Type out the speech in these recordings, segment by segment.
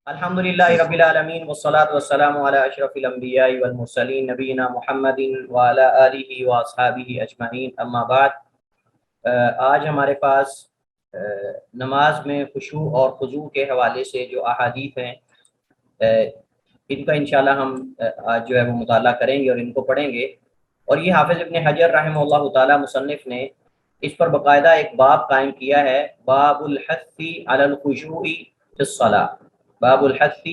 الحمدللہ رب العالمین والصلاة والسلام علی اشرف الانبیاء والمرسلین نبینا محمد وعلی آلہ واصحابہ اجمعین، اما بعد۔ آج ہمارے پاس نماز میں خشوع اور خضوع کے حوالے سے جو احادیث ہیں ان کا انشاءاللہ ہم آج جو ہے وہ مطالعہ کریں گے اور ان کو پڑھیں گے۔ اور یہ حافظ ابن حجر رحمہ اللہ تعالی مصنف نے اس پر باقاعدہ ایک باب قائم کیا ہے، باب الحث علی الخشوع فی الصلاۃ، باب الحث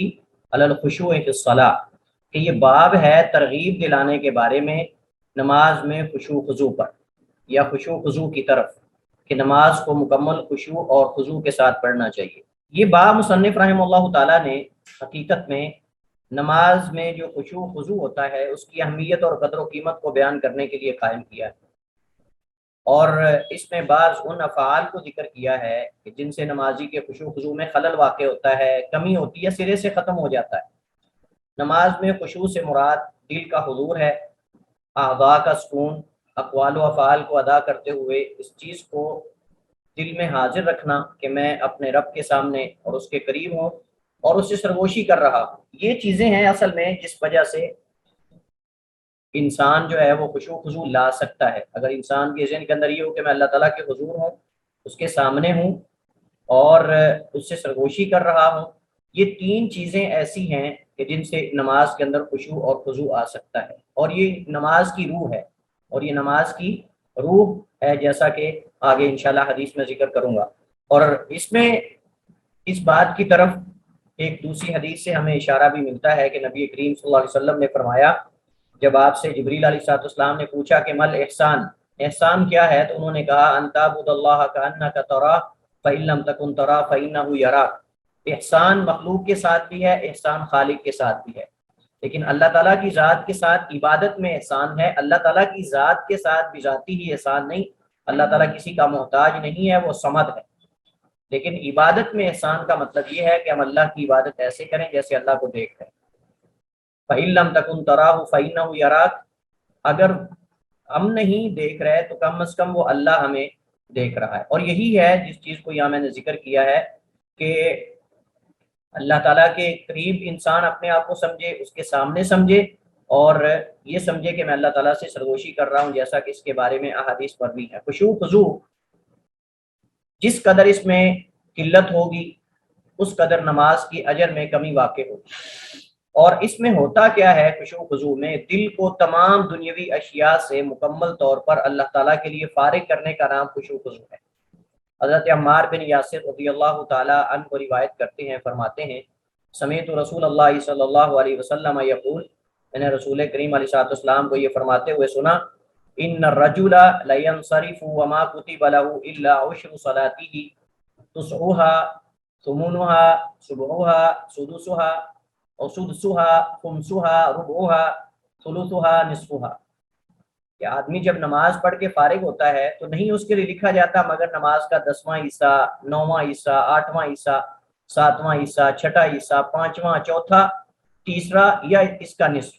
علی الخشوع فی الصلاۃ، کہ یہ باب ہے ترغیب دلانے کے بارے میں نماز میں خشوع خضوع پر، یا خشوع خضوع کی طرف، کہ نماز کو مکمل خشوع اور خضوع کے ساتھ پڑھنا چاہیے۔ یہ باب مصنف رحمہ اللہ تعالیٰ نے حقیقت میں نماز میں جو خشوع خضوع ہوتا ہے اس کی اہمیت اور قدر و قیمت کو بیان کرنے کے لیے قائم کیا ہے، اور اس میں بعض ان افعال کو ذکر کیا ہے کہ جن سے نمازی کے خشوع خضوع میں خلل واقع ہوتا ہے، کمی ہوتی ہے، سرے سے ختم ہو جاتا ہے۔ نماز میں خشوع سے مراد دل کا حضور ہے، اعضاء کا سکون، اقوال و افعال کو ادا کرتے ہوئے اس چیز کو دل میں حاضر رکھنا کہ میں اپنے رب کے سامنے اور اس کے قریب ہوں اور اس سے سرگوشی کر رہا ہوں۔ یہ چیزیں ہیں اصل میں جس وجہ سے انسان جو ہے وہ خشوع خضوع لا سکتا ہے۔ اگر انسان کے ذہن کے اندر یہ ہو کہ میں اللہ تعالیٰ کے حضور ہوں، اس کے سامنے ہوں اور اس سے سرگوشی کر رہا ہوں، یہ تین چیزیں ایسی ہیں کہ جن سے نماز کے اندر خشوع اور خضوع آ سکتا ہے، اور یہ نماز کی روح ہے، اور یہ نماز کی روح ہے، جیسا کہ آگے انشاءاللہ حدیث میں ذکر کروں گا۔ اور اس میں اس بات کی طرف ایک دوسری حدیث سے ہمیں اشارہ بھی ملتا ہے کہ نبی کریم صلی اللہ علیہ وسلم نے فرمایا، جب آپ سے جبریل علیہ السلام نے پوچھا کہ مل احسان، احسان کیا ہے، تو انہوں نے کہا ان تعبد اللہ کأنک تراہ فإن لم تکن تراہ فإنہ یراک۔ احسان مخلوق کے ساتھ بھی ہے، احسان خالق کے ساتھ بھی ہے، لیکن اللہ تعالیٰ کی ذات کے ساتھ عبادت میں احسان ہے۔ اللہ تعالیٰ کی ذات کے ساتھ بھی ذاتی ہی احسان نہیں، اللہ تعالیٰ کسی کا محتاج نہیں ہے، وہ صمد ہے، لیکن عبادت میں احسان کا مطلب یہ ہے کہ ہم اللہ کی عبادت ایسے کریں جیسے اللہ کو دیکھ رہے ہیں۔ فإن لم تکن تراہ فإنہ یراک، اگر ہم نہیں دیکھ رہے تو کم از کم وہ اللہ ہمیں دیکھ رہا ہے۔ اور یہی ہے جس چیز کو یہاں میں نے ذکر کیا ہے کہ اللہ تعالیٰ کے قریب انسان اپنے آپ کو سمجھے، اس کے سامنے سمجھے، اور یہ سمجھے کہ میں اللہ تعالیٰ سے سرگوشی کر رہا ہوں، جیسا کہ اس کے بارے میں احادیث پر بھی ہے۔ خشوع خضوع جس قدر اس میں قلت ہوگی اس قدر نماز کی اجر میں کمی واقع ہوگی۔ اور اس میں ہوتا کیا ہے، خشوع خضوع میں دل کو تمام دنیاوی اشیاء سے مکمل طور پر اللہ تعالیٰ کے لیے فارغ کرنے کا نام خشوع خضوع ہے۔ حضرت عمار بن یاسر رضی اللہ تعالی عنہ کو روایت کرتے ہیں، فرماتے ہیں سمعت رسول اللہ صلی اللہ علیہ وسلم یقول، میں نے رسول کریم علیہ السلام کو یہ فرماتے ہوئے سنا، ان الرجل لینصرف وما کتب له الا عشر صلاته تسعها ثمنها سبعها سدسها اور سدسها خمسها ربعها ثلثها نصفها، کہ آدمی جب نماز پڑھ کے فارغ ہوتا ہے تو نہیں اس کے لیے لکھا جاتا مگر نماز کا 10واں حصہ، 9واں حصہ، 8واں حصہ، 7واں حصہ، 6واں حصہ، 5واں، چوتھا، تیسرا، یا اس کا نصف،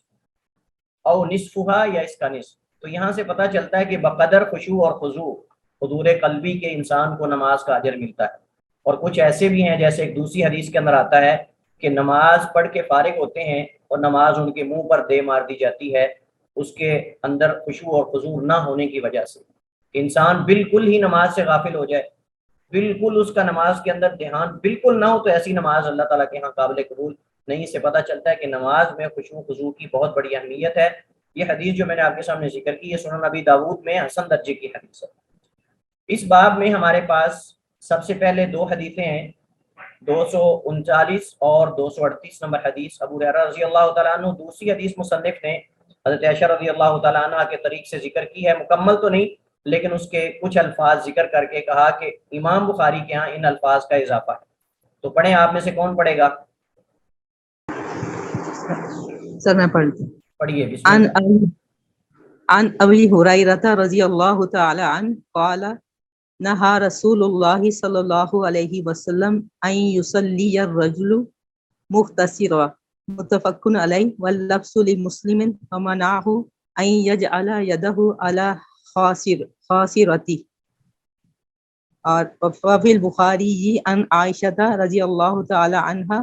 او نصفها، یا اس کا نصف۔ تو یہاں سے پتہ چلتا ہے کہ بقدر خشوع اور خضوع حضور قلبی کے انسان کو نماز کا اجر ملتا ہے۔ اور کچھ ایسے بھی ہیں جیسے ایک دوسری حدیث کے اندر آتا ہے کہ نماز پڑھ کے فارغ ہوتے ہیں اور نماز ان کے منہ پر دے مار دی جاتی ہے، اس کے اندر خشوع اور خضوع نہ ہونے کی وجہ سے۔ انسان بالکل ہی نماز سے غافل ہو جائے، بالکل اس کا نماز کے اندر دھیان بالکل نہ ہو، تو ایسی نماز اللہ تعالیٰ کے ہاں قابل قبول نہیں۔ سے پتہ چلتا ہے کہ نماز میں خشوع خضوع کی بہت بڑی اہمیت ہے۔ یہ حدیث جو میں نے آپ کے سامنے ذکر کی، یہ سنن ابی داؤد میں حسن درجے کی حدیث ہے۔ اس باب میں ہمارے پاس سب سے پہلے دو حدیثیں ہیں، 239 اور 238 نمبر حدیث ابو ہریرہ رضی اللہ تعالیٰ عنہ۔ دوسری حدیث مصنف نے حضرت عائشہ رضی اللہ تعالیٰ عنہ کے طریق سے ذکر کی ہے، مکمل تو نہیں لیکن اس کے کچھ الفاظ ذکر کر کے کہا کہ امام بخاری کے ہاں ان الفاظ کا اضافہ ہے۔ تو پڑھیں، آپ میں سے کون پڑھے گا؟ سر میں پڑھتی ہوں۔ پڑھیے، بسم اللہ۔ عن ابی ہریرہ رضی اللہ تعالی عنہ قال نہا رسول اللہ صلی اللہ علیہ وسلم ان یصلی الرجل مختصرا متفق علیہ واللفظ لمسلم ومنعہ ان یجعل یدہ علی خاصرتی۔ اور وفی البخاری عن عائشہ رضی اللہ تعالی عنہ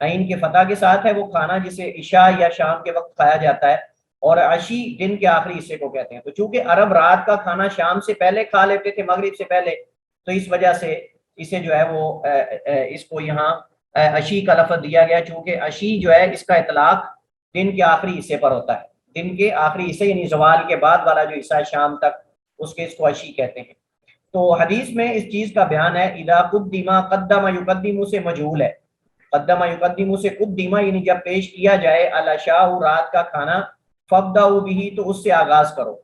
عین کے فتح کے ساتھ ہے، وہ کھانا جسے عشاء یا شام کے وقت کھایا جاتا ہے، اور عشی دن کے آخری حصے کو کہتے ہیں۔ تو چونکہ عرب رات کا کھانا شام سے پہلے کھا لیتے تھے، مغرب سے پہلے، تو اس وجہ سے اسے جو ہے وہ اس کو یہاں عشی کا لفظ دیا گیا، چونکہ عشی جو ہے اس کا اطلاق دن کے آخری حصے پر ہوتا ہے، دن کے آخری حصے یعنی زوال کے بعد والا جو حصہ ہے شام تک، اس کو عشی کہتے ہیں۔ تو حدیث میں اس چیز کا بیان ہے، اذا قدم، قدم یقدم سے مجہول ہے، قدم یقدم سے قدم یعنی جب پیش کیا جائے العشاء رات کا کھانا، فابدؤ به تو اس سے آغاز کرو،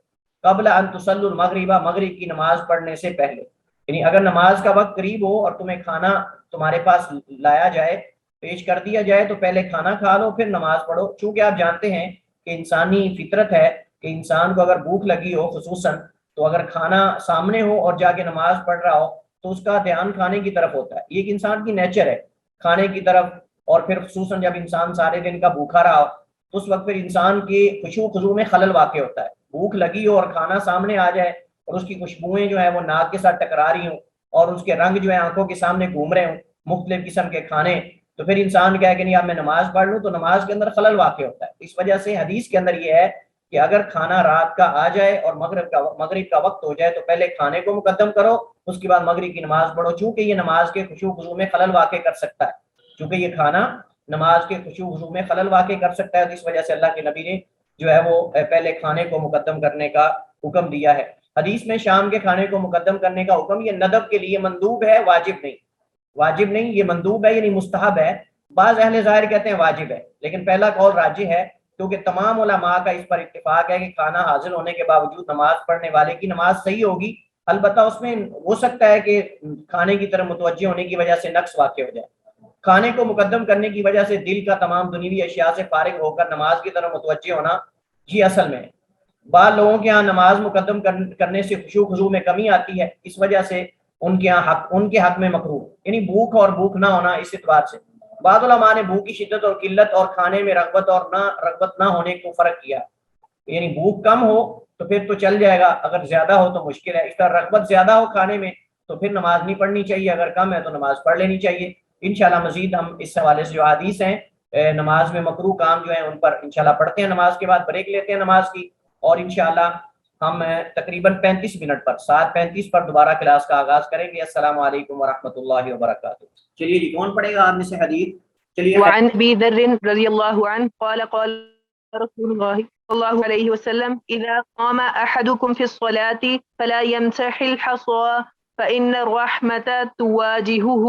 قبل ان تصلوا المغرب مغرب کی نماز پڑھنے سے پہلے، یعنی اگر نماز کا وقت قریب ہو اور تمہیں کھانا تمہارے پاس لایا جائے، پیش کر دیا جائے، تو پہلے کھانا کھا لو پھر نماز پڑھو، چونکہ آپ جانتے ہیں کہ انسانی فطرت ہے کہ انسان کو اگر بھوک لگی ہو خصوصاً، تو اگر کھانا سامنے ہو اور جا کے نماز پڑھ رہا ہو تو اس کا دھیان کھانے کی طرف ہوتا ہے، یہ ایک انسان کی نیچر ہے کھانے کی طرف، اور پھر خصوصاً جب انسان سارے دن کا بھوکا رہا ہو تو اس وقت پھر انسان کے خشوع خضوع میں خلل واقع ہوتا ہے، بھوک لگی ہو اور کھانا سامنے آ جائے اور اس کی خوشبوئیں جو ہیں وہ ناک کے ساتھ ٹکرا رہی ہوں اور اس کے رنگ جو ہے آنکھوں کے سامنے گھوم رہے ہوں مختلف قسم کے کھانے، تو پھر انسان کہے کہ نہیں اب میں نماز پڑھ لوں، تو نماز کے اندر خلل واقع ہوتا ہے۔ اس وجہ سے حدیث کے اندر یہ ہے کہ اگر کھانا رات کا آ جائے اور مغرب کا وقت ہو جائے تو پہلے کھانے کو مقدم کرو، اس کے بعد مغرب کی نماز پڑھو، چونکہ یہ نماز کے خشوع خضوع میں خلل واقع کر سکتا ہے، چونکہ یہ کھانا نماز کے خشوع خضوع میں خلل واقع کر سکتا ہے، تو اس وجہ سے اللہ کے نبی نے جو ہے وہ پہلے کھانے کو مقدم کرنے کا حکم دیا ہے۔ حدیث میں شام کے کھانے کو مقدم کرنے کا حکم یہ ندب کے لیے مندوب ہے، واجب نہیں، واجب نہیں، یہ مندوب ہے یعنی مستحب ہے۔ بعض اہل ظاہر کہتے ہیں واجب ہے، لیکن پہلا قول راجح ہے، کیونکہ تمام علماء کا اس پر اتفاق ہے کہ کھانا حاضر ہونے کے باوجود نماز پڑھنے والے کی نماز صحیح ہوگی، البتہ اس میں ہو سکتا ہے کہ کھانے کی طرف متوجہ ہونے کی وجہ سے نقص واقع ہو جائے، کھانے کو مقدم کرنے کی وجہ سے دل کا تمام دنیوی اشیاء سے فارغ ہو کر نماز کی طرف متوجہ ہونا یہ اصل میں ہے۔ بعض لوگوں کے ہاں نماز مقدم کرنے سے خشوع خضوع میں کمی آتی ہے، اس وجہ سے ان کے حق میں مکروہ، یعنی بھوک اور بھوک نہ ہونا اس اعتبار سے۔ بعض علماء نے بھوک کی شدت اور قلت اور کھانے میں رغبت نہ ہونے کو فرق کیا، یعنی بھوک کم ہو تو پھر تو چل جائے گا، اگر زیادہ ہو تو مشکل ہے، اس طرح رغبت زیادہ ہو کھانے میں تو پھر نماز نہیں پڑھنی چاہیے، اگر کم ہے تو نماز پڑھ لینی چاہیے۔ انشاءاللہ مزید ہم اس حوالے سے جو حدیث ہیں نماز میں مکروہ کام جو ہیں ان پر انشاءاللہ پڑھتے ہیں، نماز کے بعد بریک لیتے ہیں نماز کی، اور انشاءاللہ ہم تقریباً 35 منٹ پر 7:35 پر دوبارہ کلاس کا آغاز کریں گے۔ السلام علیکم ورحمۃ اللہ وبرکاتہ۔ چلیے جی، کون پڑھے گا آپ میں سے حدیث؟ چلیے۔ وعن ابي ذر رضي الله عنه قال قال رسول الله صلى الله عليه وسلم اذا قام احدكم في الصلاة فلا يمسح الحصى فإن الرحمة تواجهه،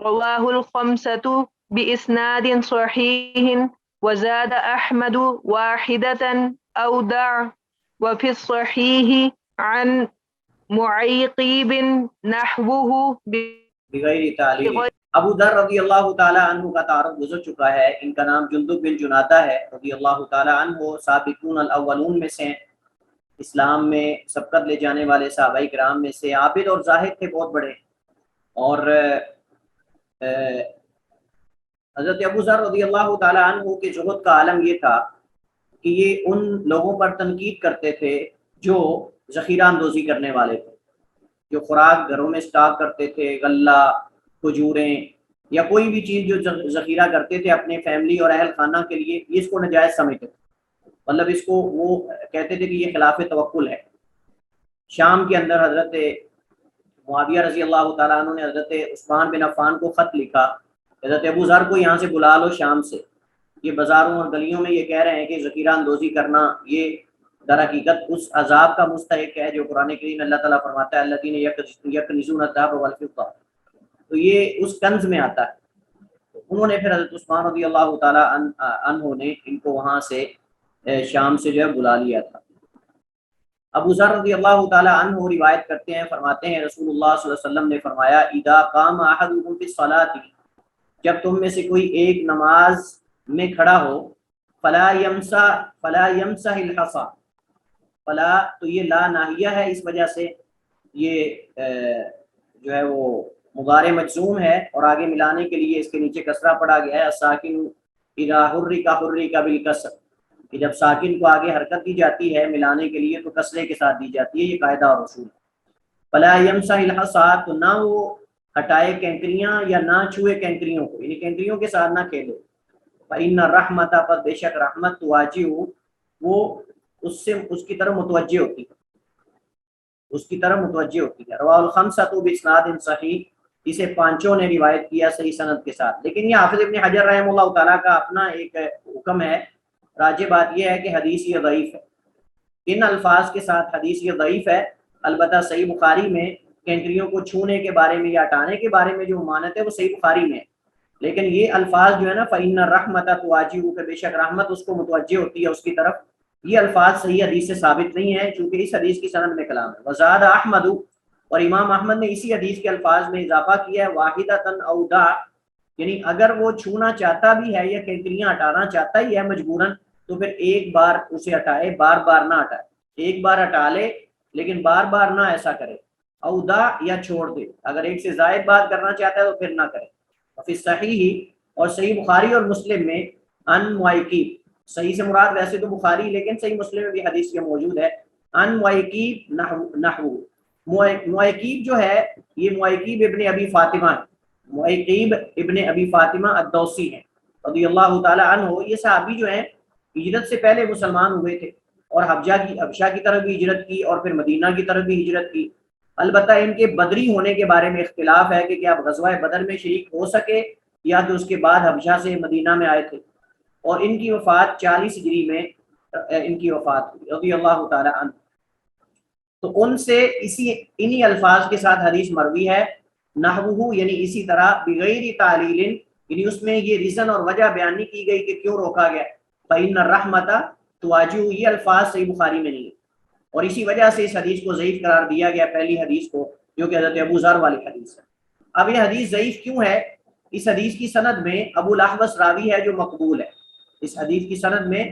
رواه الخمسة بإسناد صحيح، وزاد أحمد واحدة أودع، وفي الصحيح عن معيقب نحوه بغیر تعلیل۔ ابو ذر رضی اللہ تعالی عنہ کا تعارف گزر چکا ہے، ان کا نام جندب بن جنادہ ہے رضی اللہ تعالی عنہ، سابقون الاولون میں سے ہیں، اسلام میں سبقت لے جانے والے صحابہ کرام میں سے، عابد اور زاہد تھے بہت بڑے، اور حضرت ابو ذر رضی اللہ تعالی عنہ کے زہد کا عالم یہ تھا کہ یہ ان لوگوں پر تنقید کرتے تھے جو ذخیرہ اندوزی کرنے والے تھے، جو خوراک گھروں میں اسٹاک کرتے تھے، غلہ، کھجوریں یا کوئی بھی چیز جو ذخیرہ کرتے تھے اپنے فیملی اور اہل خانہ کے لیے، یہ اس کو ناجائز سمجھتے تھے، مطلب اس کو وہ کہتے تھے کہ یہ خلاف توکل ہے۔ شام کے اندر حضرت معاویہ رضی اللہ تعالیٰ عنہ نے حضرت عثمان بن عفان کو خط لکھا، حضرت ابو ذر کو یہاں سے بلا لو شام سے، یہ بازاروں اور گلیوں میں یہ کہہ رہے ہیں کہ ذخیرہ اندوزی کرنا یہ در حقیقت اس عذاب کا مستحق ہے جو قرآن کریم اللہ تعالیٰ فرماتا ہے الذین یکنزون الذهب والفضة، تو یہ اس کنز میں آتا ہے۔ انہوں نے پھر حضرت عثمان رضی اللہ تعالیٰ عنہ نے ان کو وہاں سے شام سے جو ہے بلا لیا تھا۔ ابو ذر رضی اللہ تعالیٰ عنہ روایت کرتے ہیں، فرماتے ہیں رسول اللہ صلی اللہ علیہ وسلم نے فرمایا اذا قام احدکم فی الصلاۃ، جب تم میں سے کوئی ایک نماز میں کھڑا ہو، فلا یمسح الحصى، فلا تو یہ لا ناہیہ ہے، اس وجہ سے یہ جو ہے وہ مضارع مجزوم ہے اور آگے ملانے کے لیے اس کے نیچے کسرہ پڑا گیا ہے، الساکن اذا حرک بالکسر، کہ جب ساکن کو آگے حرکت دی جاتی ہے ملانے کے لیے تو کسرے کے ساتھ دی جاتی ہے، یہ قاعدہ اور اصول ہے۔ فلا یمسح الحصى، تو نہ وہ ہٹائے کینکریاں یا نہ چھوئے کینکریوں کو، یعنی کینکریوں کے ساتھ نہ کھیلے، فإن الرحمت پر بے شک رحمت تواجہ وہ اس سے اس کی طرف متوجہ ہوتی ہے، اس کی طرف متوجہ ہوتی ہے۔ رواہ الخمسۃ باسناد صحیح، اسے پانچوں نے روایت کیا صحیح سند کے ساتھ۔ لیکن یہ حافظ ابن حجر رحمہ اللہ تعالیٰ کا اپنا ایک حکم ہے، راجع بات یہ ہے کہ حدیث یہ ضعیف ہے، ان الفاظ کے ساتھ حدیث یہ ضعیف ہے۔ البتہ صحیح بخاری میں کینکریوں کو چھونے کے بارے میں یا ہٹانے کے بارے میں جو ممانعت ہے وہ صحیح بخاری میں ہے، لیکن یہ الفاظ جو ہے نا فإن الرحمۃ تواجہ کہ بے شک رحمت اس کو متوجہ ہوتی ہے اس کی طرف، یہ الفاظ صحیح حدیث سے ثابت نہیں ہیں، چونکہ اس حدیث کی سند میں کلام ہے۔ وزاد احمد، اور امام احمد نے اسی حدیث کے الفاظ میں اضافہ کیا ہے، واحدۃ او دع، یعنی اگر وہ چھونا چاہتا بھی ہے یا کینکریاں ہٹانا چاہتا ہی ہے مجبوراً تو پھر ایک بار اسے ہٹائے، بار بار نہ ہٹائے، ایک بار ہٹا لے لیکن بار بار نہ ایسا کرے، او دع یا چھوڑ دے، اگر ایک سے زائد بات کرنا چاہتا ہے تو پھر نہ کرے۔ فی صحیح، اور صحیح بخاری اور مسلم میں ان معیقیب، صحیح سے مراد ویسے تو بخاری لیکن صحیح مسلم میں بھی حدیث یہ موجود ہے، ان معیقیب نحو، معیقیب جو ہے یہ معیقیب ابن ابی فاطمہ ہے، معیقیب ابن ابی فاطمہ الدوسی ہیں رضی اللہ تعالی عنہ۔ یہ صحابی جو ہیں ہجرت سے پہلے مسلمان ہوئے تھے اور حبشہ کی طرف بھی ہجرت کی اور پھر مدینہ کی طرف بھی ہجرت کی۔ البتہ ان کے بدری ہونے کے بارے میں اختلاف ہے کہ کیا غزوہ بدر میں شریک ہو سکے یا تو اس کے بعد حبشہ سے مدینہ میں آئے تھے، اور ان کی وفات 40 ہجری میں ان کی وفات ہوئی رضی اللہ تعالی عنہ۔ تو ان سے انہی الفاظ کے ساتھ حدیث مروی ہے، نحوہ یعنی اسی طرح، بغیر تعلیل یعنی اس میں یہ ریزن اور وجہ بیان نہیں کی گئی کہ کیوں روکا گیا۔ فإن الرحمۃ تواجہ، یہ الفاظ صحیح بخاری میں نہیں ہے، اور اسی وجہ سے اس حدیث کو ضعیف قرار دیا گیا، پہلی حدیث کو جو کہ حضرت ابو ذر والی حدیث ہے۔ اب یہ حدیث ضعیف کیوں ہے؟ اس حدیث کی سند میں ابو الاحوص راوی ہے جو مقبول ہے، اس حدیث کی سند میں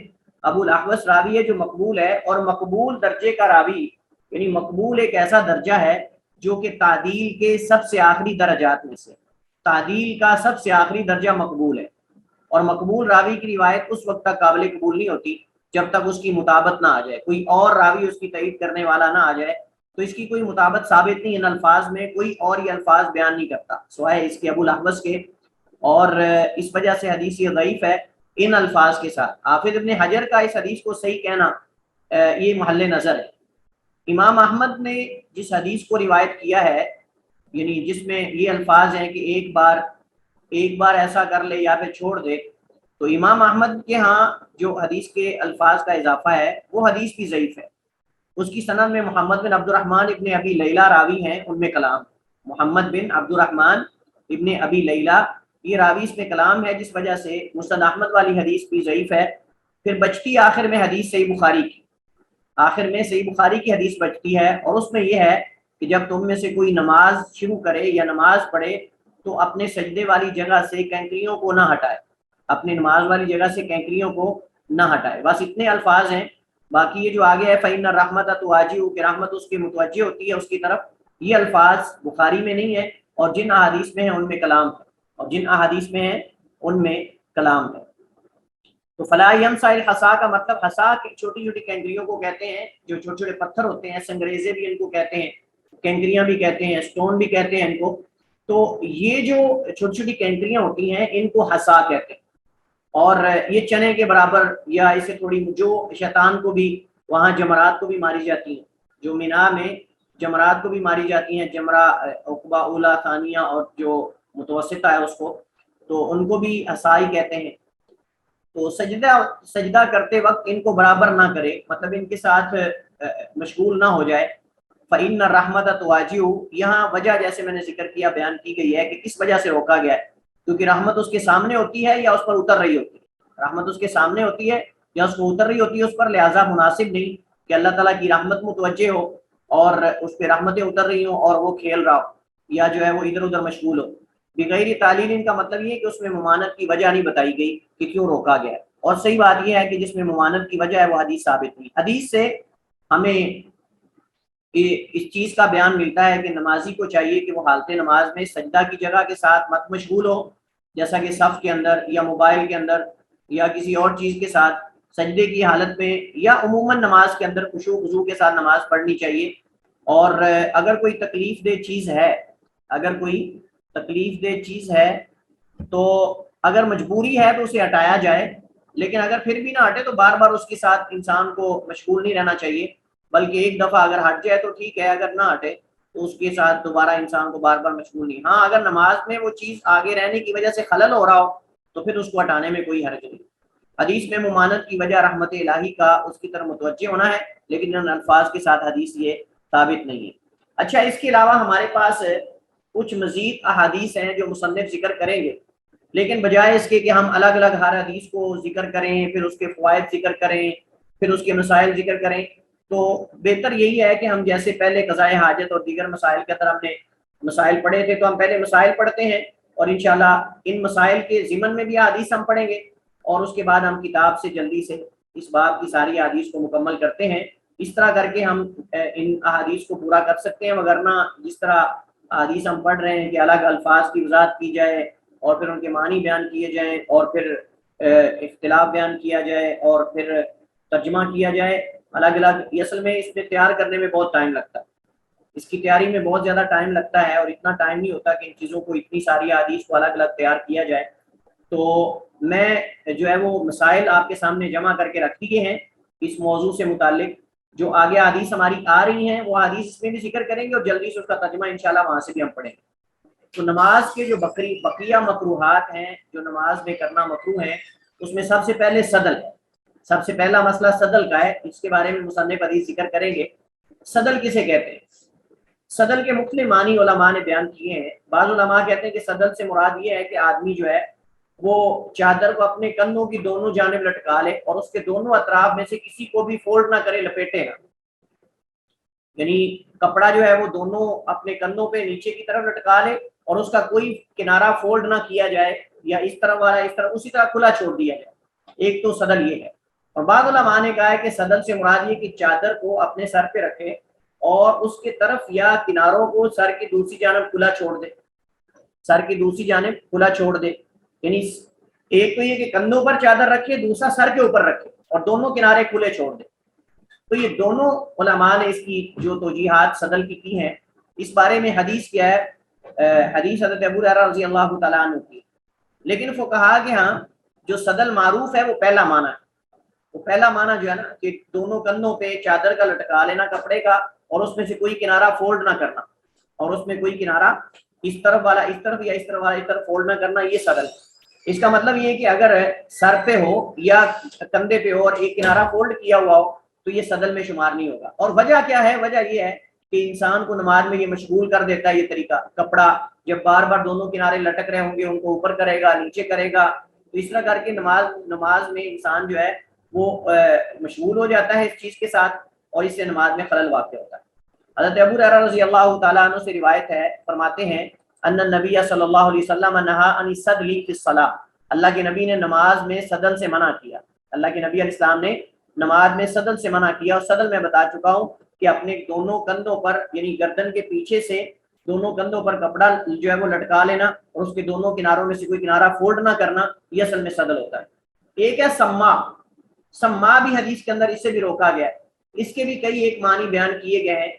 ابو الاحوص راوی ہے جو مقبول ہے، اور مقبول درجے کا راوی یعنی مقبول ایک ایسا درجہ ہے جو کہ تعدیل کے سب سے آخری درجات میں سے، تعدیل کا سب سے آخری درجہ مقبول ہے، اور مقبول راوی کی روایت اس وقت تک قابل قبول نہیں ہوتی جب تک اس کی مطابقت نہ آ جائے، کوئی اور راوی اس کی تائید کرنے والا نہ آ جائے تو اس کی کوئی مطابقت ثابت نہیں، ان الفاظ میں کوئی اور یہ الفاظ بیان نہیں کرتا سوائے اس کے ابو الاحوص کے، اور اس وجہ سے حدیث یہ ضعیف ہے ان الفاظ کے ساتھ۔ حافظ ابن حجر کا اس حدیث کو صحیح کہنا یہ محل نظر ہے۔ امام احمد نے جس حدیث کو روایت کیا ہے یعنی جس میں یہ الفاظ ہیں کہ ایک بار ایسا کر لے یا پھر چھوڑ دے، تو امام احمد کے ہاں جو حدیث کے الفاظ کا اضافہ ہے وہ حدیث بھی ضعیف ہے، اس کی سند میں محمد بن عبد الرحمن ابن ابی لیلہ راوی ہیں، ان میں کلام، محمد بن عبد الرحمن ابن ابی لیلہ یہ راوی اس میں کلام ہے، جس وجہ سے مسند احمد والی حدیث بھی ضعیف ہے۔ پھر بچتی آخر میں حدیث صحیح بخاری کی، آخر میں صحیح بخاری کی حدیث بچتی ہے، اور اس میں یہ ہے کہ جب تم میں سے کوئی نماز شروع کرے یا نماز پڑھے تو اپنے سجدے والی جگہ سے کینکریوں کو نہ ہٹائے، اپنی نماز والی جگہ سے کینکریوں کو نہ ہٹائے۔ بس اتنے الفاظ ہیں، باقی یہ جو آگے ہے فإن الرحمۃ تواجہ کہ رحمت اس کی متوجہ ہوتی ہے اس کی طرف، یہ الفاظ بخاری میں نہیں ہے، اور جن احادیث میں ہیں ان میں کلام ہے، اور جن احادیث میں ہیں ان میں کلام ہے۔ تو فلا یمسح الحصا کا مطلب حصا چھوٹی چھوٹی کینکریوں کو کہتے ہیں، جو چھوٹے چھوٹے پتھر ہوتے ہیں، سنگریزے بھی ان کو کہتے ہیں، کینکریاں بھی کہتے ہیں، اسٹون بھی کہتے ہیں ان کو، تو یہ جو چھوٹی چھوٹی کینکریاں ہوتی ہیں ان کو حصا کہتے ہیں، اور یہ چنے کے برابر یا اسے تھوڑی، جو شیطان کو بھی وہاں جمرات کو بھی ماری جاتی ہیں، جو مینا میں جمرات کو بھی ماری جاتی ہیں، جمرہ عقبہ اولا ثانیہ اور جو متوسطہ ہے اس کو، تو ان کو بھی حصائی کہتے ہیں۔ تو سجدہ کرتے وقت ان کو برابر نہ کرے، مطلب ان کے ساتھ مشغول نہ ہو جائے۔ فإن الرحمۃ تواجہ، یہاں وجہ جیسے میں نے ذکر کیا بیان کی گئی ہے کہ کس وجہ سے روکا گیا ہے، کیونکہ رحمت اس کے سامنے ہوتی ہے یا اس پر اتر رہی ہوتی ہے، رحمت اس کے سامنے ہوتی ہے یا اس کو اتر رہی ہوتی ہے اس پر، لہٰذا مناسب نہیں کہ اللہ تعالیٰ کی رحمت متوجہ ہو اور اس پہ رحمتیں اتر رہی ہوں اور وہ کھیل رہا ہو یا جو ہے وہ ادھر ادھر مشغول ہو۔ بغیر تعلیل ان کا مطلب یہ ہے کہ اس میں ممانعت کی وجہ نہیں بتائی گئی کہ کیوں روکا گیا ہے، اور صحیح بات یہ ہے کہ جس میں ممانعت کی وجہ ہے وہ حدیث ثابت نہیں۔ حدیث سے ہمیں اس چیز کا بیان ملتا ہے کہ نمازی کو چاہیے کہ وہ حالت نماز میں سجدہ کی جگہ کے ساتھ مت مشغول ہو، جیسا کہ صف کے اندر یا موبائل کے اندر یا کسی اور چیز کے ساتھ سجدے کی حالت میں، یا عموماً نماز کے اندر خشوع خضوع کے ساتھ نماز پڑھنی چاہیے۔ اور اگر کوئی تکلیف دہ چیز ہے، اگر کوئی تکلیف دہ چیز ہے تو اگر مجبوری ہے تو اسے ہٹایا جائے، لیکن اگر پھر بھی نہ ہٹے تو بار بار اس کے ساتھ انسان کو مشغول نہیں رہنا چاہیے، بلکہ ایک دفعہ اگر ہٹ جائے تو ٹھیک ہے، اگر نہ ہٹے تو اس کے ساتھ دوبارہ انسان کو بار بار مشغول نہیں۔ ہاں اگر نماز میں وہ چیز آگے رہنے کی وجہ سے خلل ہو رہا ہو تو پھر اس کو ہٹانے میں کوئی حرج نہیں۔ حدیث میں ممانعت کی وجہ رحمت الہی کا اس کی طرف متوجہ ہونا ہے، لیکن ان الفاظ کے ساتھ حدیث یہ ثابت نہیں ہے۔ اچھا، اس کے علاوہ ہمارے پاس کچھ مزید احادیث ہیں جو مصنف ذکر کریں گے، لیکن بجائے اس کے کہ ہم الگ الگ ہر حدیث کو ذکر کریں، پھر اس کے فوائد ذکر کریں، پھر اس کے مسائل ذکر کریں، تو بہتر یہی ہے کہ ہم جیسے پہلے قضاء حاجت اور دیگر مسائل کے اندر ہم نے مسائل پڑھے تھے، تو ہم پہلے مسائل پڑھتے ہیں اور انشاءاللہ ان مسائل کے ضمن میں بھی حدیث ہم پڑھیں گے، اور اس کے بعد ہم کتاب سے جلدی سے اس باب کی ساری حدیث کو مکمل کرتے ہیں۔ اس طرح کر کے ہم ان احادیث کو پورا کر سکتے ہیں، وگرنہ جس طرح حدیث ہم پڑھ رہے ہیں کہ الگ الفاظ کی وضاحت کی جائے اور پھر ان کے معنی بیان کیے جائیں اور پھر اختلاف بیان کیا جائے اور پھر ترجمہ کیا جائے الگ الگ، یہ اصل میں اس میں تیار کرنے میں بہت ٹائم لگتا ہے، اس کی تیاری میں بہت زیادہ ٹائم لگتا ہے، اور اتنا ٹائم نہیں ہوتا کہ ان چیزوں کو اتنی ساری حدیث کو الگ الگ تیار کیا جائے۔ تو میں جو ہے وہ مسائل آپ کے سامنے جمع کر کے رکھ دیے ہیں اس موضوع سے متعلق، جو آگے حدیث ہماری آ رہی ہیں وہ حدیث اس میں بھی ذکر کریں گے اور جلدی سے اس کا ترجمہ انشاءاللہ وہاں سے بھی ہم پڑھیں گے۔ تو نماز کے جو بقیہ مکروہات ہیں جو نماز میں کرنا مکروہ ہیں، اس میں سب سے پہلے صدل ہے۔ سب سے پہلا مسئلہ صدل کا ہے، اس کے بارے میں مصنف حدیث ذکر کریں گے۔ صدل کسے کہتے ہیں؟ صدل کے مختلف معنی علماء نے بیان کیے ہیں۔ بعض علماء کہتے ہیں کہ صدل سے مراد یہ ہے کہ آدمی جو ہے وہ چادر کو اپنے کندھوں کی دونوں جانب لٹکا لے اور اس کے دونوں اطراف میں سے کسی کو بھی فولڈ نہ کرے، لپیٹے نہ، یعنی کپڑا جو ہے وہ دونوں اپنے کندھوں پہ نیچے کی طرف لٹکا لے اور اس کا کوئی کنارہ فولڈ نہ کیا جائے، یا اس طرح والا اس طرح اسی طرح کھلا چھوڑ دیا جائے۔ ایک تو صدل یہ ہے۔ اور بعض علماء نے کہا ہے کہ صدل سے مراد یہ کہ چادر کو اپنے سر پہ رکھے اور اس کے طرف یا کناروں کو سر کی دوسری جانب کھلا چھوڑ دے، سر کی دوسری جانب کھلا چھوڑ دے، یعنی ایک تو یہ کہ کندھوں پر چادر رکھے، دوسرا سر کے اوپر رکھے اور دونوں کنارے کھلے چھوڑ دے۔ تو یہ دونوں علماء نے اس کی جو توجیحات صدل کی ہیں، اس بارے میں حدیث کیا ہے، حدیث حضرت ابو ہریرہ رضی اللہ تعالیٰ عنہ کی، لیکن فقہا کے ہاں جو صدل معروف ہے وہ پہلا معنی ہے۔ وہ پہلا معنی جو ہے نا کہ دونوں کندھوں پہ چادر کا لٹکا لینا کپڑے کا، اور اس میں سے کوئی کنارہ فولڈ نہ کرنا، اور اس میں کوئی کنارہ اس طرف والا اس طرف یا اس طرف والا اس طرف فولڈ نہ کرنا، یہ صدل۔ اس کا مطلب یہ کہ اگر سر پہ ہو یا کندھے پہ ہو اور ایک کنارہ فولڈ کیا ہوا ہو تو یہ صدل میں شمار نہیں ہوگا۔ اور وجہ کیا ہے؟ وجہ یہ ہے کہ انسان کو نماز میں یہ مشغول کر دیتا ہے یہ طریقہ، کپڑا جب بار بار دونوں کنارے لٹک رہے ہوں گے ان کو اوپر کرے گا نیچے کرے گا، تو اس طرح کر کے نماز میں انسان جو ہے وہ مشغول ہو جاتا ہے اس چیز کے ساتھ، اور اس سے نماز میں خلل واقع ہوتا ہے۔ حضرت ابو ہریرہ رضی اللہ تعالیٰ عنہ سے روایت ہے، فرماتے ہیں ان النبی صلی اللہ علیہ وسلم نہا عن الصدل فی الصلاۃ، اللہ کے نبی نے نماز میں صدل سے منع کیا۔ اللہ کے نبی علیہ السلام نے نماز میں صدل سے منع کیا، اور صدل میں بتا چکا ہوں کہ اپنے دونوں کندھوں پر یعنی گردن کے پیچھے سے دونوں کندھوں پر کپڑا جو ہے وہ لٹکا لینا اور اس کے دونوں کناروں میں سے کوئی کنارہ فولڈ نہ کرنا، یہ اصل میں صدل ہوتا ہے۔ ایک ہے سما، سما بھی حدیث کے اندر اس سے بھی روکا گیا ہے، اس کے بھی کئی ایک معنی بیان کیے گئے ہیں،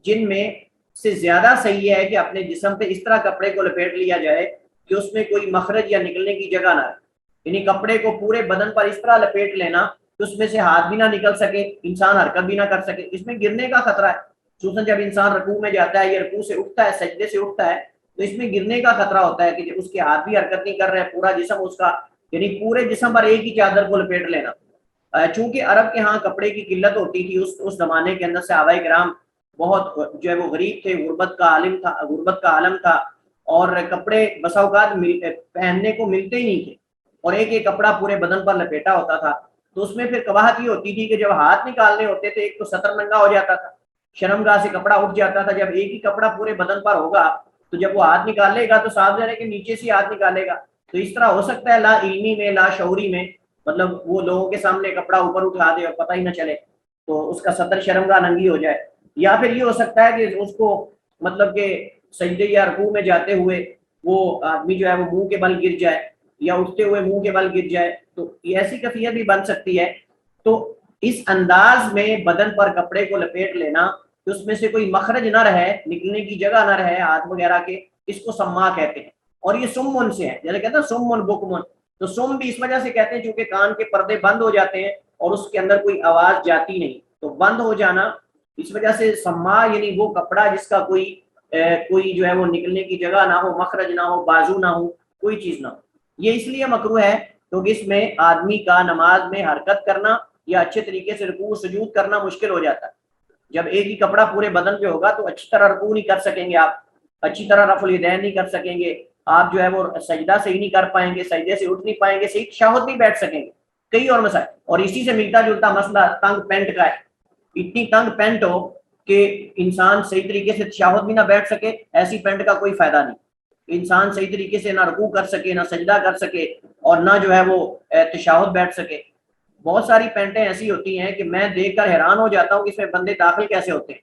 جن میں سے زیادہ صحیح ہے کہ اپنے جسم پہ اس طرح کپڑے کو لپیٹ لیا جائے کہ اس میں کوئی مخرج یا نکلنے کی جگہ نہ ہے، یعنی کپڑے کو پورے بدن پر اس طرح لپیٹ لینا کہ اس میں سے ہاتھ بھی نہ نکل سکے، انسان حرکت بھی نہ کر سکے، اس میں گرنے کا خطرہ ہے، خصوصاً جب انسان رکوع میں جاتا ہے یا رکوع سے اٹھتا ہے، سجدے سے اٹھتا ہے، تو اس میں گرنے کا خطرہ ہوتا ہے کہ اس کے ہاتھ بھی حرکت نہیں کر رہے، پورا جسم اس کا یعنی پورے جسم پر ایک ہی چادر کو لپیٹ لینا۔ چونکہ عرب کے ہاں کپڑے کی قلت ہوتی تھی اس زمانے کے اندر، صحابہ کرام بہت جو ہے وہ غریب تھے، غربت کا عالم تھا، اور کپڑے بسا اوقات پہننے کو ملتے ہی نہیں تھے، اور ایک ایک کپڑا پورے بدن پر لپیٹا ہوتا تھا، تو اس میں پھر قباحت یہ ہوتی تھی کہ جب ہاتھ نکالنے ہوتے تھے ایک تو سطر ننگا ہو جاتا تھا، شرمگاہ سے کپڑا اٹھ جاتا تھا، جب ایک ہی کپڑا پورے بدن پر ہوگا تو جب وہ ہاتھ نکالے گا تو صاف ظاہر ہے کہ نیچے سے ہاتھ نکالے گا، تو اس طرح ہو سکتا ہے لا علمی میں لا شعوری میں مطلب وہ لوگوں کے سامنے کپڑا اوپر اٹھا دے اور پتہ ہی نہ چلے، تو اس کا سطر شرمگاہ ننگی ہو جائے، یا پھر یہ ہو سکتا ہے کہ اس کو مطلب کہ سجدے یا رکوع میں جاتے ہوئے وہ آدمی جو ہے وہ منہ کے بل گر جائے یا اٹھتے ہوئے منہ کے بل گر جائے، تو یہ ایسی کیفیت بھی بن سکتی ہے۔ تو اس انداز میں بدن پر کپڑے کو لپیٹ لینا کہ اس میں سے کوئی مخرج نہ رہے، نکلنے کی جگہ نہ رہے ہاتھ وغیرہ کے، اس کو سما کہتے ہیں۔ اور یہ سمن سے ہے، جیسے کہتے ہیں سمن بکمن، تو سم بھی اس وجہ سے کہتے ہیں چونکہ کان کے پردے بند ہو جاتے ہیں اور اس کے اندر کوئی آواز جاتی نہیں، تو بند ہو جانا اس وجہ سے سما یعنی وہ کپڑا جس کا کوئی جو ہے وہ نکلنے کی جگہ نہ ہو، مخرج نہ ہو، بازو نہ ہو، کوئی چیز نہ ہو، یہ اس لیے مکروہ ہے کیونکہ اس میں آدمی کا نماز میں حرکت کرنا یا اچھے طریقے سے رکوع سجود کرنا مشکل ہو جاتا ہے۔ جب ایک ہی کپڑا پورے بدن پہ ہوگا تو اچھی طرح رکوع نہیں کر سکیں گے، آپ اچھی طرح رفع الیدین نہیں کر سکیں گے، آپ جو ہے وہ سجدہ صحیح نہیں کر پائیں گے، سجدے سے اٹھ نہیں پائیں گے، صحیح تشہد نہیں بیٹھ سکیں گے، کئی اور مسائل۔ اور اسی سے ملتا جلتا مسئلہ تنگ پینٹ کا ہے، اتنی تنگ پینٹ ہو کہ انسان صحیح طریقے سے تشہد بھی نہ بیٹھ سکے، ایسی پینٹ کا کوئی فائدہ نہیں، انسان صحیح طریقے سے نہ رکوع کر سکے، نہ سجدہ کر سکے، اور نہ جو ہے وہ تشہد بیٹھ سکے۔ بہت ساری پینٹیں ایسی ہوتی ہیں کہ میں دیکھ کر حیران ہو جاتا ہوں کہ اس میں بندے داخل کیسے ہوتے ہیں،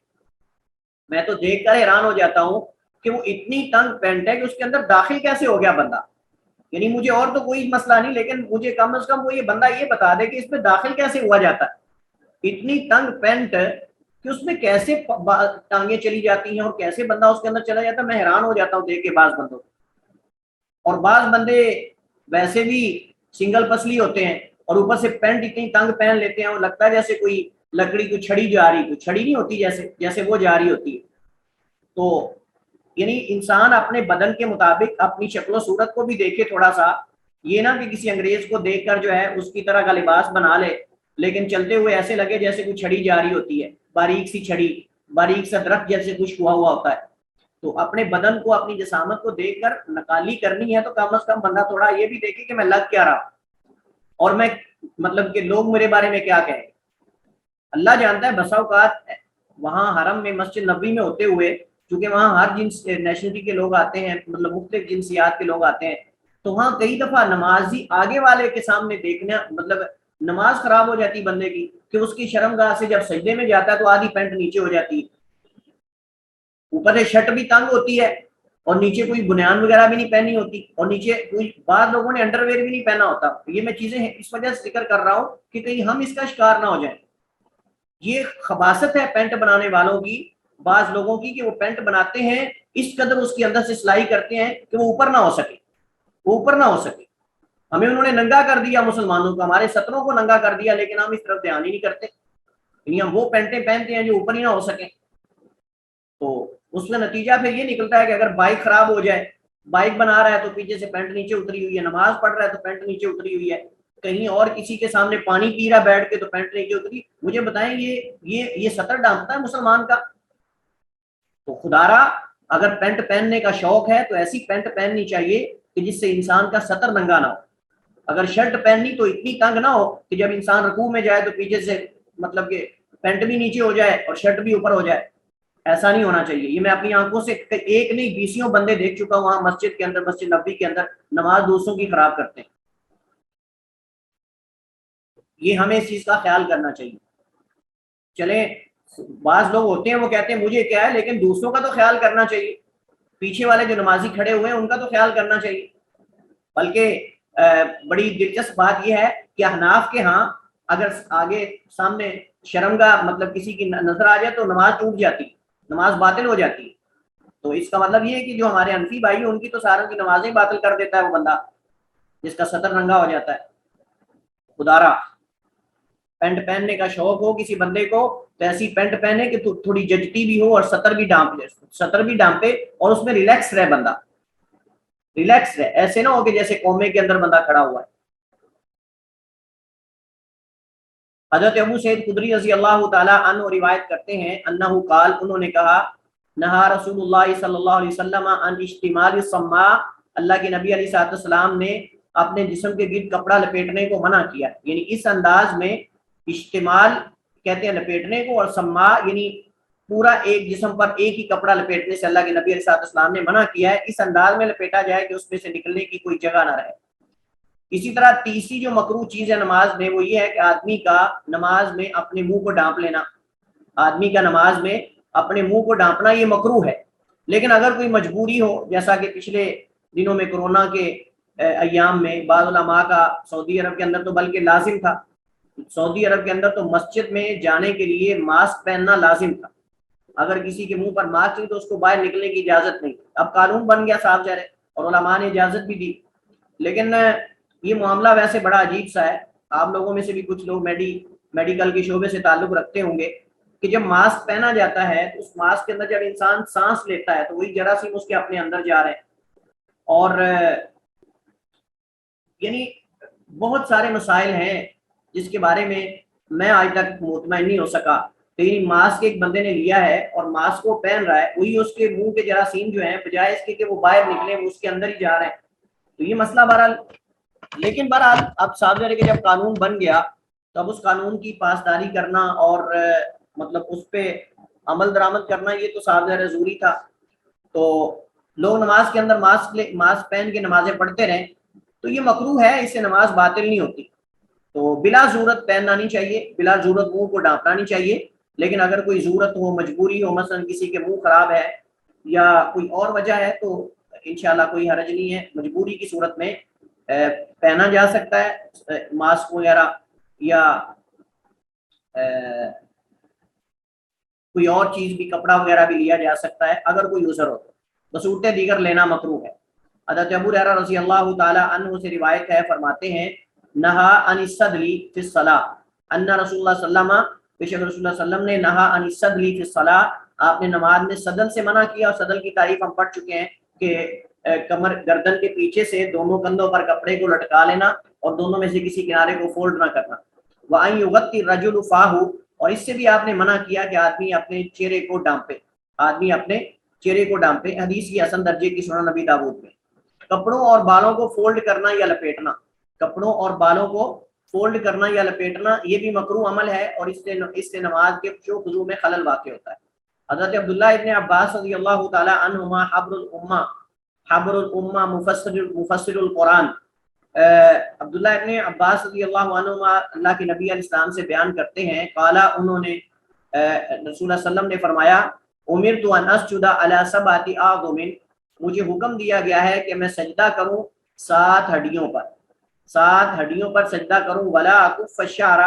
میں تو دیکھ کر حیران ہو جاتا ہوں کہ وہ اتنی تنگ پینٹ ہے کہ اس کے اندر داخل کیسے ہو گیا بندہ، یعنی مجھے اور تو کوئی مسئلہ نہیں، لیکن مجھے کم از کم وہ یہ بندہ یہ بتا دے کہ اس میں داخل کیسے ہوا جاتا ہے، اتنی تنگ پینٹ کہ اس میں کیسے ٹانگیں چلی جاتی ہیں اور کیسے بندہ اس کے اندر چلا جاتا ہے، میں حیران ہو جاتا ہوں دیکھ کے بعض بندوں کو۔ اور بعض بندے ویسے بھی سنگل پسلی ہوتے ہیں اور اوپر سے پینٹ اتنی تنگ پہن لیتے ہیں، وہ لگتا ہے جیسے کوئی لکڑی کو چھڑی جا رہی، کوئی چھڑی نہیں ہوتی جیسے وہ جا رہی ہوتی ہے۔ تو یعنی انسان اپنے بدن کے مطابق اپنی شکل و صورت کو بھی دیکھے تھوڑا سا، یہ نہ کہ کسی انگریز کو دیکھ کر جو ہے اس کی طرح کا لباس بنا لے لیکن چلتے ہوئے ایسے لگے جیسے کوئی چھڑی جا رہی ہوتی ہے، باریک سی چھڑی، باریک سا درخت جیسے خشک ہوا ہوتا ہے۔ تو اپنے بدن کو، اپنی جسامت کو دیکھ کر نقالی کرنی ہے تو کم از کم بندہ تھوڑا یہ بھی دیکھے کہ میں لگ کیا رہا اور میں مطلب کہ لوگ میرے بارے میں کیا کہیں۔ اللہ جانتا ہے بسا اوقات وہاں حرم میں مسجد نبوی میں ہوتے ہوئے، چونکہ وہاں ہر جنس نیشنلٹی کے لوگ آتے ہیں، مطلب مختلف جنسیات کے لوگ آتے ہیں، تو وہاں کئی دفعہ نمازی آگے والے کے سامنے دیکھنا، مطلب نماز خراب ہو جاتی بندے کی کہ اس کی شرمگاہ سے جب سجدے میں جاتا ہے تو آدھی پینٹ نیچے ہو جاتی ہے، اوپر سے شرٹ بھی تنگ ہوتی ہے اور نیچے کوئی بنیان وغیرہ بھی نہیں پہنی ہوتی، اور نیچے کوئی بعض لوگوں نے انڈر ویئر بھی نہیں پہنا ہوتا۔ یہ میں چیزیں اس وجہ سے ذکر کر رہا ہوں کہ کہیں ہم اس کا شکار نہ ہو جائیں۔ یہ خباثت ہے پینٹ بنانے والوں کی، بعض لوگوں کی، کہ وہ پینٹ بناتے ہیں اس قدر اس کے اندر سے سلائی کرتے ہیں کہ وہ اوپر نہ ہو سکے، وہ اوپر نہ ہو سکے۔ ہمیں انہوں نے ننگا کر دیا، مسلمانوں کو، ہمارے سطروں کو ننگا کر دیا، لیکن ہم اس طرف دھیان ہی نہیں کرتے، یعنی ہم وہ پینٹیں پہنتے ہیں جو اوپر ہی نہ ہو سکیں۔ تو اس کا نتیجہ پھر یہ نکلتا ہے کہ اگر بائک خراب ہو جائے، بائک بنا رہا ہے تو پیچھے سے پینٹ نیچے اتری ہوئی ہے، نماز پڑھ رہا ہے تو پینٹ نیچے اتری ہوئی ہے، کہیں اور کسی کے سامنے پانی پی رہا بیٹھ کے تو پینٹ نیچے اتری، مجھے بتائیں یہ سطر ڈانپتا ہے مسلمان کا؟ تو خدا را اگر پینٹ پہننے کا شوق ہے تو ایسی پینٹ پہننی چاہیے کہ جس سے انسان کا سطر ننگا نہ ہو۔ اگر شرٹ پہننی تو اتنی تنگ نہ ہو کہ جب انسان رکوع میں جائے تو پیچھے سے مطلب کہ پینٹ بھی نیچے ہو جائے اور شرٹ بھی اوپر ہو جائے، ایسا نہیں ہونا چاہیے۔ یہ میں اپنی آنکھوں سے ایک نہیں بیسیوں بندے دیکھ چکا ہوں وہاں مسجد کے اندر، مسجد نبوی کے اندر نماز دوسروں کی خراب کرتے ہیں۔ یہ ہمیں اس چیز کا خیال کرنا چاہیے۔ چلیں، بعض لوگ ہوتے ہیں وہ کہتے ہیں مجھے کیا ہے، لیکن دوسروں کا تو خیال کرنا چاہیے، پیچھے والے جو نمازی کھڑے ہوئے ہیں ان کا تو خیال کرنا چاہیے۔ بلکہ بڑی دلچسپ بات یہ ہے کہ احناف کے ہاں اگر آگے سامنے شرمگاہ مطلب کسی کی نظر آ جائے تو نماز ٹوٹ جاتی، نماز باطل ہو جاتی ہے۔ تو اس کا مطلب یہ ہے کہ جو ہمارے حنفی بھائی ہیں ان کی تو ساروں کی نمازیں باطل کر دیتا ہے وہ بندہ جس کا صدر ننگا ہو جاتا ہے۔ خدارا پینٹ پہننے کا شوق ہو کسی بندے کو تو ایسی پینٹ پہنے کہ تھوڑی ججتی بھی ہو اور سطر بھی ڈانپے اور اس میں ریلیکس رہے بندہ، ریلیکس رہے، ایسے نہ ہو کہ جیسے قومے کے اندر بندہ کھڑا ہوا ہے۔ حضرت ابو سعید خدری رضی اللہ تعالی عنہ روایت کرتے ہیں انہ قال، انہوں نے کہا نہا رسول اللہ صلی اللہ علیہ وسلم عن اشتمال الصماء، اللہ کے نبی علیہ الصلوۃ والسلام نے اپنے جسم کے گرد کپڑا لپیٹنے کو منع کیا، یعنی اس انداز میں اشتمال کہتے ہیں لپیٹنے کو، اور سما یعنی پورا ایک جسم پر ایک ہی کپڑا لپیٹنے سے اللہ کے نبی علیہ الصلوۃ والسلام نے منع کیا ہے، اس انداز میں لپیٹا جائے کہ اس میں سے نکلنے کی کوئی جگہ نہ رہے۔ اسی طرح تیسری جو مکروہ چیز ہے نماز میں وہ یہ ہے کہ آدمی کا نماز میں اپنے منہ کو ڈانپ لینا، آدمی کا نماز میں اپنے منہ کو ڈانپنا یہ مکروہ ہے۔ لیکن اگر کوئی مجبوری ہو، جیسا کہ پچھلے دنوں میں کورونا کے ایام میں بعض علماء کا سعودی عرب کے اندر تو بلکہ لازم تھا، سعودی عرب کے اندر تو مسجد میں جانے کے لیے ماسک پہننا لازم تھا، اگر کسی کے منہ پر ماسک نہیں تو اس کو باہر نکلنے کی اجازت نہیں، اب قانون بن گیا صاحب ظاہر ہے، اور علماء نے اجازت بھی دی. لیکن یہ معاملہ ویسے بڑا عجیب سا ہے. آپ لوگوں میں سے بھی کچھ لوگ میڈیکل کے شعبے سے تعلق رکھتے ہوں گے کہ جب ماسک پہنا جاتا ہے تو اس ماسک کے اندر جب انسان سانس لیتا ہے تو وہی جراثیم اس کے اپنے اندر جا رہے ہیں. اور یعنی بہت سارے مسائل ہیں جس کے بارے میں آج تک مطمئن نہیں ہو سکا. لیکن ماسک ایک بندے نے لیا ہے اور ماسک کو پہن رہا ہے, وہی اس کے منہ کے جراثیم جو ہیں بجائے اس کے کہ وہ باہر نکلے وہ اس کے اندر ہی جا رہے ہیں. تو یہ مسئلہ بہرحال, لیکن بہرحال اب صاحب کہ جب قانون بن گیا تب اس قانون کی پاسداری کرنا اور مطلب اس پہ عمل درآمد کرنا یہ تو صاحب ضروری تھا. تو لوگ نماز کے اندر ماسک پہن کے نمازیں پڑھتے رہیں تو یہ مکروہ ہے, اس سے نماز باطل نہیں ہوتی. تو بلا ضرورت پہننا نہیں چاہیے, بلا ضرورت منہ کو ڈھانپنا نہیں چاہیے. لیکن اگر کوئی ضرورت ہو, مجبوری ہو, مثلا کسی کے منہ خراب ہے یا کوئی اور وجہ ہے تو انشاءاللہ کوئی حرج نہیں ہے. مجبوری کی صورت میں پہنا جا سکتا ہے ماسک وغیرہ, یا کوئی اور چیز بھی, کپڑا وغیرہ بھی لیا جا سکتا ہے اگر کوئی عذر ہو. بصورت دیگر لینا مکروہ ہے. حضرت ابو ہریرہ رضی اللہ تعالی عنہ سے روایت ہے, فرماتے ہیں نہا عن الصدل فی الصلاۃ ان رسول اللہ صلی اللہ علیہ وسلم, بے شک رسول اللہ صلی اللہ علیہ وسلم نے نہا عن الصدل فی الصلاۃ, آپ نے نماز میں صدل سے منع کیا. اور صدل کی تعریف ہم پڑھ چکے ہیں کہ کمر گردن کے پیچھے سے دونوں کندھوں پر کپڑے کو لٹکا لینا اور دونوں میں سے کسی کنارے کو فولڈ نہ کرنا. وَأَن يُغَطِّ الرَّجُلُ فَاهُ, اور اس سے بھی آپ نے منع کیا کہ آدمی اپنے چہرے کو ڈھانپے, آدمی اپنے چہرے کو ڈھانپے. حدیث کی حسن درجے کی سنن نبی داؤد میں. کپڑوں اور بالوں کو فولڈ کرنا یا لپیٹنا, کپڑوں اور بالوں کو فولڈ کرنا یا لپیٹنا یہ بھی مکروہ عمل ہے, اور اس سے نماز کے خشوع و خضوع میں خلل واقع ہوتا ہے. حضرت عبداللہ ابن عباس رضی اللہ تعالی عنہما حبر الامہ مفسر القرآن, عبداللہ ابن عباس رضی اللہ عنہما اللہ کے نبی علیہ السلام سے بیان کرتے ہیں, قالا, انہوں نے رسول اللہ صلی اللہ علیہ وسلم نے فرمایا, امرت ان اسجد علی سبعۃ اعظم, مجھے حکم دیا گیا ہے کہ میں سجدہ کروں 7 ہڈیوں پر, 7 ہڈیوں پر سجدہ کروں. ولا اکف الشعر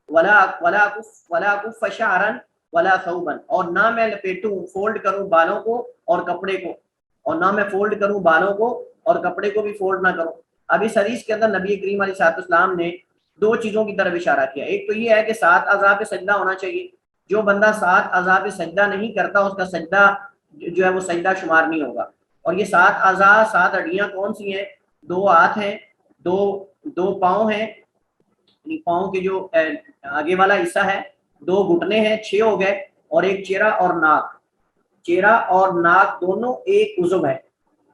ولا اکف شعرا ولا ثوبا, اور نہ میں لپیٹوں فولڈ کروں بالوں کو اور کپڑے کو, اور نہ میں فولڈ کروں بالوں کو اور کپڑے کو بھی فولڈ نہ کروں. اب اس حدیث کے اندر نبی کریم علیہ السلام نے 2 چیزوں کی طرف اشارہ کیا. ایک تو یہ ہے کہ 7 اعضاء پہ سجدہ ہونا چاہیے, جو بندہ 7 اعضاء پہ سجدہ نہیں کرتا اس کا سجدہ جو ہے وہ سجدہ شمار نہیں ہوگا. اور یہ 7 اعضاء 7 ہڈیاں کون سی ہیں؟ 2 ہاتھ ہیں, 2 پاؤں ہیں, پاؤں کے جو آگے والا حصہ ہے, 2 گھٹنے ہیں, 6 ہو گئے, اور ایک چہرہ اور ناک. چہرہ اور ناک دونوں ایک عضو ہے,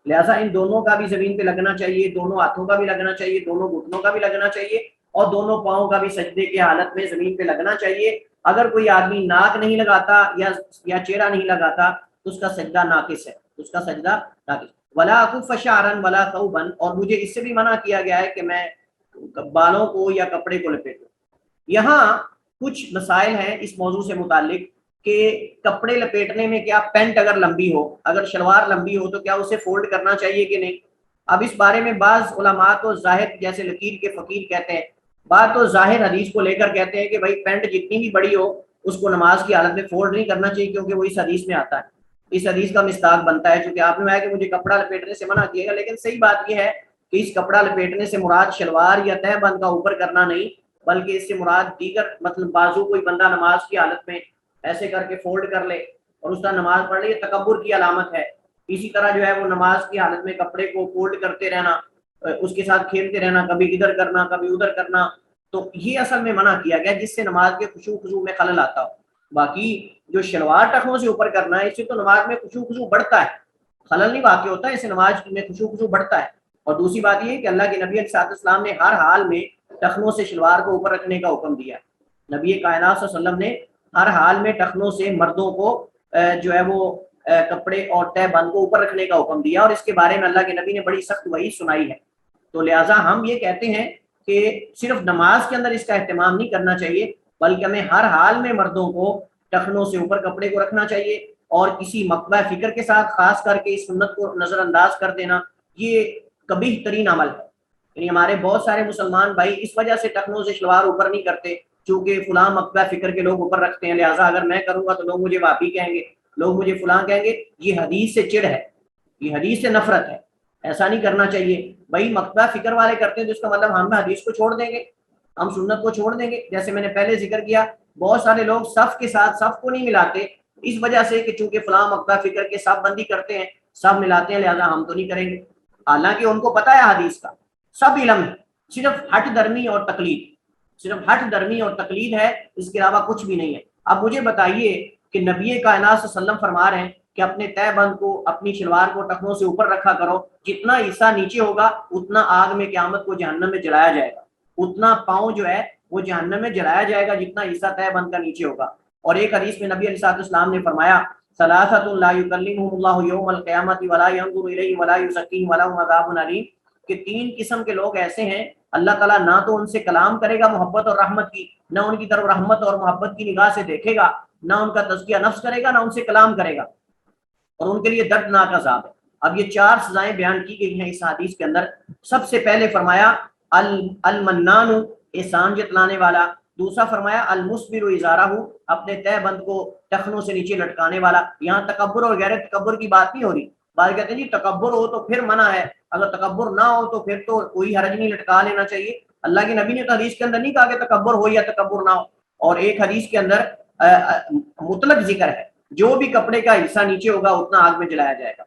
لہٰذا ان دونوں کا بھی زمین پہ لگنا چاہیے, دونوں ہاتھوں کا بھی لگنا چاہیے, دونوں گھٹنوں کا بھی لگنا چاہیے, اور دونوں پاؤں کا بھی سجدے کی حالت میں زمین پہ لگنا چاہیے. اگر کوئی آدمی ناک نہیں لگاتا یا چہرہ نہیں لگاتا تو اس کا سجدہ ناقص ہے, اس کا سجدہ ناقص. ولا اکف شعرا ولا ثوبا, اور مجھے اس سے بھی منع کیا گیا ہے کہ میں بالوں کو یا کپڑے کو لپیٹوں. یہاں کچھ مسائل ہیں اس موضوع سے متعلق کہ کپڑے لپیٹنے میں کیا پینٹ اگر لمبی ہو, اگر شلوار لمبی ہو تو کیا اسے فولڈ کرنا چاہیے کہ نہیں. اب اس بارے میں بعض علماء تو ظاہر, جیسے لکیر کے فقیر کہتے ہیں, بعض تو ظاہر حدیث کو لے کر کہتے ہیں کہ بھائی پینٹ جتنی بھی بڑی ہو اس کو نماز کی حالت میں فولڈ نہیں کرنا چاہیے, کیونکہ وہ اس حدیث میں آتا ہے, اس حدیث کا مصداق بنتا ہے. چونکہ آپ نے کہا کہ مجھے کپڑا لپیٹنے سے منع کیے گا, لیکن صحیح بات یہ ہے کہ اس کپڑا لپیٹنے سے مراد شلوار یا تہ بند کا اوپر کرنا نہیں, بلکہ اس سے مراد دیگر, مطلب بازو کوئی بندہ نماز کی حالت میں ایسے کر کے فولڈ کر لے اور اس کا نماز پڑھ لے, یہ تکبر کی علامت ہے. اسی طرح جو ہے وہ نماز کی حالت میں کپڑے کو فولڈ کرتے رہنا, اس کے ساتھ کھیلتے رہنا, کبھی ادھر کرنا کبھی ادھر کرنا, تو یہ اصل میں منع کیا گیا جس سے نماز کے خشوع خضوع میں خلل آتا ہو. باقی جو شلوار ٹخنوں سے اوپر کرنا ہے اس سے تو نماز میں خشوع خضوع بڑھتا ہے, خلل نہیں واقع ہوتا ہے, اس سے نماز میں خشوع خضوع بڑھتا ہے. اور دوسری بات یہ ہے کہ اللہ کے نبی علیہ السلام نے ہر حال میں ٹخنوں سے شلوار کو اوپر رکھنے کا حکم دیا. نبی کائنات صلی اللہ علیہ وسلم نے ہر حال میں ٹخنوں سے مردوں کو جو ہے وہ کپڑے اور تہ بند کو اوپر رکھنے کا حکم دیا, اور اس کے بارے میں اللہ کے نبی نے بڑی سخت وعید سنائی ہے. تو لہٰذا ہم یہ کہتے ہیں کہ صرف نماز کے اندر اس کا اہتمام نہیں کرنا چاہیے, بلکہ ہمیں ہر حال میں مردوں کو ٹخنوں سے اوپر کپڑے کو رکھنا چاہیے, اور کسی مقبہ فکر کے ساتھ خاص کر کے اس سنت کو نظر انداز کر دینا یہ قبیح ترین عمل ہے. یعنی ہمارے بہت سارے مسلمان بھائی اس وجہ سے ٹخنوں سے شلوار اوپر نہیں کرتے چونکہ فلاں مقبہ فکر کے لوگ اوپر رکھتے ہیں, لہٰذا اگر میں کروں گا تو لوگ مجھے وہابی کہیں گے, لوگ مجھے فلاں کہیں گے. یہ حدیث سے چڑ ہے, یہ حدیث سے نفرت ہے. ایسا نہیں کرنا چاہیے بھائی. مکتبہ فکر والے کرتے ہیں تو اس کا مطلب ہم حدیث کو چھوڑ دیں گے, ہم سنت کو چھوڑ دیں گے. جیسے میں نے پہلے ذکر کیا, بہت سارے لوگ صف کے ساتھ صف کو نہیں ملاتے اس وجہ سے کہ چونکہ فلاں مکتبہ فکر کے صف بندی کرتے ہیں, سب ملاتے ہیں, لہذا ہم تو نہیں کریں گے. حالانکہ ان کو پتہ ہے حدیث کا سب علم ہے, صرف ہٹ درمی اور تقلید, صرف ہٹ درمی اور تقلید ہے, اس کے علاوہ کچھ بھی نہیں ہے. اب مجھے بتائیے کہ نبی کائنات صلی اللہ علیہ وسلم فرما رہے ہیں کہ اپنے تہ بند کو, اپنی شلوار کو ٹخنوں سے اوپر رکھا کرو, جتنا حصہ نیچے ہوگا اتنا آگ میں قیامت کو جہنم میں جلایا جائے گا, اتنا پاؤں جو ہے وہ جہنم میں جلایا جائے گا جتنا حصہ تہ بند کا نیچے ہوگا. اور ایک حدیث میں نبی علیہ السلام نے فرمایا ثلاثۃ لا یکلمهم اللہ یوم القیامۃ ولا ينظر الیہم ولا یزکیہم ولہم عذاب علیم, کہ 3 قسم کے لوگ ایسے ہیں اللہ تعالیٰ نہ تو ان سے کلام کرے گا محبت اور رحمت کی, نہ ان کی طرف رحمت اور محبت کی نگاہ سے دیکھے گا, نہ ان کا تزکیہ نفس کرے گا, نہ ان سے کلام کرے گا, اور ان کے لیے دردناک عذاب ہے. اب یہ 4 سزائیں بیان کی گئی ہیں اس حدیث کے اندر. سب سے پہلے فرمایا المنان, احسان جتلانے والا. دوسرا فرمایا المسبر ازارہ, اپنے تہ بند کو ٹخنوں سے نیچے لٹکانے والا. یہاں تکبر اور غیر تکبر کی بات نہیں ہو رہی. بعض کہتے ہیں جی تکبر ہو تو پھر منع ہے, اگر تکبر نہ ہو تو پھر تو کوئی حرج نہیں, لٹکا لینا چاہیے. اللہ کے نبی نے تو حدیث کے اندر نہیں کہا کہ تکبر ہو یا تکبر نہ ہو. اور ایک حدیث کے اندر مطلق ذکر ہے, جو بھی کپڑے کا حصہ نیچے ہوگا اتنا آگ میں جلایا جائے گا.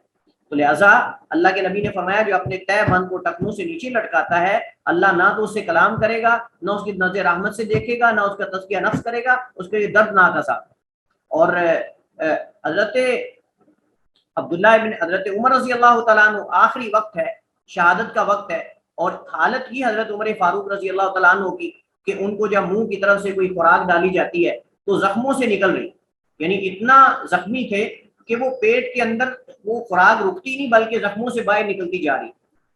تو لہٰذا اللہ کے نبی نے فرمایا جو اپنے تہ بند کو ٹخنوں سے نیچے لٹکاتا ہے, اللہ نہ تو اس سے کلام کرے گا, نہ اس کی نظر رحمت سے دیکھے گا, نہ اس کا تزکیہ نفس کرے گا, اس کے لیے دردناک عذاب. اور حضرت عبداللہ ابن حضرت عمر رضی اللہ تعالیٰ عنہ, آخری وقت ہے, شہادت کا وقت ہے, اور حالت کی حضرت عمر فاروق رضی اللہ تعالیٰ عنہ کی کہ ان کو جب منہ کی طرف سے کوئی خوراک ڈالی جاتی ہے تو زخموں سے نکل رہی, یعنی اتنا زخمی تھے کہ وہ پیٹ کے اندر وہ خوراک رکتی نہیں بلکہ زخموں سے باہر نکلتی جا رہی.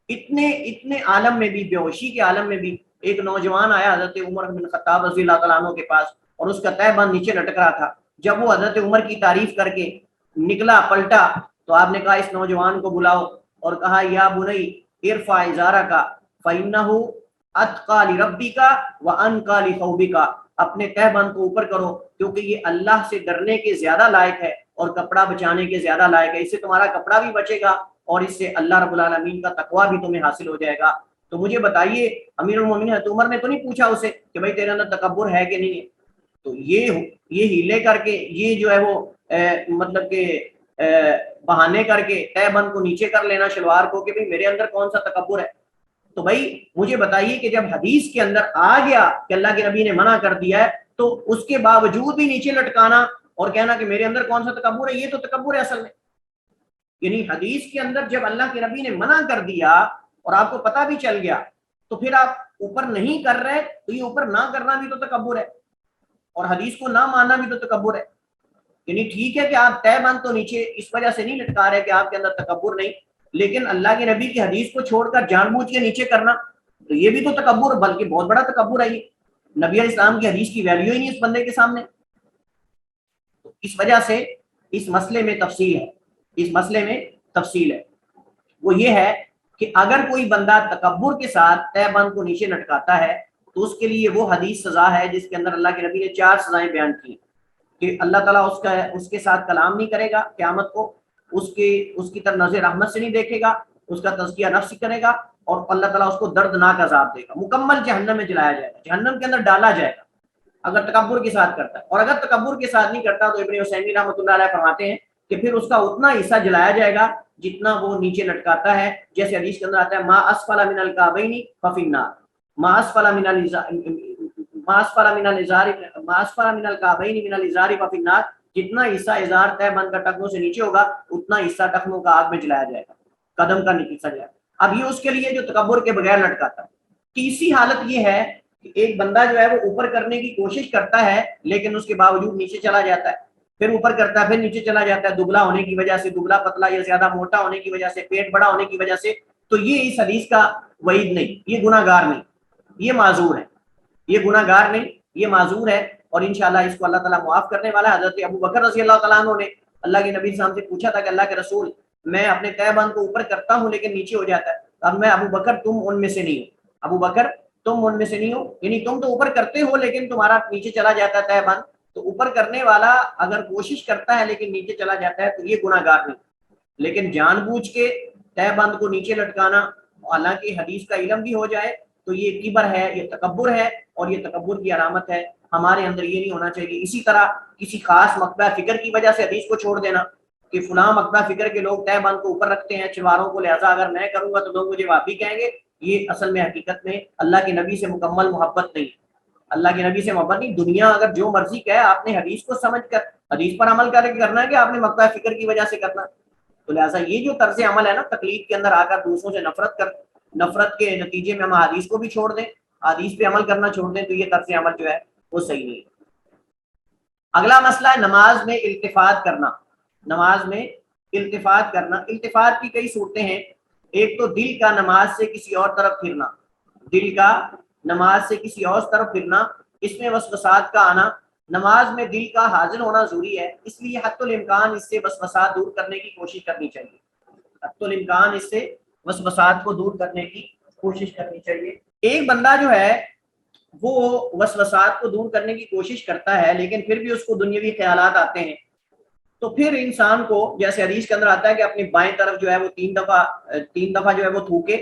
اتنے عالم میں بھی, بے ہوشی کے عالم میں بھی, ایک نوجوان آیا حضرت عمر بن خطاب رضی اللہ تعالیٰ عنہ کے پاس, اور اس کا تہ بند نیچے لٹک رہا تھا. جب وہ حضرت عمر کی تعریف کر کے نکلا پلٹا تو آپ نے کہا اس نوجوان کو بلاؤ, اور کہا یا بنی ارفع ازارک فإنہ اتقى لربک وانقى لثوبک, اپنے تہ بند کو اوپر کرو کیونکہ یہ اللہ سے ڈرنے کے زیادہ لائق ہے اور کپڑا بچانے کے زیادہ لائق ہے. اس سے تمہارا کپڑا بھی بچے گا اور اس سے اللہ رب العالمین کا تقویٰ بھی تمہیں حاصل ہو جائے گا. تو مجھے بتائیے امیر المومنین حضرت عمر نے تو نہیں پوچھا اسے کہ بھائی تیرے اندر تکبر ہے کہ نہیں ہے؟ تو یہ ہیلے کر کے, یہ جو ہے وہ مطلب کہ بہانے کر کے تہ بند کو نیچے کر لینا شلوار کو کہ بھائی میرے اندر کون سا تکبر ہے. تو بھائی مجھے بتائیے کہ جب حدیث کے اندر آ گیا کہ اللہ کے نبی نے منع کر دیا ہے تو اس کے باوجود بھی نیچے لٹکانا اور کہنا کہ میرے اندر کون سا تکبر ہے, یہ تو تکبر ہے اصل میں. یعنی حدیث کے اندر جب اللہ کے نبی نے منع کر دیا اور آپ کو پتہ بھی چل گیا تو پھر آپ اوپر نہیں کر رہے, تو یہ اوپر نہ کرنا بھی تو تکبر ہے, اور حدیث کو نہ ماننا بھی تو تکبر ہے. یعنی ٹھیک ہے کہ آپ تہ بند تو نیچے اس وجہ سے نہیں لٹکا رہے کہ آپ کے اندر تکبر نہیں, لیکن اللہ کے نبی کی حدیث کو چھوڑ کر جان بوجھ کے نیچے کرنا تو یہ بھی تو تکبر, بلکہ بہت بڑا تکبر ہے. یہ نبی علیہ السلام کی حدیث کی ویلیو ہی نہیں اس بندے کے سامنے. تو اس وجہ سے اس مسئلے میں تفصیل ہے, وہ یہ ہے کہ اگر کوئی بندہ تکبر کے ساتھ تہ بند کو نیچے لٹکاتا ہے تو اس کے لیے وہ حدیث سزا ہے جس کے اندر اللہ کے نبی نے 4 سزائیں بیان کی کہ اللہ تعالیٰ اس کے ساتھ کلام نہیں کرے گا قیامت کو, اس کی طرف نظر رحمت سے نہیں دیکھے گا, اس کا تزکیہ نفس کرے گا, اور اللہ تعالیٰ اس کو دردناک عذاب دے گا, مکمل جہنم میں جلایا جائے گا, جہنم کے اندر ڈالا جائے گا اگر تکبر کے ساتھ کرتا ہے. اور اگر تکبر کے ساتھ نہیں کرتا تو ابن عثیمین رحمۃ اللہ علیہ فرماتے ہیں کہ پھر اس کا اتنا حصہ جلایا جائے گا جتنا وہ نیچے لٹکاتا ہے. جیسے حدیث کے اندر آتا ہے ما اسفل من الکعبین ففی النار, ما اسفل من الکعبین من الازار ففی النار, جتنا حصہ ازار تہ بند کا ٹخنوں سے نیچے ہوگا اتنا حصہ ٹخنوں کا آگ میں جلایا جائے گا, قدم کا نہیں حصہ جائے گا. اب یہ اس کے لیے جو تکبر کے بغیر لٹکاتا ہے. تیسری حالت یہ ہے کہ ایک بندہ جو ہے وہ اوپر کرنے کی کوشش کرتا ہے لیکن اس کے باوجود نیچے چلا جاتا ہے, پھر اوپر کرتا ہے پھر نیچے چلا جاتا ہے, دبلا ہونے کی وجہ سے, دبلا پتلا یا زیادہ موٹا ہونے کی وجہ سے, پیٹ بڑا ہونے کی وجہ سے. تو یہ اس حدیث کا وعید نہیں, یہ گناہ گار نہیں, یہ معذور ہے, یہ گناہ گار نہیں, یہ معذور ہے, اور انشاءاللہ اس کو اللہ تعالیٰ معاف کرنے والا ہے. حضرت ابو بکر رضی اللہ تعالیٰ عنہ نے اللہ کے نبی صاحب سے پوچھا تھا کہ اللہ کے رسول میں اپنے تہ بند کو اوپر کرتا ہوں لیکن نیچے ہو جاتا ہے. اب میں ابو بکر تم ان میں سے نہیں ہو, ابو بکر تم ان میں سے نہیں ہو, یعنی تم تو اوپر کرتے ہو لیکن تمہارا نیچے چلا جاتا ہے تہ بند. تو اوپر کرنے والا اگر کوشش کرتا ہے لیکن نیچے چلا جاتا ہے تو یہ گناہ گار نہیں, لیکن جان بوجھ کے تہ بند کو نیچے لٹکانا، حالانکہ حدیث کا علم بھی ہو جائے تو یہ کبر ہے، یہ تکبر ہے، اور یہ تکبر کی علامت ہے. ہمارے اندر یہ نہیں ہونا چاہیے. اسی طرح کسی خاص مکتبہ فکر کی وجہ سے حدیث کو چھوڑ دینا کہ فلاں مکتبہ فکر کے لوگ تہ بند کو اوپر رکھتے ہیں چواروں کو، لہٰذا اگر میں کروں گا تو لوگ مجھے وہابی کہیں گے. یہ اصل میں حقیقت میں اللہ کے نبی سے مکمل محبت نہیں. اللہ کے نبی سے محبت نہیں. دنیا اگر جو مرضی کہے، آپ نے حدیث کو سمجھ کر حدیث پر عمل کر کے کرنا ہے کہ آپ نے مکتبہ فکر کی وجہ سے کرنا. تو لہٰذا یہ جو طرز عمل ہے نا، تقلید کے اندر آ کر دوسروں سے نفرت کے نتیجے میں ہم حدیث کو بھی چھوڑ دیں، حدیث پہ عمل کرنا چھوڑ دیں، تو یہ طرز عمل جو ہے وہ صحیح نہیں ہے. اگلا مسئلہ ہے نماز میں التفات کرنا. نماز میں التفات کرنا، التفات کی کئی صورتیں ہیں. ایک تو دل کا نماز سے کسی اور طرف پھرنا، دل کا نماز سے کسی اور طرف پھرنا، اس میں وسوسات کا آنا. نماز میں دل کا حاضر ہونا ضروری ہے، اس لیے حتی الامکان اس سے وسوسات دور کرنے کی کوشش کرنی چاہیے. حتی الامکان اس سے وسوسات کو دور کرنے کی کوشش کرنی چاہیے. ایک بندہ جو ہے وہ وسوسات کو دور کرنے کی کوشش کرتا ہے، لیکن پھر بھی اس کو دنیاوی خیالات آتے ہیں، تو پھر انسان کو جیسے حدیث کے اندر آتا ہے کہ اپنی بائیں طرف جو ہے وہ تین دفعہ جو ہے وہ تھوکے،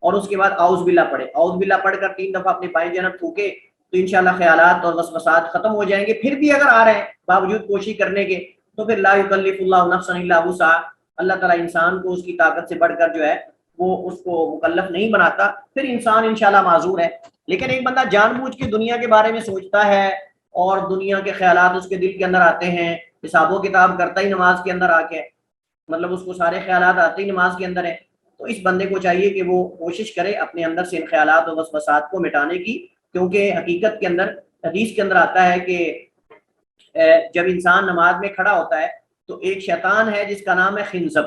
اور اس کے بعد اعوذ باللہ پڑھے. اعوذ باللہ پڑھ کر 3 دفعہ اپنی بائیں جانب تھوکے تو انشاءاللہ خیالات اور وسوسات ختم ہو جائیں گے. پھر بھی اگر آ رہے ہیں باوجود کوشش کرنے کے، تو پھر لا یکلف اللہ نفسا الا وسعہا، اللہ تعالیٰ انسان کو اس کی طاقت سے بڑھ کر جو ہے وہ اس کو مکلف نہیں بناتا. پھر انسان انشاءاللہ معذور ہے. لیکن ایک بندہ جان بوجھ کے دنیا کے بارے میں سوچتا ہے اور دنیا کے خیالات اس کے دل کے اندر آتے ہیں، حساب و کتاب کرتا ہی نماز کے اندر آ کے، مطلب اس کو سارے خیالات آتے ہی نماز کے اندر ہے، تو اس بندے کو چاہیے کہ وہ کوشش کرے اپنے اندر سے ان خیالات اور وسوسات کو مٹانے کی. کیونکہ حقیقت کے اندر حدیث کے اندر آتا ہے کہ جب انسان نماز میں کھڑا ہوتا ہے تو ایک شیطان ہے جس کا نام ہے خنزب،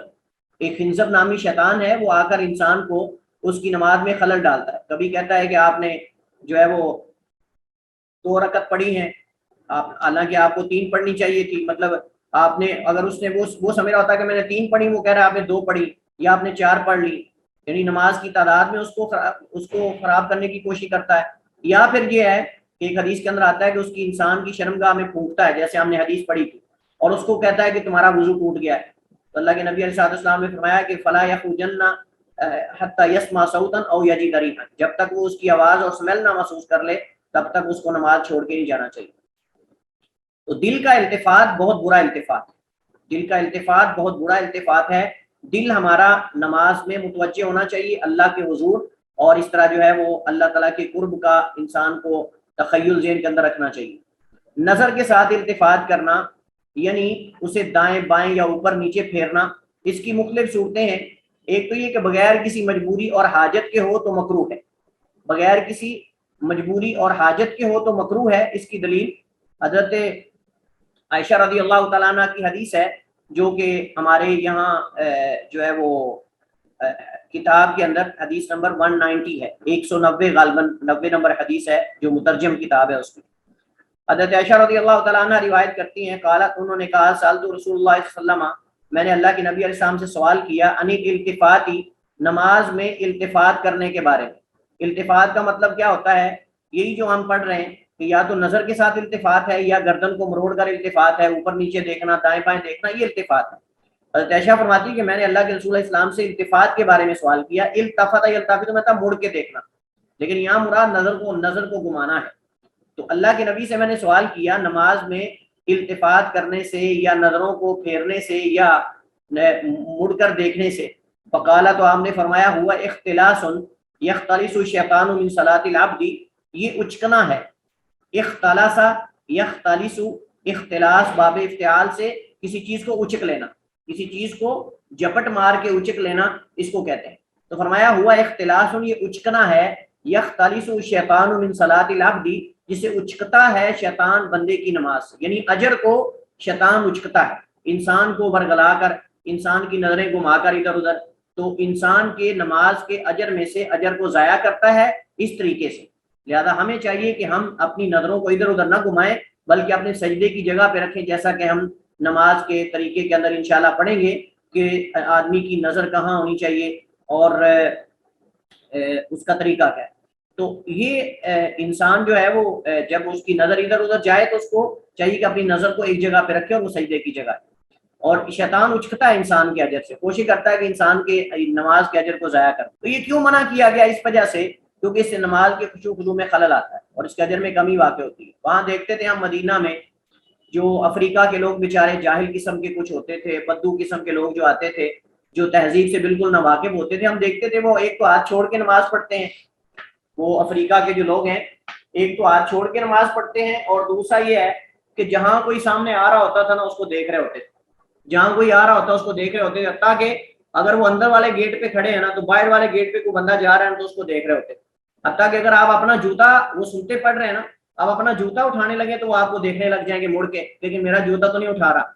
ایک خنزب نامی شیطان ہے، وہ آ کر انسان کو اس کی نماز میں خلل ڈالتا ہے. کبھی کہتا ہے کہ آپ نے جو ہے وہ 2 رکعت پڑھی ہیں، آپ حالانکہ آپ کو 3 پڑھنی چاہیے تھی. مطلب آپ نے اگر اس نے وہ سمجھ رہا ہوتا ہے کہ میں نے 3 پڑھی، وہ کہہ رہا ہے آپ نے 2 پڑھی یا آپ نے 4 پڑھ لی، یعنی نماز کی تعداد میں اس کو خراب کرنے کی کوشش کرتا ہے. یا پھر یہ ہے کہ ایک حدیث کے اندر آتا ہے کہ اس کی انسان کی شرمگاہ میں پھونکتا ہے، جیسے ہم نے حدیث پڑھی تھی، اور اس کو کہتا ہے کہ تمہارا وضو ٹوٹ گیا ہے. تو اللہ کے نبی علیہ السلام نے فرمایا کہ فلا یخرجن حتی یسمع صوتا او یجد ریحا، جب تک وہ اس کی آواز اور سمیل نہ محسوس کر لے تب تک اس کو نماز چھوڑ کے نہیں جانا چاہیے. تو دل کا التفات بہت برا التفات ہے، دل کا التفات بہت برا التفات ہے. دل ہمارا نماز میں متوجہ ہونا چاہیے اللہ کے حضور، اور اس طرح جو ہے وہ اللہ تعالیٰ کے قرب کا انسان کو تخیل ذہن کے اندر رکھنا چاہیے. نظر کے ساتھ التفات کرنا یعنی اسے دائیں بائیں یا اوپر نیچے پھیرنا، اس کی مختلف صورتیں ہیں. ایک تو یہ کہ بغیر کسی مجبوری اور حاجت کے ہو تو مکروہ ہے، بغیر کسی مجبوری اور حاجت کے ہو تو مکروہ ہے. اس کی دلیل حضرت عائشہ رضی اللہ تعالیٰ عنہ کی حدیث ہے، جو کہ ہمارے یہاں جو ہے وہ کتاب کے اندر حدیث نمبر 190 ہے، 190 غالباً 90 نمبر حدیث ہے جو مترجم کتاب ہے اس کی. حضرت عائشہ رضی اللہ تعالیٰ عنہ روایت کرتی ہیں، قالت، انہوں نے کہا، سألت رسول اللہ صلی اللہ علیہ وسلم، میں نے اللہ کے نبی علیہ السلام سے سوال کیا، ان الالتفاتی، نماز میں التفات کرنے کے بارے میں. التفات کا مطلب کیا ہوتا ہے؟ یہی جو ہم پڑھ رہے ہیں کہ یا تو نظر کے ساتھ التفات ہے، یا گردن کو مروڑ کر التفات ہے، اوپر نیچے دیکھنا، دائیں بائیں دیکھنا، یہ التفات ہے. حضرت عائشہ فرماتی ہے کہ میں نے اللہ کے رسول علیہ السلام سے التفات کے بارے میں سوال کیا. التفت یلتفت میں تھا مڑ کے دیکھنا، لیکن یہاں مراد نظر کو گھمانا ہے. تو اللہ کے نبی سے میں نے سوال کیا، نماز میں التفات کرنے سے یا نظروں کو پھیرنے سے یا مڑ کر دیکھنے سے، فقال، تو آپ نے فرمایا، ہوا اختلاس یختلس الشیطان من صلاۃ العبد، یہ اچکنا ہے. اختلاس یختلس، اختلاس باب افتعال سے کسی چیز کو اچک لینا، کسی چیز کو جپٹ مار کے اچک لینا، اس کو کہتے ہیں. تو فرمایا ہوا اختلاس، یہ اچکنا ہے، یختلس الشیطان من صلاۃ العبد، جسے اچکتا ہے شیطان بندے کی نماز سے، یعنی اجر کو شیطان اچکتا ہے، انسان کو برگلا کر، انسان کی نظریں گھما کر ادھر ادھر، تو انسان کے نماز کے اجر میں سے اجر کو ضائع کرتا ہے اس طریقے سے. لہذا ہمیں چاہیے کہ ہم اپنی نظروں کو ادھر ادھر نہ گھمائیں، بلکہ اپنے سجدے کی جگہ پہ رکھیں، جیسا کہ ہم نماز کے طریقے کے اندر انشاءاللہ پڑھیں گے کہ آدمی کی نظر کہاں ہونی چاہیے اور اس کا طریقہ کیا ہے. تو یہ انسان جو ہے وہ جب اس کی نظر ادھر ادھر جائے تو اس کو چاہیے کہ اپنی نظر کو ایک جگہ پہ رکھے اور وہ سجدے کی جگہ ہے. اور شیطان اچکتا ہے انسان کے اجر سے، کوشش کرتا ہے کہ انسان کے نماز کے اجر کو ضائع کر۔ تو یہ کیوں منع کیا گیا؟ اس وجہ سے کیونکہ اس سے نماز کے خشوع خضوع میں خلل آتا ہے اور اس کے اجر میں کمی واقع ہوتی ہے۔ وہاں دیکھتے تھے ہم مدینہ میں جو افریقہ کے لوگ بیچارے جاہل قسم کے کچھ ہوتے تھے، بدو قسم کے لوگ جو آتے تھے، جو تہذیب سے بالکل ناواقف ہوتے تھے، ہم دیکھتے تھے وہ ایک تو ہاتھ چھوڑ کے نماز پڑھتے ہیں، وہ افریقہ کے جو لوگ ہیں ایک تو ہاتھ چھوڑ کے نماز پڑھتے ہیں، اور دوسرا یہ ہے کہ جہاں کوئی سامنے آ رہا ہوتا تھا نا اس کو دیکھ رہے ہوتے تھے، جہاں کوئی آ رہا ہوتا اس کو دیکھ رہے ہوتے تھے، تاکہ اگر وہ اندر والے گیٹ پہ کھڑے ہیں نا تو باہر والے گیٹ پہ کوئی بندہ جا رہا ہے تو اس کو دیکھ رہے ہوتے، حتیٰ کہ اگر آپ اپنا جوتا، وہ سنتے پڑ رہے ہیں نا، آپ اپنا جوتا اٹھانے لگے تو وہ آپ کو دیکھنے لگ جائیں گے مڑ کے، لیکن میرا جوتا تو نہیں اٹھا رہا۔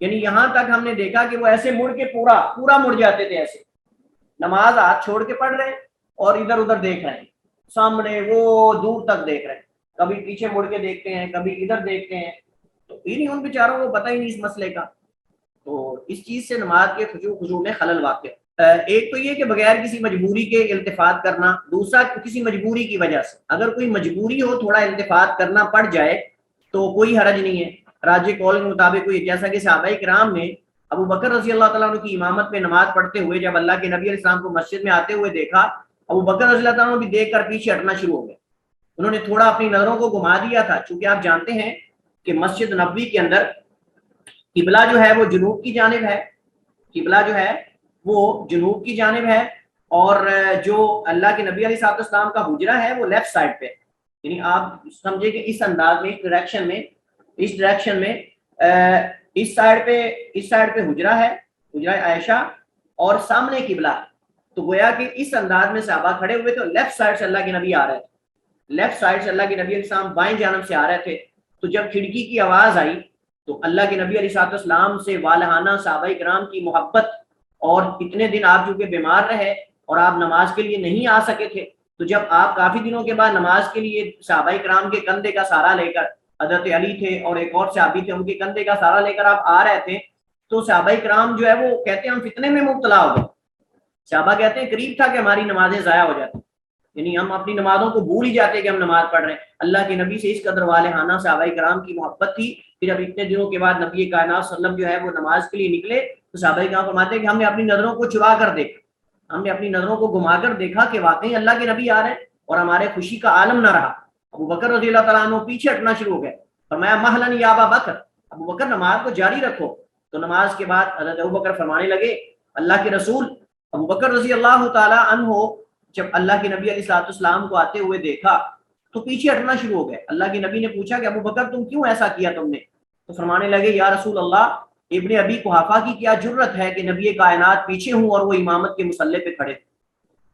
یعنی یہاں تک ہم نے دیکھا کہ وہ ایسے مڑ کے پورا مڑ جاتے تھے، ایسے نماز ہاتھ چھوڑ کے پڑھ رہے ہیں اور ادھر ادھر دیکھ رہے ہیں، سامنے وہ دور تک دیکھ رہے ہیں، کبھی پیچھے مڑ کے دیکھتے ہیں، کبھی ادھر دیکھتے ہیں، تو انہیں ان بیچاروں کو پتہ ہی نہیں اس مسئلے کا۔ تو اس چیز سے نماز کے خشوع خضوع میں خلل واقع۔ ایک تو یہ کہ بغیر کسی مجبوری کے التفات کرنا، دوسرا کسی مجبوری کی وجہ سے، اگر کوئی مجبوری ہو تھوڑا التفات کرنا پڑ جائے تو کوئی حرج نہیں ہے۔ راجح قول کے مطابق کوئی، جیسا کہ صحابہ کرام نے ابو بکر رضی اللہ تعالیٰ عنہ کی امامت میں نماز پڑھتے ہوئے جب اللہ کے نبی علیہ السلام کو مسجد میں آتے ہوئے دیکھا، ابو بکر رضی اللہ تعالیٰ عنہ بھی دیکھ کر پیچھے ہٹنا شروع ہو گئے، انہوں نے تھوڑا اپنی نظروں کو گھما دیا تھا، چونکہ آپ جانتے ہیں کہ مسجد نبوی کے اندر قبلہ جو ہے وہ جنوب کی جانب ہے، قبلہ جو ہے وہ جنوب کی جانب ہے، اور جو اللہ کے نبی علیہ السلام کا حجرہ ہے وہ لیفٹ سائڈ پہ، یعنی آپ سمجھے کہ اس انداز میں، اس ڈائریکشن میں اس سائڈ پہ حجرہ ہے، حجرہ عائشہ، اور سامنے قبلہ۔ تو گویا کہ اس انداز میں صحابہ کھڑے ہوئے تو لیفٹ سائڈ سے اللہ کے نبی آ رہے تھے، لیفٹ سائڈ سے اللہ کے نبی علیہ السلام بائیں جانب سے آ رہے تھے۔ تو جب کھڑکی کی آواز آئی تو اللہ کے نبی علیہ السلام سے والہانہ صحابہ کرام کی محبت، اور اتنے دن آپ چونکہ بیمار رہے اور آپ نماز کے لیے نہیں آ سکے تھے، تو جب آپ کافی دنوں کے بعد نماز کے لیے صحابہ کرام کے کندھے کا سہارا لے کر، حضرت علی تھے اور ایک اور صحابی تھے، ان کے کندھے کا سہارا لے کر آپ آ رہے تھے، تو صحابہ کرام جو ہے وہ کہتے ہیں ہم فتنے میں مبتلا ہو گئے۔ صحابہ کہتے ہیں قریب تھا کہ ہماری نمازیں ضائع ہو جاتی، یعنی ہم اپنی نمازوں کو بھول ہی جاتے کہ ہم نماز پڑھ رہے ہیں۔ اللہ کے نبی سے اس قدر والہانہ صحابہ کرام کی محبت تھی کہ جب اتنے دنوں کے بعد نبی کائنات صلی اللہ علیہ وسلم جو ہے وہ نماز کے لیے نکلے تو صحابہ کرام فرماتے ہیں کہ ہم نے اپنی نظروں کو چرا کر دیکھا، ہم نے اپنی نظروں کو گھما کر دیکھا کہ واقعی اللہ کے نبی آ رہے ہیں، اور ہمارے خوشی کا عالم نہ رہا۔ ابو بکر رضی اللہ تعالیٰ عنہ پیچھے ہٹنا شروع ہو گئے، فرمایا مہلن یا ابا بکر، ابو بکر نماز کو جاری رکھو۔ تو نماز کے بعد حضرت ابو بکر فرمانے لگے اللہ کے رسول، ابو بکر رضی اللہ تعالیٰ عنہ جب اللہ کے نبی علیہ السلام کو آتے ہوئے دیکھا تو پیچھے ہٹنا شروع ہو گئے۔ اللہ کے نبی نے پوچھا کہ ابو بکر تم کیوں ایسا کیا تم نے؟ تو فرمانے لگے یا رسول اللہ، ابن ابی قحافہ کی کیا جرت ہے کہ نبی کائنات پیچھے ہوں اور وہ امامت کے مصلی پہ کھڑے۔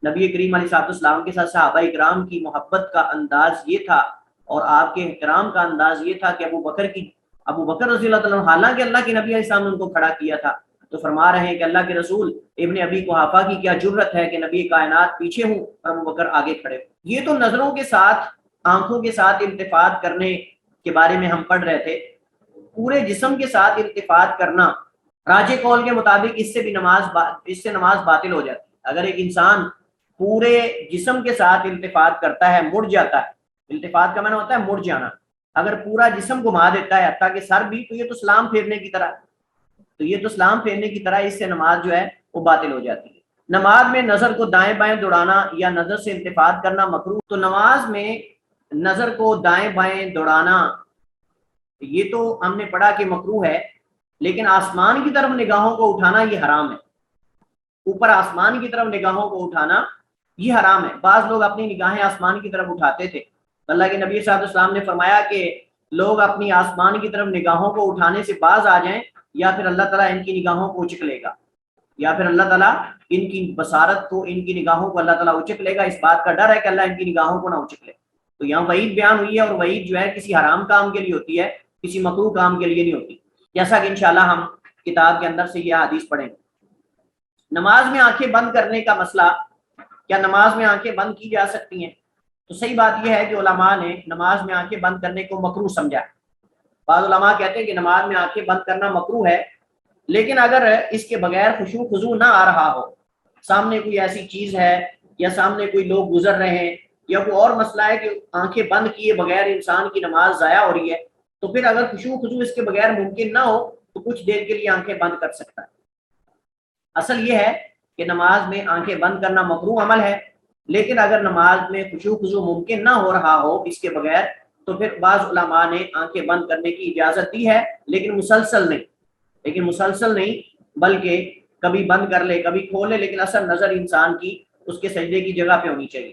نبی کریم علیہ السلام کے ساتھ صحابہ کرام کی محبت کا انداز یہ تھا اور آپ کے احترام کا انداز یہ تھا کہ ابو بکر رضی اللہ تعالیٰ عنہ، حالانکہ اللہ کے نبی علیہ السلام نے ان کو کھڑا کیا تھا، تو فرما رہے ہیں کہ اللہ کے رسول ابن ابی قحافہ کی کیا جرت ہے کہ نبی کائنات پیچھے ہوں اور ابو بکر آگے کھڑے۔ یہ تو نظروں کے ساتھ، آنکھوں کے ساتھ التفات کرنے کے بارے میں ہم پڑھ رہے تھے۔ پورے جسم کے ساتھ التفات کرنا راجح قول کے مطابق اس سے نماز باطل ہو جاتی ہے۔ اگر ایک انسان پورے جسم کے ساتھ التفات کرتا ہے، مڑ جاتا ہے، التفات کا معنی ہوتا ہے مڑ جانا، اگر پورا جسم گھما دیتا ہے حتیٰ کہ سر بھی، تو یہ تو سلام پھیرنے کی طرح اس سے نماز جو ہے وہ باطل ہو جاتی ہے۔ نماز میں نظر کو دائیں بائیں دوڑانا یا نظر سے التفات کرنا مکروہ۔ تو نماز میں نظر کو دائیں بائیں دوڑانا یہ تو ہم نے پڑھا کہ مکروہ ہے، لیکن آسمان کی طرف نگاہوں کو اٹھانا یہ حرام ہے۔ اوپر آسمان کی طرف نگاہوں کو اٹھانا یہ حرام ہے۔ بعض لوگ اپنی نگاہیں آسمان کی طرف اٹھاتے تھے، اللہ کے نبی صلی اللہ علیہ وسلم نے فرمایا کہ لوگ اپنی آسمان کی طرف نگاہوں کو اٹھانے سے باز آ جائیں، یا پھر اللہ تعالیٰ ان کی نگاہوں کو اچک لے گا، یا پھر اللہ تعالیٰ ان کی بصارت کو، ان کی نگاہوں کو اللہ تعالیٰ اچک لے گا۔ اس بات کا ڈر ہے کہ اللہ ان کی نگاہوں کو نہ اچک لے۔ تو یہاں وعید بیان ہوئی ہے، اور وعید جو ہے کسی حرام کام کے لیے ہوتی ہے، کسی مکروہ کام کے لیے نہیں ہوتی، جیسا کہ انشاءاللہ ہم کتاب کے اندر سے یہ حدیث پڑھیں گے۔ نماز میں آنکھیں بند کرنے کا مسئلہ، کیا نماز میں آنکھیں بند کی جا سکتی ہیں؟ تو صحیح بات یہ ہے کہ علماء نے نماز میں آنکھیں بند کرنے کو مکروہ سمجھا ہے۔ بعض علماء کہتے ہیں کہ نماز میں آنکھیں بند کرنا مکروہ ہے، لیکن اگر اس کے بغیر خشوع خضوع نہ آ رہا ہو، سامنے کوئی ایسی چیز ہے یا سامنے کوئی لوگ گزر رہے ہیں یا کوئی اور مسئلہ ہے کہ آنکھیں بند کیے بغیر انسان کی نماز ضائع ہو رہی ہے، تو پھر اگر خشوع خضوع اس کے بغیر ممکن نہ ہو تو کچھ دیر کے لیے آنکھیں بند کر سکتا ہے۔ اصل یہ ہے کہ نماز میں آنکھیں بند کرنا مکروہ عمل ہے، لیکن اگر نماز میں خشوع خضوع ممکن نہ ہو رہا ہو اس کے بغیر تو پھر بعض علماء نے آنکھیں بند کرنے کی اجازت دی ہے، لیکن مسلسل نہیں، بلکہ کبھی بند کر لے کبھی کھول لے، لیکن اصل نظر انسان کی اس کے سجدے کی جگہ پہ ہونی چاہیے۔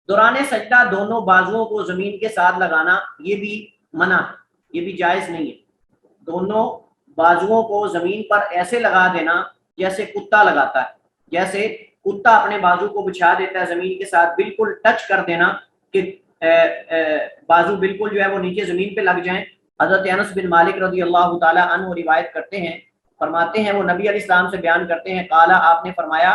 دوران سجدہ دونوں بازوؤں کو زمین کے ساتھ لگانا یہ بھی منع ہے، یہ بھی جائز نہیں ہے۔ دونوں بازوؤں کو زمین پر ایسے لگا دینا جیسے کتا لگاتا ہے، جیسے کتا اپنے بازو کو بچھا دیتا ہے زمین کے ساتھ، بالکل ٹچ کر دینا کہ بازو بالکل جو ہے وہ نیچے زمین پہ لگ جائیں۔ حضرت انس بن مالک رضی اللہ تعالی عنہ روایت کرتے ہیں، فرماتے ہیں وہ نبی علیہ السلام سے بیان کرتے ہیں، قالا آپ نے فرمایا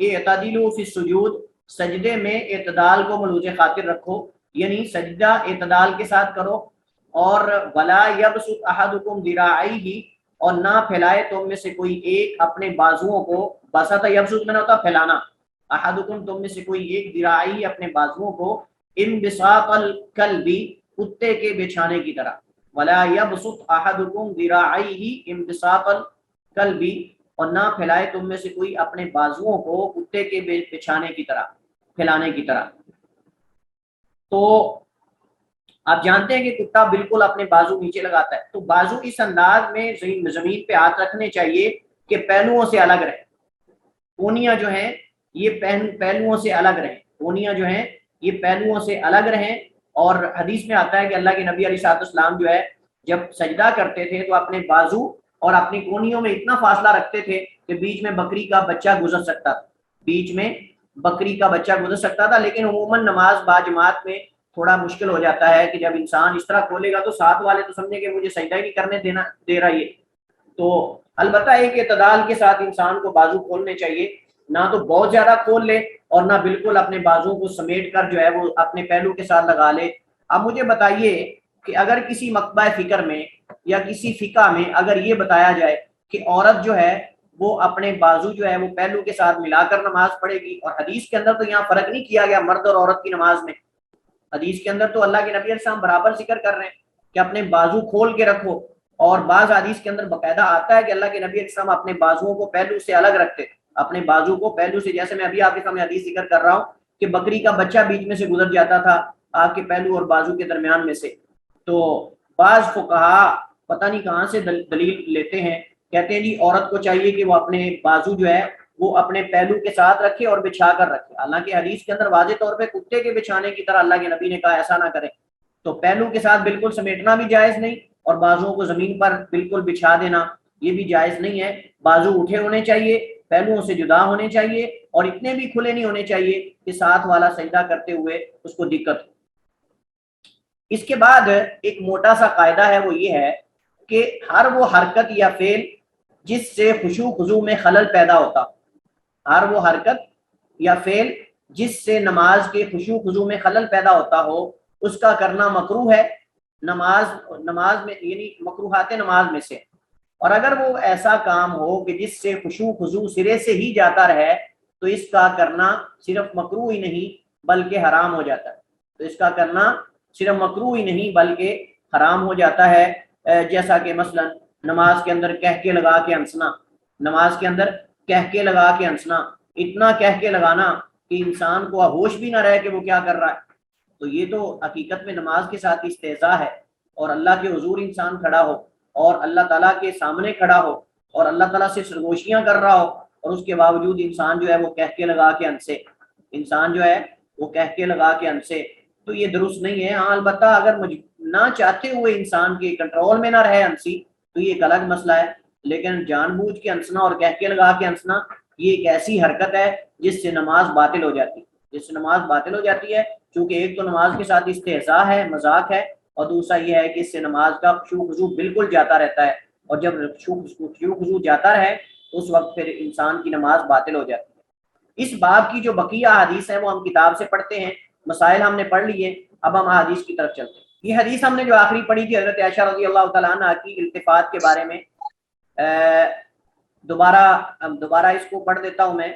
اعتدلوا فی السجود، سجدے میں اعتدال کو ملوز خاطر رکھو، یعنی سجدہ اعتدال کے ساتھ کرو، اور ولا یبسط احدکم ذراعیہ، اور نہ پھیلائے تم میں سے کوئی ایک اپنے بازوؤں کو، بسط یبسط میں نہ ہوتا پھیلانا، احدکم تم میں سے کوئی ایک ذراعیہ اپنے بازوؤں کو، انبساط الکلب کتے کے بچھانے کی طرح، ولا یبسط احدکم ذراعیہ انبساط الکلب، اور نہ پھیلائے تم میں سے کوئی اپنے بازوؤں کو کتے کے بچھانے کی طرح، پھیلانے کی طرح۔ تو آپ جانتے ہیں کہ کتا بالکل اپنے بازو نیچے لگاتا ہے، تو بازو اس انداز میں زمین پہ ہاتھ رکھنے چاہیے کہ پہلوؤں سے الگ رہیں، کونیاں جو ہیں یہ پہلوؤں سے الگ رہیں، کونیاں جو ہیں یہ پہلوؤں سے الگ رہیں۔ اور حدیث میں آتا ہے کہ اللہ کے نبی علیہ الصلوۃ والسلام جو ہے جب سجدہ کرتے تھے تو اپنے بازو اور اپنی کونیوں میں اتنا فاصلہ رکھتے تھے کہ بیچ میں بکری کا بچہ گزر سکتا تھا، بیچ میں بکری کا بچہ گزر سکتا تھا۔ لیکن عموماً نماز باجماعت میں تھوڑا مشکل ہو جاتا ہے کہ جب انسان اس طرح کھولے گا تو ساتھ والے تو سمجھیں کہ مجھے سجدہ ہی نہیں کرنے دے رہا یہ، تو البتہ ایک اعتدال کے ساتھ انسان کو بازو کھولنے چاہیے، نہ تو بہت زیادہ کھول لے اور نہ بالکل اپنے بازو کو سمیٹ کر جو ہے وہ اپنے پہلو کے ساتھ لگا لے۔ اب مجھے بتائیے کہ اگر کسی مکتبہ فکر میں یا کسی فقہ میں اگر یہ بتایا جائے کہ عورت جو ہے وہ اپنے بازو جو ہے وہ پہلو کے ساتھ ملا کر نماز پڑھے گی، اور حدیث کے اندر تو یہاں فرق نہیں کیا گیا مرد اور عورت کی نماز میں، حدیث کے اندر تو اللہ کے نبی علیہ السلام برابر ذکر کر رہے ہیں کہ اپنے بازو کھول کے رکھو، اور بعض حدیث کے اندر باقاعدہ آتا ہے کہ اللہ کے نبی علیہ السلام اپنے بازوؤں کو پہلو سے الگ رکھتے، اپنے بازو کو پہلو سے، جیسے میں ابھی آپ کے سامنے حدیث ذکر کر رہا ہوں کہ بکری کا بچہ بیچ میں سے گزر جاتا تھا آپ کے پہلو اور بازو کے درمیان میں سے۔ تو بعض فقہا پتہ نہیں کہاں سے دلیل لیتے ہیں، کہتے ہیں جی عورت کو چاہیے کہ وہ اپنے بازو جو ہے وہ اپنے پہلو کے ساتھ رکھے اور بچھا کر رکھے، حالانکہ حدیث کے اندر واضح طور پہ کتے کے بچھانے کی طرح اللہ کے نبی نے کہا ایسا نہ کریں۔ تو پہلو کے ساتھ بالکل سمیٹنا بھی جائز نہیں، اور بازوؤں کو زمین پر بالکل بچھا دینا یہ بھی جائز نہیں ہے۔ بازو اٹھے ہونے چاہیے، پہلوؤں سے جدا ہونے چاہیے، اور اتنے بھی کھلے نہیں ہونے چاہیے کہ ساتھ والا سجدہ کرتے ہوئے اس کو دقت ہو۔ اس کے بعد ایک موٹا سا قاعدہ ہے، وہ یہ ہے کہ ہر وہ حرکت یا فعل جس سے خشوع خضوع میں خلل پیدا ہوتا، ہر وہ حرکت یا فعل جس سے نماز کے خشوع خضوع میں خلل پیدا ہوتا ہو اس کا کرنا مکروہ ہے، نماز میں یعنی مکروہات نماز میں سے۔ اور اگر وہ ایسا کام ہو کہ جس سے خشوع خضوع سرے سے ہی جاتا رہے تو اس کا کرنا صرف مکروہ ہی نہیں بلکہ حرام ہو جاتا ہے، تو اس کا کرنا صرف مکروہ ہی نہیں بلکہ حرام ہو جاتا ہے۔ جیسا کہ مثلا نماز کے اندر کہہ کے لگا کے ہنسنا، نماز کے اندر کہہ کے لگا کے ہنسنا، اتنا کہہ کے لگانا کہ انسان کو ہوش بھی نہ رہے کہ وہ کیا کر رہا ہے، تو یہ تو حقیقت میں نماز کے ساتھ استہزاء ہے، اور اللہ کے حضور انسان کھڑا ہو اور اللہ تعالیٰ کے سامنے کھڑا ہو اور اللہ تعالیٰ سے سرگوشیاں کر رہا ہو، اور اس کے باوجود انسان جو ہے وہ کہہ کے لگا کے ہنسے، انسان جو ہے وہ کہہ کے لگا کے ہنسے، تو یہ درست نہیں ہے۔ ہاں البتہ اگر نہ چاہتے ہوئے انسان کے کنٹرول میں نہ رہے ہنسی تو یہ ایک الگ مسئلہ ہے، لیکن جان بوجھ کے ہنسنا اور کہہ کے لگا کے ہنسنا یہ ایک ایسی حرکت ہے جس سے نماز باطل ہو جاتی ہے، جس سے نماز باطل ہو جاتی ہے، کیونکہ ایک تو نماز کے ساتھ استہزاء ہے، مذاق ہے، اور دوسرا یہ ہے کہ اس سے نماز کا خشوع خضوع بالکل جاتا رہتا ہے، اور جب خشوع خضوع جاتا رہے تو اس وقت پھر انسان کی نماز باطل ہو جاتی ہے۔ اس باب کی جو بقیہ حدیث ہیں وہ ہم کتاب سے پڑھتے ہیں، مسائل ہم نے پڑھ لیے، اب ہم حدیث کی طرف چلتے ہیں۔ یہ حدیث ہم نے جو آخری پڑھی تھی حضرت عائشہ رضی اللہ تعالیٰ عنہ کی التفات کے بارے میں، دوبارہ اس کو پڑھ دیتا ہوں میں۔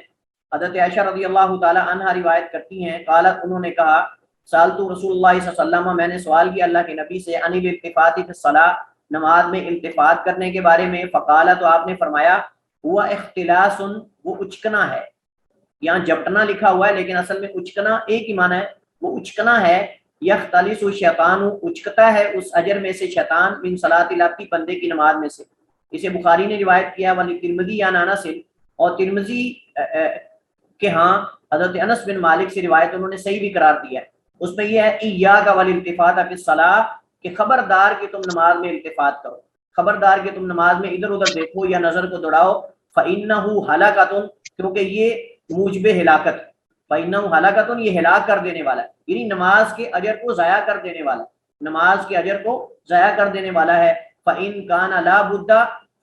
حضرت عائشہ رضی اللہ تعالیٰ عنہ روایت کرتی ہیں، قالت انہوں نے کہا سالت رسول اللہ صلی اللہ علیہ وسلم، میں نے سوال کیا اللہ کے نبی سے، ان الالتفات فی الصلاۃ، نماز میں التفات کرنے کے بارے میں، فقال، تو آپ نے فرمایا ہوا اختلاس، وہ اچکنا ہے، یہاں جپٹنا لکھا ہوا ہے لیکن اصل میں اچکنا ایک ہی معنی ہے، وہ اچکنا ہے، یختلس شیطان، اچکتا ہے اس اجر میں سے شیطان، من صلاۃ العبد، بندے کی نماز میں سے۔ اسے بخاری نے روایت کیا، ولی ترمذی یا نانا سے، اور ترمذی کہ ہاں حضرت انس بن مالک سے روایت انہوں نے صحیح بھی قرار دیا ہے، اس میں یہ ہے ایاک والالتفات فی الصلاۃ، کہ خبردار کہ تم نماز میں التفات کرو، خبردار کہ تم نماز میں ادھر ادھر دیکھو یا نظر کو دوڑاؤ، فإنہ ہلاکۃ، کیونکہ یہ موجب ہلاکت، فإنہ ہلاکۃ، یہ ہلاک کر دینے والا ہے، یعنی نماز کے اجر کو ضائع کر دینے والا، نماز کے اجر کو ضائع کر دینے والا ہے۔ فإن کان لا بد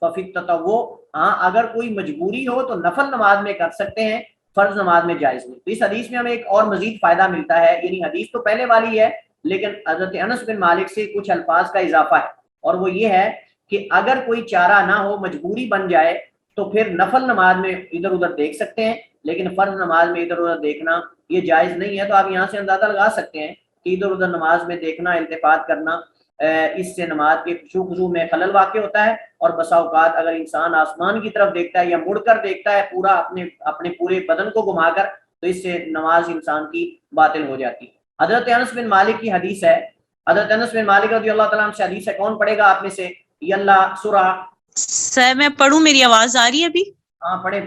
ففی التطوع، ہاں اگر کوئی مجبوری ہو تو نفل نماز میں کر سکتے ہیں، فرض نماز میں جائز نہیں۔ تو اس حدیث میں ہمیں ایک اور مزید فائدہ ملتا ہے، یعنی حدیث تو پہلے والی ہے لیکن حضرت انس بن مالک سے کچھ الفاظ کا اضافہ ہے، اور وہ یہ ہے کہ اگر کوئی چارہ نہ ہو، مجبوری بن جائے، تو پھر نفل نماز میں ادھر ادھر دیکھ سکتے ہیں، لیکن فرض نماز میں ادھر ادھر دیکھنا یہ جائز نہیں ہے۔ تو آپ یہاں سے اندازہ لگا سکتے ہیں کہ ادھر ادھر نماز میں دیکھنا، التفات کرنا، اس سے نماز کے خشوع خضوع میں خلل واقع ہوتا ہے، اور بسا اوقات اگر انسان آسمان کی طرف دیکھتا ہے یا مڑ کر دیکھتا ہے پورا اپنے پورے بدن کو گھما کر، تو اس سے نماز انسان کی باطل ہو جاتی ہے۔ حضرت انس بن مالک کی حدیث ہے، حضرت انس بن مالک رضی اللہ تعالیٰ عنہ سے حدیث ہے، کون پڑھے گا آپ میں سے؟ یلا سورہ، سر میں پڑھوں، میری آواز آ رہی ہے ابھی؟ ہاں پڑھیں۔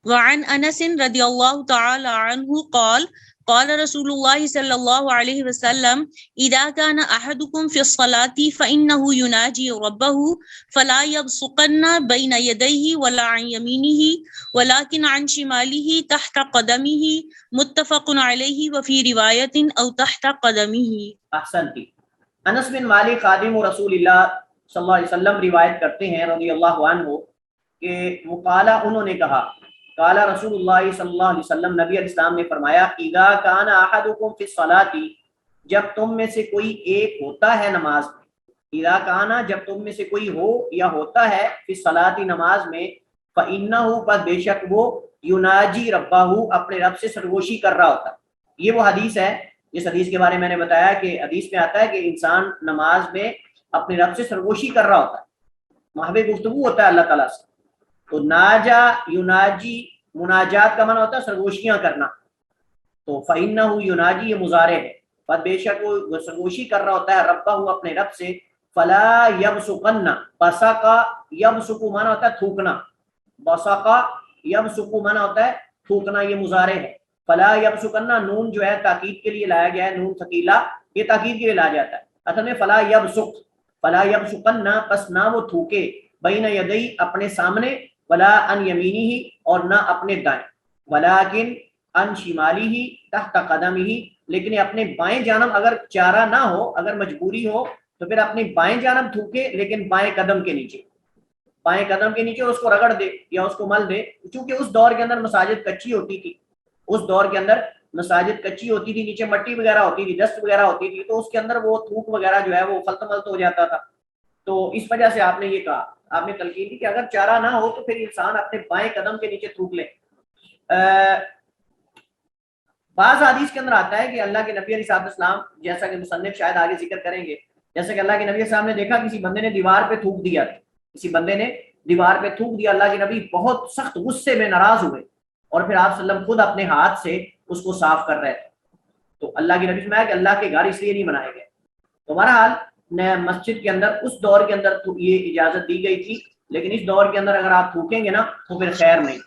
وعن انس رضی اللہ تعالی عنہ قال قال رسول اللہ صلی اللہ علیہ وسلم اذا كان احدكم في الصلاة فانه يناجي ربه فلا يبصقن بين يديه ولا عن يمينه ولكن عن شماله تحت قدمه، متفق عليه وفي رواية او تحت قدمه۔ احسنتی۔ انس بن مالک خادم رسول اللہ صلی اللہ علیہ وسلم روایت کرتے ہیں رضی اللہ عنہ کہ وہ قالا، انہوں نے کہا، قالا رسول اللہ صلی اللہ علیہ وسلم، نبی علیہ السلام نے فرمایا، اذا کان احدکم فی الصلاۃ، جب تم میں سے کوئی ایک ہوتا ہے نماز میں، اذا کانا، جب تم میں سے کوئی ہو یا ہوتا ہے، فی الصلاۃ، نماز میں، فانہ، پس بے شک وہ، یناجی ربہ، اپنے رب سے سرگوشی کر رہا ہوتا ہے۔ یہ وہ حدیث ہے جس حدیث کے بارے میں نے بتایا کہ حدیث میں آتا ہے کہ انسان نماز میں اپنے رب سے سرگوشی کر رہا ہوتا ہے، محو گفتگو ہوتا ہے اللہ تعالیٰ سے۔ تو ناجا یناجی، مناجات کا معنی ہوتا ہے سرگوشیاں کرنا، تو فإنہ یناجی، یہ مضارع ہے، پر بے شک وہ سرگوشی کر رہا ہوتا ہے ربہ، اپنے رب سے، فلا یبصقن، بصقا یبصق معنی ہوتا ہے تھوکنا، بصقا یبصق معنی ہوتا ہے تھوکنا، یہ مضارع ہے۔ فلا یبصقن، نون جو ہے تاکید کے لیے لایا گیا ہے، نون ثقیلہ، یہ تاکید کے لیے لایا جاتا ہے، اصل میں فلا یبصق، فلا یبصقن، پس نہ وہ تھوکے، بین یدی، اپنے سامنے، ولا ان یمینہ، اور نہ اپنے دائیں، ولیکن ان شمالہ، تحت قدمہ، لیکن اپنے بائیں جانب اگر چارہ نہ ہو، اگر مجبوری ہو تو پھر اپنی بائیں جانب تھوکے، لیکن بائیں قدم کے نیچے، بائیں قدم کے نیچے اس کو رگڑ دے یا اس کو مل دے، چونکہ اس دور کے اندر مساجد کچی ہوتی تھی، اس دور کے اندر مساجد کچی ہوتی تھی، نیچے مٹی وغیرہ ہوتی تھی، ڈسٹ وغیرہ ہوتی تھی، تو اس کے اندر وہ تھوک وغیرہ جو ہے وہ خلط ملط ہو جاتا تھا، تو اس وجہ سے آپ نے یہ کہا، آپ نے تلقین کی کہ اگر چارہ نہ ہو تو پھر انسان اپنے بائیں قدم کے نیچے تھوک لے۔ بعض حدیث کے اندر آتا ہے کہ اللہ کے نبی علیہ السلام، جیسا کہ مصنف شاید آگے ذکر کریں گے، جیسا کہ اللہ کے نبی علیہ السلام نے دیکھا کسی بندے نے دیوار پہ تھوک دیا، کسی بندے نے دیوار پہ تھوک دیا، اللہ کے نبی بہت سخت غصے میں ناراض ہوئے، اور پھر آپ صلی اللہ علیہ وسلم خود اپنے ہاتھ سے اس کو صاف کر رہے تھے، تو اللہ کے نبی سے کہ اللہ کے گھر اس لیے نہیں بنائے گئے۔ تو بہرحال مسجد کے اندر اس دور کے اندر یہ اجازت دی گئی تھی، لیکن اس دور کے اندر اگر آپ تھوکیں گے نا تو پھر خیر نہیں۔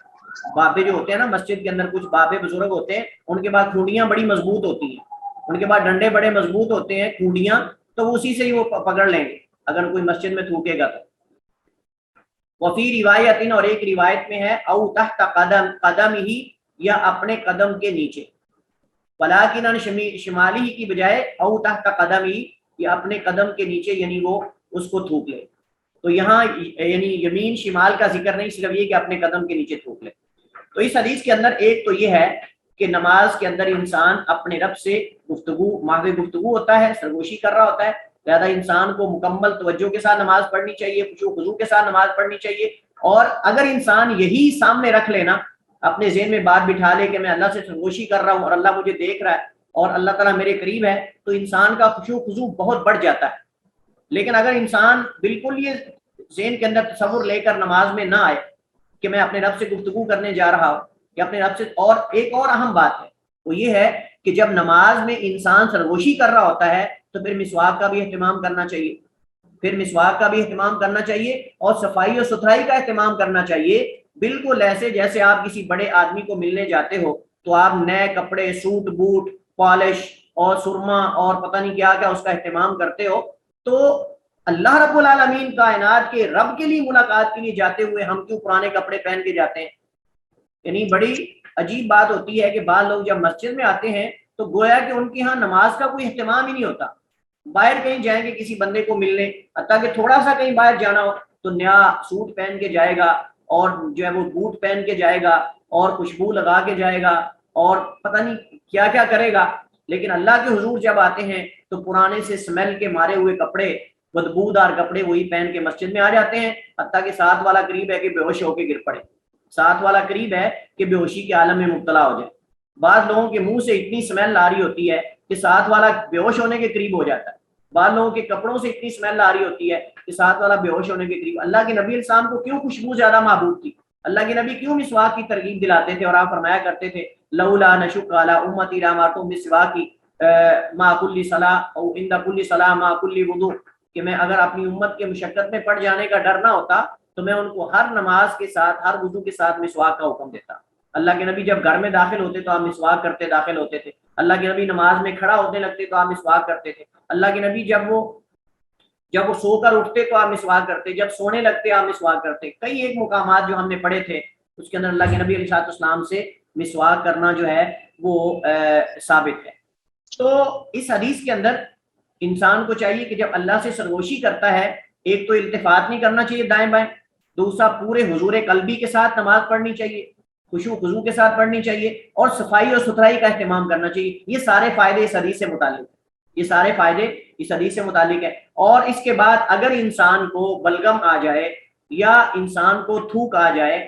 بابے جو ہوتے ہیں نا مسجد کے اندر، کچھ بابے بزرگ ہوتے ہیں، ان کے بعد کھونڈیاں بڑی مضبوط ہوتی ہیں، ان کے بعد ڈنڈے بڑے مضبوط ہوتے ہیں، کھونڈیاں، تو اسی سے ہی وہ پکڑ لیں گے اگر کوئی مسجد میں تھوکے گا تو۔ وفی روایت، اور ایک روایت میں ہے، او تحت قدمہ، یا اپنے قدم کے نیچے، ولیکن عن شمالہ کی بجائے او تحت قدمہ، یا اپنے قدم کے نیچے، یعنی وہ اس کو تھوک لے۔ تو یہاں یعنی یمین شمال کا ذکر نہیں، صرف یہ کہ اپنے قدم کے نیچے تھوک لے۔ تو اس حدیث کے اندر ایک تو یہ ہے کہ نماز کے اندر انسان اپنے رب سے گفتگو، محو گفتگو ہوتا ہے، سرگوشی کر رہا ہوتا ہے، لہذا انسان کو مکمل توجہ کے ساتھ نماز پڑھنی چاہیے، خشوع و خضوع کے ساتھ نماز پڑھنی چاہیے، اور اگر انسان یہی سامنے رکھ لینا، اپنے ذہن میں بات بٹھا لے کہ میں اللہ سے سرگوشی کر رہا ہوں اور اللہ مجھے دیکھ رہا ہے اور اللہ تعالیٰ میرے قریب ہے، تو انسان کا خشوع و خضوع بہت بڑھ جاتا ہے، لیکن اگر انسان بالکل یہ ذہن کے اندر تصور لے کر نماز میں نہ آئے کہ میں اپنے رب سے گفتگو کرنے جا رہا ہوں یا اپنے رب سے، اور ایک اور اہم بات ہے وہ یہ ہے کہ جب نماز میں انسان سرگوشی کر رہا ہوتا ہے تو پھر مسواک کا بھی اہتمام کرنا چاہیے، پھر مسواک کا بھی اہتمام کرنا چاہیے اور صفائی اور ستھرائی کا اہتمام کرنا چاہیے، بالکل ایسے جیسے آپ کسی بڑے آدمی کو ملنے جاتے ہو تو آپ نئے کپڑے، سوٹ بوٹ، پالش اور سرما اور پتہ نہیں کیا کیا اس کا اہتمام کرتے ہو۔ تو اللہ رب العالمین کائنات کے رب کے لیے ملاقات کے لیے جاتے ہوئے ہم کیوں پرانے کپڑے پہن کے جاتے ہیں؟ یعنی بڑی عجیب بات ہوتی ہے کہ بعض لوگ جب مسجد میں آتے ہیں تو گویا کہ ان کے ہاں نماز کا کوئی اہتمام ہی نہیں ہوتا، باہر کہیں جائیں گے کسی بندے کو ملنے، حتیٰ کہ تھوڑا سا کہیں باہر جانا ہو تو نیا سوٹ پہن کے جائے گا اور جو ہے وہ بوٹ پہن کے جائے گا اور خوشبو لگا کے جائے گا اور پتہ نہیں کیا کیا کرے گا، لیکن اللہ کے حضور جب آتے ہیں تو پرانے سے اسمیل کے مارے ہوئے کپڑے، بدبودار کپڑے وہی پہن کے مسجد میں آ جاتے ہیں، حتیٰ کہ ساتھ والا قریب ہے کہ بے ہوش ہو کے گر پڑے، ساتھ والا قریب ہے کہ بے ہوشی کے عالم میں مبتلا ہو جائے۔ بعض لوگوں کے منہ سے اتنی اسمیل آ رہی ہوتی ہے کہ ساتھ والا بے ہوش ہونے کے قریب ہو جاتا ہے، بعض لوگوں کے کپڑوں سے اتنی اسمیل آ رہی ہوتی ہے کہ ساتھ والا بے ہوش ہونے کے قریب۔ اللہ کے نبی علیہ السلام کو کیوں خوشبو زیادہ محبوب تھی؟ اللہ کے نبی کیوں مسواک کی ترغیب دلاتے تھے اور آپ فرمایا کرتے تھے لولا نشق علی امتی لامرتهم بالسواک مع کل صلاۃ او عند کل صلاۃ مع کل وضوء، کہ میں اگر اپنی امت کے مشقت میں پڑ جانے کا ڈر نہ ہوتا تو میں ان کو ہر نماز کے ساتھ، ہر وضو کے ساتھ مسواک کا حکم دیتا۔ اللہ کے نبی جب گھر میں داخل ہوتے تو آپ مسواک کرتے داخل ہوتے تھے، اللہ کے نبی نماز میں کھڑا ہونے لگتے تو آپ مسواک کرتے تھے، اللہ کے نبی جب وہ سو کر اٹھتے تو آپ مسواک کرتے، جب سونے لگتے آپ مسواک کرتے۔ کئی ایک مقامات جو ہم نے پڑھے تھے اس کے اندر اللہ کے نبی علیہ السلام سے مسواک کرنا جو ہے وہ ثابت ہے۔ تو اس حدیث کے اندر انسان کو چاہیے کہ جب اللہ سے سرگوشی کرتا ہے، ایک تو التفات نہیں کرنا چاہیے دائیں بائیں، دوسرا پورے حضور قلبی کے ساتھ نماز پڑھنی چاہیے، خشوع خضوع کے ساتھ پڑھنی چاہیے اور صفائی اور ستھرائی کا اہتمام کرنا چاہیے۔ یہ سارے فائدے اس حدیث سے متعلق ہیں، یہ سارے فائدے اس حدیث سے متعلق ہیں۔ اور اس کے بعد اگر انسان کو بلغم آ جائے یا انسان کو تھوک آ جائے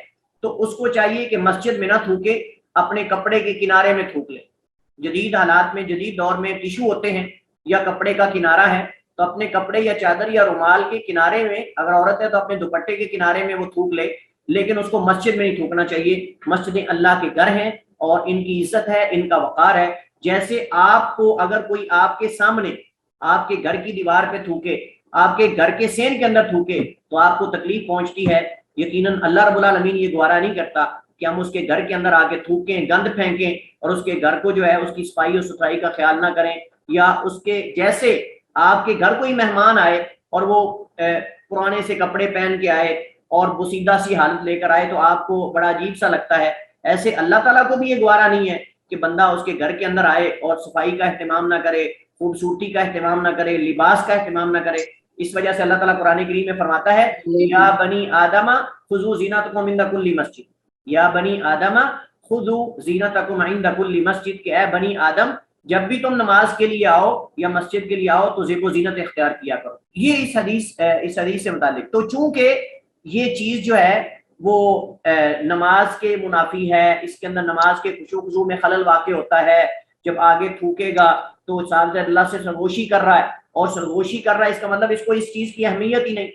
تو اس کو چاہیے کہ مسجد میں نہ تھوکے، اپنے کپڑے کے کنارے میں تھوک لے۔ جدید حالات میں، جدید دور میں ٹیشو ہوتے ہیں یا کپڑے کا کنارہ ہے تو اپنے کپڑے یا چادر یا رومال کے کنارے میں، اگر عورت ہے تو اپنے دوپٹے کے کنارے میں وہ تھوک لے، لیکن اس کو مسجد میں نہیں تھوکنا چاہیے۔ مسجدیں اللہ کے گھر ہیں اور ان کی عزت ہے، ان کا وقار ہے۔ جیسے آپ کو اگر کوئی آپ کے سامنے آپ کے گھر کی دیوار پہ تھوکے، آپ کے گھر کے سین کے اندر تھوکے تو آپ کو تکلیف پہنچتی ہے، یقیناً اللہ رب العالمین یہ گوارا نہیں کرتا کہ ہم اس کے گھر کے اندر آ کے تھوکیں، گند پھینکیں اور اس کے گھر کو جو ہے اس کی صفائی اور ستھرائی کا خیال نہ کریں، یا اس کے جیسے آپ کے گھر کوئی مہمان آئے اور وہ پرانے سے کپڑے پہن کے آئے اور بوسیدہ سی حالت لے کر آئے تو آپ کو بڑا عجیب سا لگتا ہے، ایسے اللہ تعالیٰ کو بھی یہ گوارا نہیں ہے کہ بندہ اس کے گھر کے اندر آئے اور صفائی کا اہتمام نہ کرے، خوبصورتی کا اہتمام نہ کرے، لباس کا اہتمام نہ کرے۔ اس وجہ سے اللہ تعالیٰ قرآن کریم میں فرماتا ہے یا بنی آدم خذوا زینتکم عند کل مسجد، یا بنی آدم خذوا زینتکم عند کل مسجد، کہ اے بنی آدم جب بھی تم نماز کے لیے آؤ یا مسجد کے لیے آؤ تو زیب و زینت اختیار کیا کرو۔ یہ اس حدیث سے متعلق۔ تو چونکہ یہ چیز جو ہے وہ نماز کے منافی ہے، اس کے اندر نماز کے خشوع خضوع میں خلل واقع ہوتا ہے، جب آگے تھوکے گا تو صاحب اللہ سے سرگوشی کر رہا ہے، اور سرگوشی کر رہا ہے اس کا مطلب اس کو اس چیز کی اہمیت ہی نہیں،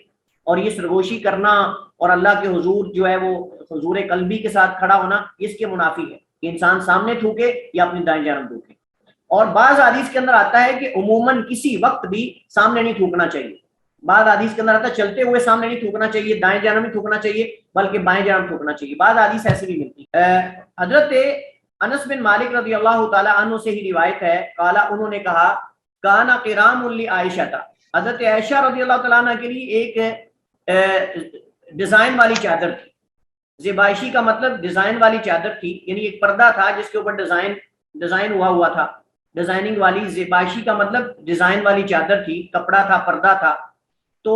اور یہ سرگوشی کرنا اور اللہ کے حضور جو ہے وہ حضور قلبی کے ساتھ کھڑا ہونا اس کے منافی ہے کہ انسان سامنے تھوکے یا اپنی دائیں جانب تھوکے۔ اور بعض حدیث کے اندر آتا ہے کہ عموماً کسی وقت بھی سامنے نہیں تھوکنا چاہیے، بعض حدیث کے اندر آتا ہے چلتے ہوئے سامنے نہیں تھوکنا چاہیے، دائیں جانب نہیں تھوکنا چاہیے بلکہ بائیں جانب تھوکنا چاہیے، بعض حدیث ایسی بھی ملتی ہے۔ حضرت انس بن مالک رضی اللہ تعالی عنہ سے ہی روایت ہے، قال انہوں نے کہا کانا قرام لعائشہ، حضرت عائشہ رضی اللہ تعالیٰ عنہ کے لیے ایک ڈیزائن والی چادر تھی۔ زیبائشی کا مطلب ڈیزائن والی چادر تھی، یعنی ایک پردہ تھا جس کے اوپر ڈیزائن ہوا تھا، ڈیزائننگ والی۔ زیبائشی کا مطلب ڈیزائن والی چادر تھی، کپڑا تھا، پردہ تھا۔ تو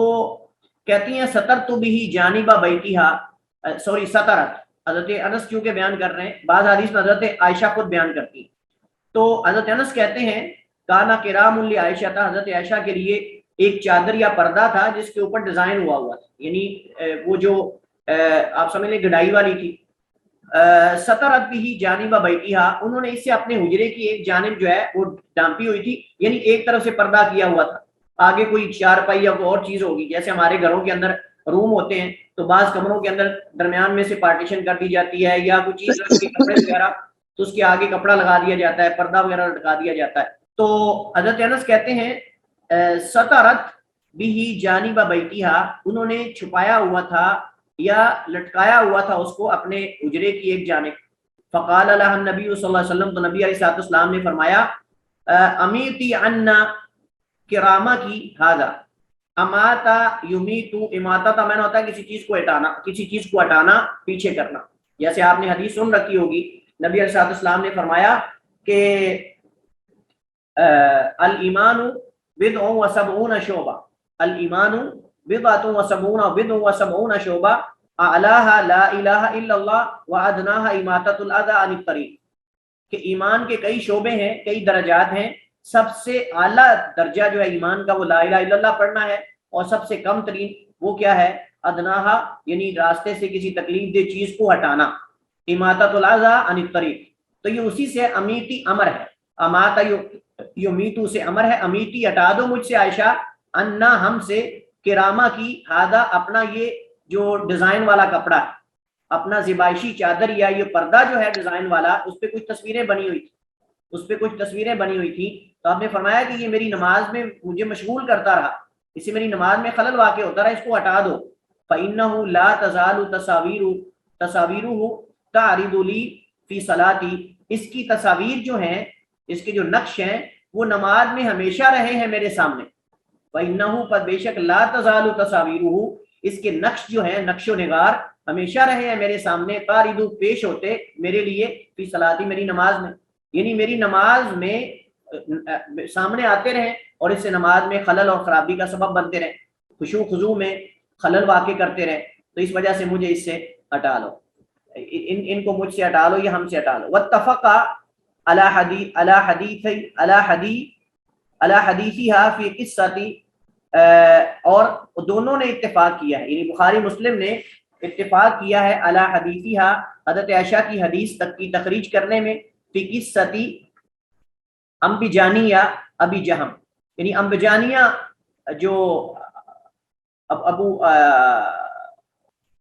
کہتی ہیں سترت بھی جانب بیتھا، سترت، حضرت انس کیونکہ بیان کر رہے ہیں، بعض حدیث میں حضرت عائشہ خود بیان کرتی ہیں۔ تو حضرت انس کہتے ہیں کانا کرام لعائشہ تھا، حضرت عائشہ کے لیے ایک چادر یا پردہ تھا جس کے اوپر ڈیزائن ہوا تھا، یعنی وہ جو آپ سمجھ لیں گڈائی والی تھی۔ سترت بھی جانب بیتھا، انہوں نے اس سے اپنے حجرے کی ایک جانب جو ہے وہ ڈانپی ہوئی تھی، یعنی ایک طرف سے پردہ کیا ہوا تھا۔ آگے کوئی چارپائی یا کوئی اور چیز ہوگی، جیسے ہمارے گھروں کے اندر روم ہوتے ہیں تو بعض کمروں کے اندر درمیان میں سے پارٹیشن کر دی جاتی ہے، یا کوئی چیز رکھ کے کپڑے وغیرہ تو اس کے آگے کپڑا لگا دیا جاتا ہے، پردہ وغیرہ لٹکا دیا جاتا ہے. تو حضرت انس کہتے ہیں سترت بھی جانب بیتھا، انہوں نے چھپایا ہوا تھا یا لٹکایا ہوا تھا اس کو اپنے حجرے کی ایک جانب. فقال لها النبی صلی اللہ علیہ وسلم، تو نبی علیہ الصلوۃ والسلام نے فرمایا امیتی عنا کرامہ کی ہذا. اماتا یمیتو، اماتا کا معنی ہوتا ہے کسی چیز کو ہٹانا، کسی چیز کو ہٹانا، پیچھے کرنا. جیسے آپ نے حدیث سن رکھی ہوگی، نبی علیہ الصلوۃ والسلام نے فرمایا کہ الایمان بضع و سبعون شعبہ، الایمان بضعۃ و سبعون بضع و سبعون شعبہ اعلاها لا الہ الا اللہ وادناها اماطۃ الاذى عن الطریق، کہ ایمان کے کئی شعبے ہیں، کئی درجات ہیں. سب سے اعلیٰ درجہ جو ہے ایمان کا وہ لا الہ الا اللہ پڑھنا ہے، اور سب سے کم ترین وہ کیا ہے؟ ادناہا، یعنی راستے سے کسی تکلیف دہ چیز کو ہٹانا. اماطۃ الاذى عن الطریق، تو یہ اسی سے امیتی امر ہے. اماتا یمیتو سے امر ہے، امیتی ہٹا دو مجھ سے عائشہ، انا ہم سے، کرامہ کی ہذا اپنا یہ جو ڈیزائن والا کپڑا ہے، اپنا زیبائشی چادر یا یہ پردہ جو ہے ڈیزائن والا، اس پہ کچھ تصویریں بنی ہوئی تھی، اس پہ کچھ تصویریں بنی ہوئی تھی. تو آپ نے فرمایا کہ یہ میری نماز میں مجھے مشغول کرتا رہا، اس سے میری نماز میں خلل واقع ہوتا رہا، اس کو ہٹا دو. فإنه لا تزال تصاویرہ تعرض لی فی صلاتی، اس کی تصاویر جو ہیں، اس کے جو نقش ہیں وہ نماز میں ہمیشہ رہے ہیں میرے سامنے. فإنه پر بے شک لا تزال تصاویرہ، اس کے نقش جو ہیں، نقش و نگار ہمیشہ رہے ہیں میرے سامنے، تعرض پیش ہوتے میرے لیے فی صلاتی میری نماز میں، یعنی میری نماز میں سامنے آتے رہیں اور اس سے نماز میں خلل اور خرابی کا سبب بنتے رہیں، خشوع خضوع میں خلل واقع کرتے رہیں. تو اس وجہ سے مجھے اس سے ہٹا لو، ان کو مجھ سے ہٹا لو یا ہم سے ہٹا لو. واتفقا علی حدیثها فی قصتی، اور دونوں نے اتفاق کیا ہے، یعنی بخاری مسلم نے اتفاق کیا ہے علی حدیثها، حضرت عائشہ کی حدیث تک کی تخریج کرنے میں، فی قصتی انبجانیہ ابی جہم، یعنی انبجانیہ جو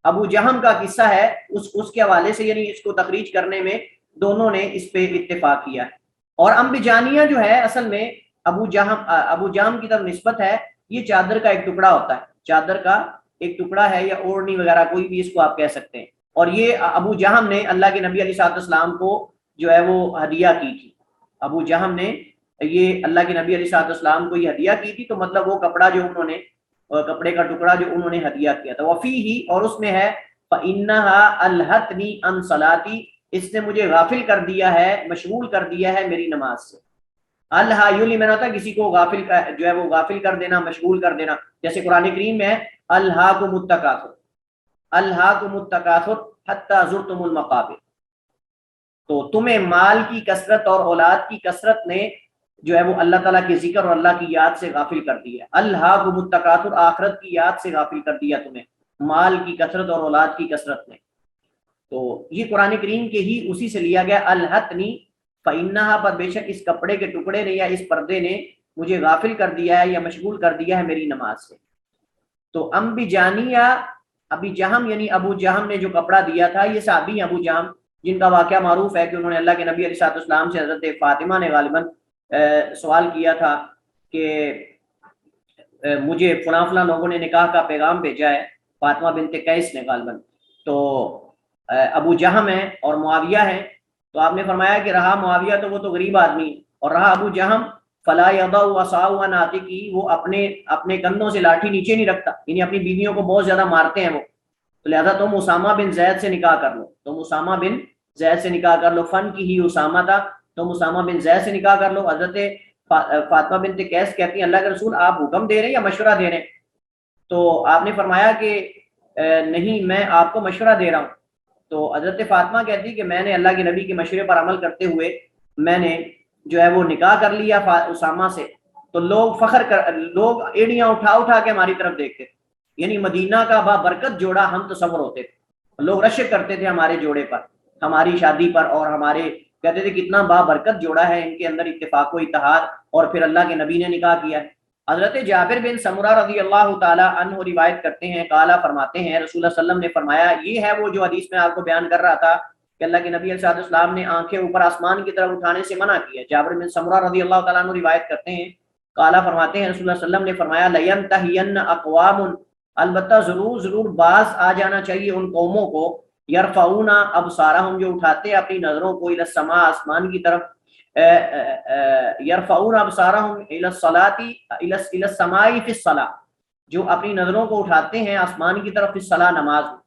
ابو جہم کا قصہ ہے اس کے حوالے سے، یعنی اس کو تخریج کرنے میں دونوں نے اس پہ اتفاق کیا ہے. اور انبجانیہ جو ہے اصل میں ابو جہم کی طرف نسبت ہے، یہ چادر کا ایک ٹکڑا ہوتا ہے، چادر کا ایک ٹکڑا ہے یا اوڑھنی وغیرہ کوئی بھی اس کو آپ کہہ سکتے ہیں. اور یہ ابو جہم نے اللہ کے نبی علیہ الصلوۃ والسلام کو جو ہے وہ ہدیہ کی تھی. ابو جہم نے یہ اللہ کے نبی علیہ الصلوۃ والسلام کو یہ ہدیہ کی تھی، تو مطلب وہ کپڑا جو انہوں نے، کپڑے کا ٹکڑا جو انہوں نے ہدیہ کیا تھا. وفیہ، اور اس میں ہے، فإنها الہتنی عن صلاتی، اس نے مجھے غافل کر دیا ہے، مشغول کر دیا ہے میری نماز سے. الہا یولی میں نہ تھا کسی کو غافل جو ہے وہ غافل کر دینا، مشغول کر دینا، جیسے قرآن کریم میں الہاکم التکاثر، الہاکم التکاثر حتی زرتم المقابر، تو تمہیں مال کی کثرت اور اولاد کی کثرت نے جو ہے وہ اللہ تعالیٰ کے ذکر اور اللہ کی یاد سے غافل کر دیا. الہاکم التکاثر، آخرت کی یاد سے غافل کر دیا تمہیں مال کی کثرت اور اولاد کی کثرت نے. تو یہ قرآن کریم کے ہی اسی سے لیا گیا، الہتنی فإنہا، پر بے شک اس کپڑے کے ٹکڑے نے یا اس پردے نے مجھے غافل کر دیا ہے یا مشغول کر دیا ہے میری نماز سے. تو انبجانیہ ابی جہم، یعنی ابو جہم نے جو کپڑا دیا تھا، یہ صحابی ہیں ابو جہم، جن کا واقعہ معروف ہے کہ انہوں نے اللہ کے نبی علیہ الصلوۃ والسلام سے، حضرت فاطمہ نے غالباً سوال کیا تھا کہ مجھے فلاں فلاں لوگوں نے نکاح کا پیغام بھیجا ہے، فاطمہ بنت قیس نے غالباً، تو ابو جہم ہیں اور معاویہ ہیں. تو آپ نے فرمایا کہ رہا معاویہ تو وہ تو غریب آدمی ہے، اور رہا ابو جہم فلا یضع عصاه عن عاتقه، وہ اپنے کندھوں سے لاٹھی نیچے نہیں رکھتا، یعنی اپنی بیویوں کو بہت زیادہ مارتے ہیں وہ. تو لہذا تم اسامہ بن زید سے نکاح کر لو، تم اسامہ بن زید سے نکاح کر لو. فن کی ہی اسامہ تھا، تم اسامہ بن زید سے نکاح کر لو. حضرت فاطمہ بنت قیس کہتی ہیں اللہ کے رسول آپ حکم دے رہے ہیں یا مشورہ دے رہے ہیں؟ تو آپ نے فرمایا کہ نہیں، میں آپ کو مشورہ دے رہا ہوں. تو حضرت فاطمہ کہتی کہ میں نے اللہ کے نبی کے مشورے پر عمل کرتے ہوئے میں نے جو ہے وہ نکاح کر لیا اسامہ سے. تو لوگ ایڑیاں اٹھا کے ہماری طرف دیکھتے تھے، یعنی مدینہ کا بابرکت جوڑا ہم تصور ہوتے تھے، لوگ رشک کرتے تھے ہمارے جوڑے پر، ہماری شادی پر، اور ہمارے کہتے تھے کتنا بابرکت جوڑا ہے، ان کے اندر اتفاق و اتحاد، اور پھر اللہ کے نبی نے نکاح کیا ہے. حضرت جابر بن سمرہ رضی اللہ تعالیٰ عنہ روایت کرتے ہیں، قالا فرماتے ہیں رسول اللہ صلی اللہ علیہ وسلم نے فرمایا، یہ ہے وہ جو حدیث میں آپ کو بیان کر رہا تھا کہ اللہ کے نبی علیہ السلام نے آنکھیں اوپر آسمان کی طرف اٹھانے سے منع کیا۔ جابر بن سمرہ رضی اللہ تعالیٰ عنہ روایت کرتے ہیں، قالا فرماتے ہیں رسول اللہ صلی اللہ علیہ وسلم نے فرمایا، لَيَنْتَهِيَنَّ أَقْوَامٌ، البتہ ضرور باز آ جانا چاہیے ان قوموں کو، یرفعون ابصارہم، جو اٹھاتے اپنی نظروں کو، الی السماء، آسمان کی طرف، یرفعون ابصارہم الی الصلاۃ، الی السماء فی الصلاۃ، جو اپنی نظروں کو اٹھاتے ہیں آسمان کی طرف فی الصلاۃ، نماز میں،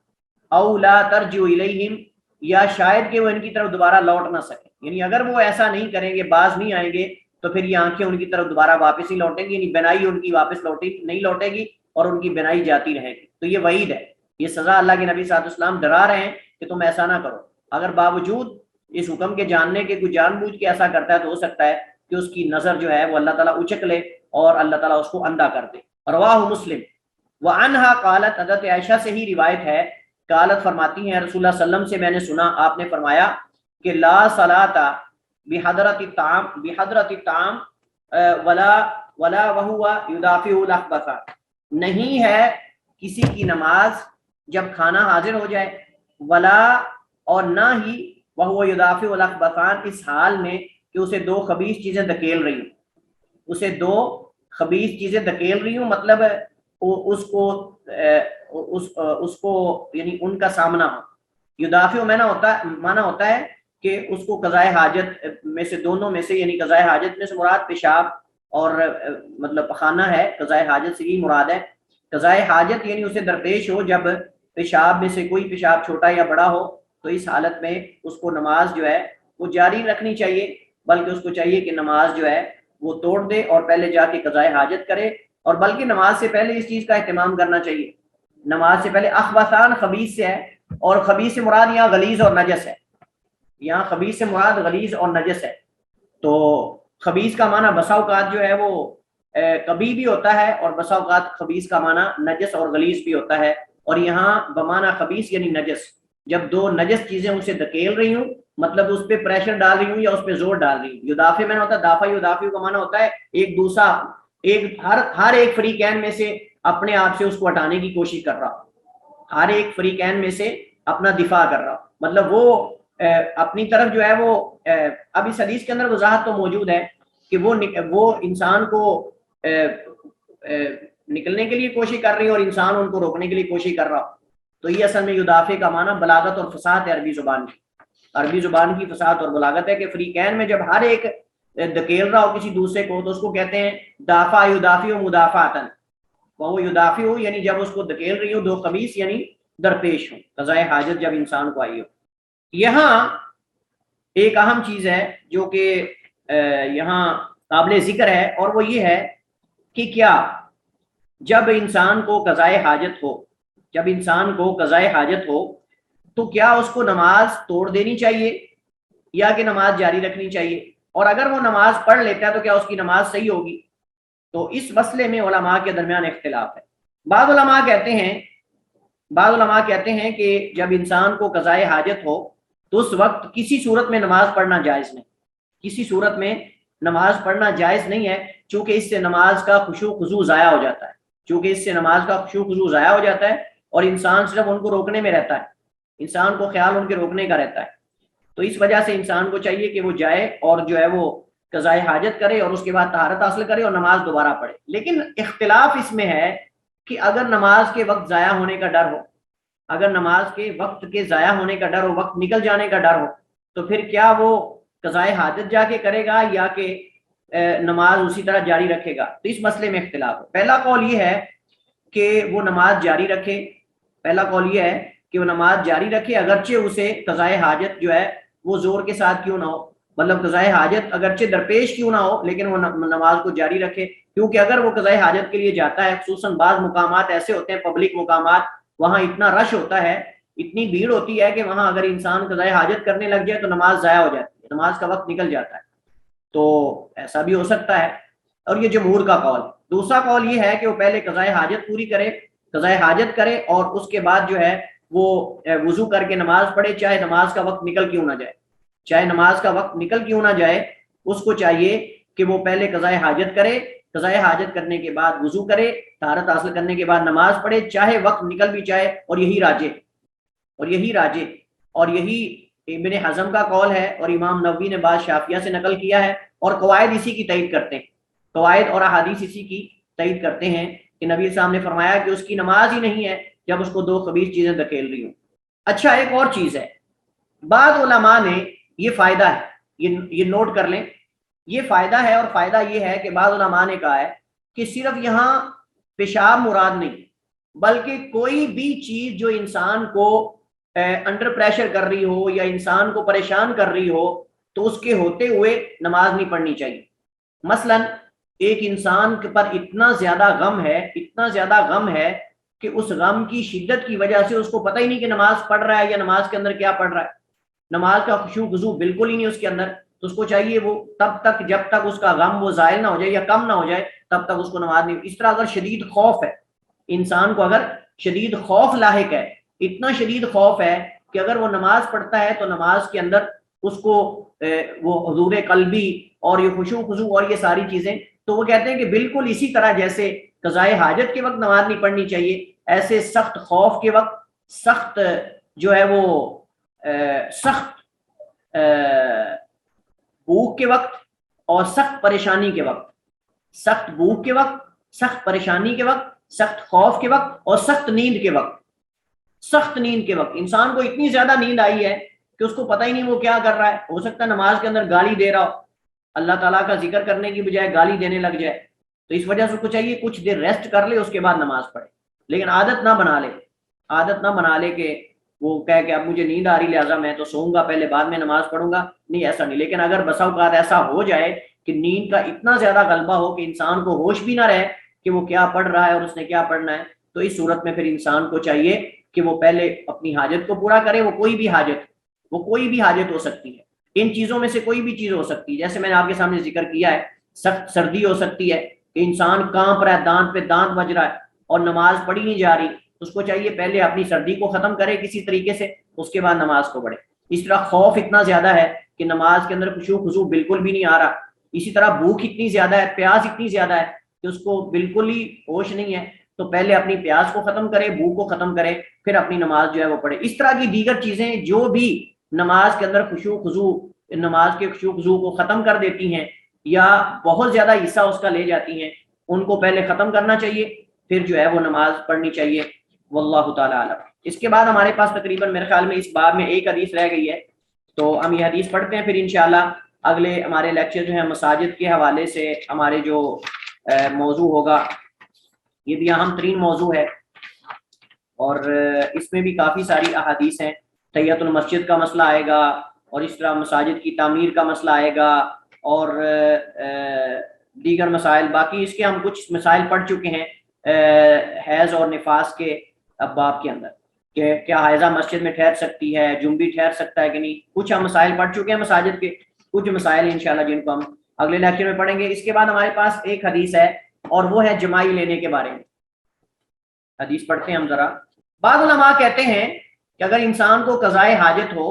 او لا ترجع الیہم، یا شاید کہ وہ ان کی طرف دوبارہ لوٹ نہ سکیں، یعنی اگر وہ ایسا نہیں کریں گے، باز نہیں آئیں گے، تو پھر یہ آنکھیں ان کی طرف دوبارہ واپس نہیں لوٹیں گی، یعنی بینائی ان کی واپس نہیں لوٹے گی اور ان کی بینائی جاتی رہے گی۔ تو یہ وعید ہے، یہ سزا اللہ کے نبی صلی اللہ علیہ وسلم ڈرا رہے ہیں کہ تم ایسا نہ کرو۔ اگر باوجود اس حکم کے جاننے کے کوئی جان بوجھ کے ایسا کرتا ہے تو ہو سکتا ہے کہ اس کی نظر جو ہے وہ اللہ تعالیٰ اچک لے اور اللہ تعالیٰ اس کو اندھا کر دے۔ رواہ مسلم۔ وعنہا قالت، حضرت عائشہ سے ہی روایت ہے، قالت فرماتی ہیں رسول اللہ صلی اللہ علیہ وسلم سے میں نے سنا، آپ نے فرمایا کہ لا صلاۃ بحضرت الطعام ولا وهو يدافع الاخبث، نہیں ہے کسی کی نماز جب کھانا حاضر ہو جائے، ولا اور نہ ہی وهو يدافع الاخبثان، اس حال میں کہ اسے دو خبیث چیزیں دھکیل رہی ہوں، اسے دو خبیث چیزیں دھکیل رہی ہوں، مطلب اس کو یعنی ان کا سامنا ہو۔ یدافع معنی ہوتا ہے کہ اس کو قضائے حاجت میں سے، دونوں میں سے، یعنی قضائے حاجت میں سے مراد پیشاب اور مطلب پخانہ ہے، قضائے حاجت سے یہی مراد ہے۔ قضائے حاجت یعنی اسے درپیش ہو جب پیشاب میں سے کوئی پیشاب چھوٹا یا بڑا ہو، تو اس حالت میں اس کو نماز جو ہے وہ جاری رکھنی چاہیے، بلکہ اس کو چاہیے کہ نماز جو ہے وہ توڑ دے اور پہلے جا کے قضائے حاجت کرے، اور بلکہ نماز سے پہلے اس چیز کا اہتمام کرنا چاہیے۔ نماز سے پہلے اخبثان خبیث سے ہے، اور خبیث سے مراد یہاں غلیظ اور نجس ہے، یہاں خبیث سے مراد غلیظ اور نجس ہے۔ تو خبیث کا معنی بسا اوقات جو ہے وہ کبھی بھی ہوتا ہے، اور بسا اوقات خبیث کا معنی نجس اور غلیظ بھی ہوتا ہے، اور یہاں بمعنی خبیث یعنی نجس، جب دو نجس چیزیں اسے دھکیل رہی ہوں، مطلب اس پہ پریشر ڈال رہی ہوں یا اس پہ زور ڈال رہی ہوں۔ یدافع میں ہوتا ہے دافع، یدافع کا معنی ہوتا ہے ایک دوسرا، ہر ایک فریقین میں سے اپنے آپ سے اس کو ہٹانے کی کوشش کر رہا ہوں، ہر ایک فریقین میں سے اپنا دفاع کر رہا ہوں، مطلب وہ اپنی طرف جو ہے وہ، اب اس حدیث کے اندر وضاحت تو موجود ہے کہ وہ انسان کو نکلنے کے لیے کوشش کر رہی ہے اور انسان ان کو روکنے کے لیے کوشش کر رہا ہو۔ تو یہ اصل میں یدافع کا معنی بلاغت اور فصاحت ہے عربی زبان کی فصاحت اور بلاغت ہے کہ فریقین میں جب ہر ایک دھکیل رہا ہو کسی دوسرے کو تو اس کو کہتے ہیں دافع یدافع مدافعتن، وہ یدافع ہو یعنی جب اس کو دھکیل رہی ہو دو خبیث یعنی درپیش ہو، قضائے حاجت جب انسان کو آئی ہو۔ یہاں ایک اہم چیز ہے جو کہ یہاں قابل ذکر ہے، اور وہ یہ ہے کہ کیا جب انسان کو قضائے حاجت ہو تو کیا اس کو نماز توڑ دینی چاہیے یا کہ نماز جاری رکھنی چاہیے، اور اگر وہ نماز پڑھ لیتا ہے تو کیا اس کی نماز صحیح ہوگی؟ تو اس مسئلے میں علماء کے درمیان اختلاف ہے۔ بعض علماء کہتے ہیں کہ جب انسان کو قضائے حاجت ہو تو اس وقت کسی صورت میں نماز پڑھنا جائز نہیں ہے، چونکہ اس سے نماز کا خشوع خضوع ضائع ہو جاتا ہے، اور انسان صرف ان کو روکنے میں رہتا ہے، انسان کو خیال ان کے روکنے کا رہتا ہے۔ تو اس وجہ سے انسان کو چاہیے کہ وہ جائے اور جو ہے وہ قضائے حاجت کرے اور اس کے بعد طہارت حاصل کرے اور نماز دوبارہ پڑھے۔ لیکن اختلاف اس میں ہے کہ اگر نماز کے وقت ضائع ہونے کا ڈر ہو، وقت نکل جانے کا ڈر ہو، تو پھر کیا وہ قضائے حاجت جا کے کرے گا یا کہ نماز اسی طرح جاری رکھے گا؟ تو اس مسئلے میں اختلاف ہے۔ پہلا قول یہ ہے کہ وہ نماز جاری رکھے، اگرچہ اسے قضائے حاجت جو ہے وہ زور کے ساتھ کیوں نہ ہو، مطلب قضائے حاجت اگرچہ درپیش کیوں نہ ہو لیکن وہ نماز کو جاری رکھے، کیونکہ اگر وہ قضائے حاجت کے لیے جاتا ہے، خصوصاً بعض مقامات ایسے ہوتے ہیں پبلک مقامات، وہاں اتنا رش ہوتا ہے، اتنی بھیڑ ہوتی ہے کہ وہاں اگر انسان قضائے حاجت کرنے لگ جائے تو نماز ضائع ہو جاتی ہے، نماز کا وقت نکل جاتا ہے، تو ایسا بھی ہو سکتا ہے، اور یہ جمہور کا قول ہے۔ دوسرا قول یہ ہے کہ وہ پہلے قضائے حاجت پوری کرے، قضائے حاجت کرے اور اس کے بعد جو ہے وہ وضو کر کے نماز پڑھے، چاہے نماز کا وقت نکل کیوں نہ جائے، اس کو چاہیے کہ وہ پہلے قضائے حاجت کرے قضاء حاجت کرنے کے بعد وضو کرے، طہارت حاصل کرنے کے بعد نماز پڑھے، چاہے وقت نکل بھی جائے، اور یہی راجح اور یہی ابن حزم کا قول ہے، اور امام نووی نے بعض شافعیہ سے نقل کیا ہے، اور قواعد اسی کی تائید کرتے ہیں، قواعد اور احادیث اسی کی تائید کرتے ہیں کہ نبی صلی اللہ علیہ وسلم نے فرمایا کہ اس کی نماز ہی نہیں ہے جب اس کو دو خبیث چیزیں دھکیل رہی ہوں۔ اچھا، ایک اور چیز ہے، بعض علماء نے یہ فائدہ ہے، یہ نوٹ کر لیں، یہ فائدہ ہے، اور فائدہ یہ ہے کہ بعض علماء نے کہا ہے کہ صرف یہاں پیشاب مراد نہیں، بلکہ کوئی بھی چیز جو انسان کو انڈر پریشر کر رہی ہو یا انسان کو پریشان کر رہی ہو تو اس کے ہوتے ہوئے نماز نہیں پڑھنی چاہیے۔ مثلا ایک انسان کے پر اتنا زیادہ غم ہے کہ اس غم کی شدت کی وجہ سے اس کو پتہ ہی نہیں کہ نماز پڑھ رہا ہے یا نماز کے اندر کیا پڑھ رہا ہے، نماز کا خشوع خضوع بالکل ہی نہیں اس کے اندر، تو اس کو چاہیے وہ تب تک جب تک اس کا غم وہ زائل نہ ہو جائے یا کم نہ ہو جائے تب تک اس کو نماز نہیں۔ اس طرح اگر شدید خوف ہے انسان کو، اگر شدید خوف لاحق ہے، اتنا شدید خوف ہے کہ اگر وہ نماز پڑھتا ہے تو نماز کے اندر اس کو وہ حضور قلبی اور یہ خشوع خضوع اور یہ ساری چیزیں، تو وہ کہتے ہیں کہ بالکل اسی طرح جیسے قضاء حاجت کے وقت نماز نہیں پڑھنی چاہیے، ایسے سخت خوف کے وقت، سخت جو ہے وہ سخت بھوک کے وقت اور سخت پریشانی کے وقت، سخت بھوک کے وقت، سخت پریشانی کے وقت، سخت خوف کے وقت اور سخت نیند کے وقت، سخت نیند کے وقت انسان کو اتنی زیادہ نیند آئی ہے کہ اس کو پتہ ہی نہیں وہ کیا کر رہا ہے، ہو سکتا ہے نماز کے اندر گالی دے رہا ہو، اللہ تعالیٰ کا ذکر کرنے کی بجائے گالی دینے لگ جائے، تو اس وجہ سے اس کو چاہیے کچھ دیر ریسٹ کر لے، اس کے بعد نماز پڑھے، لیکن عادت نہ بنا لے کہ وہ کہے کہ اب مجھے نیند آ رہی لہٰذا میں تو سوؤں گا پہلے بعد میں نماز پڑھوں گا، نہیں ایسا نہیں۔ لیکن اگر بسا اوقات ایسا ہو جائے کہ نیند کا اتنا زیادہ غلبہ ہو کہ انسان کو ہوش بھی نہ رہے کہ وہ کیا پڑھ رہا ہے اور اس نے کیا پڑھنا ہے، تو اس صورت میں پھر انسان کو چاہیے کہ وہ پہلے اپنی حاجت کو پورا کرے، وہ کوئی بھی حاجت ہو سکتی ہے، ان چیزوں میں سے کوئی بھی چیز ہو سکتی ہے، جیسے میں نے آپ کے سامنے ذکر کیا ہے، سخت سردی ہو سکتی ہے کہ انسان کانپ رہا ہے، دانت پہ دانت بج رہا ہے اور نماز پڑھی نہیں جا رہی، اس کو چاہیے پہلے اپنی سردی کو ختم کرے کسی طریقے سے، اس کے بعد نماز کو پڑھے۔ اس طرح خوف اتنا زیادہ ہے کہ نماز کے اندر خشوع خضوع بالکل بھی نہیں آ رہا، اسی طرح بھوک اتنی زیادہ ہے، پیاس اتنی زیادہ ہے کہ اس کو بالکل ہی ہوش نہیں ہے، تو پہلے اپنی پیاس کو ختم کرے، بھوک کو ختم کرے، پھر اپنی نماز جو ہے وہ پڑھے۔ اس طرح کی دیگر چیزیں جو بھی نماز کے اندر نماز کے خشوع خضوع کو ختم کر دیتی ہیں یا بہت زیادہ حصہ اس کا لے جاتی ہیں، ان کو پہلے ختم کرنا چاہیے، پھر جو ہے وہ نماز پڑھنی چاہیے، واللہ تعالی اعلم۔ اس کے بعد ہمارے پاس تقریباً میرے خیال میں اس باب میں ایک حدیث رہ گئی ہے، تو ہم یہ حدیث پڑھتے ہیں، پھر انشاءاللہ اگلے ہمارے لیکچر جو ہے مساجد کے حوالے سے ہمارے جو موضوع ہوگا، یہ بھی اہم ترین موضوع ہے، اور اس میں بھی کافی ساری احادیث ہیں، تحیۃ المسجد کا مسئلہ آئے گا، اور اس طرح مساجد کی تعمیر کا مسئلہ آئے گا، اور دیگر مسائل، باقی اس کے ہم کچھ مسائل پڑھ چکے ہیں حیض اور نفاس کے ابواب کے اندر، کہ کیا حائضہ مسجد میں ٹھہر سکتی ہے، جنبی ٹھہر سکتا ہے کہ نہیں، کچھ ہم مسائل پڑھ چکے ہیں مساجد کے، کچھ مسائل انشاءاللہ جن کو ہم اگلے لیکچر میں پڑھیں گے۔ اس کے بعد ہمارے پاس ایک حدیث ہے اور وہ ہے جمائی لینے کے بارے میں، حدیث پڑھتے ہیں ہم ذرا۔ بعض علماء کہتے ہیں کہ اگر انسان کو قضاء حاجت ہو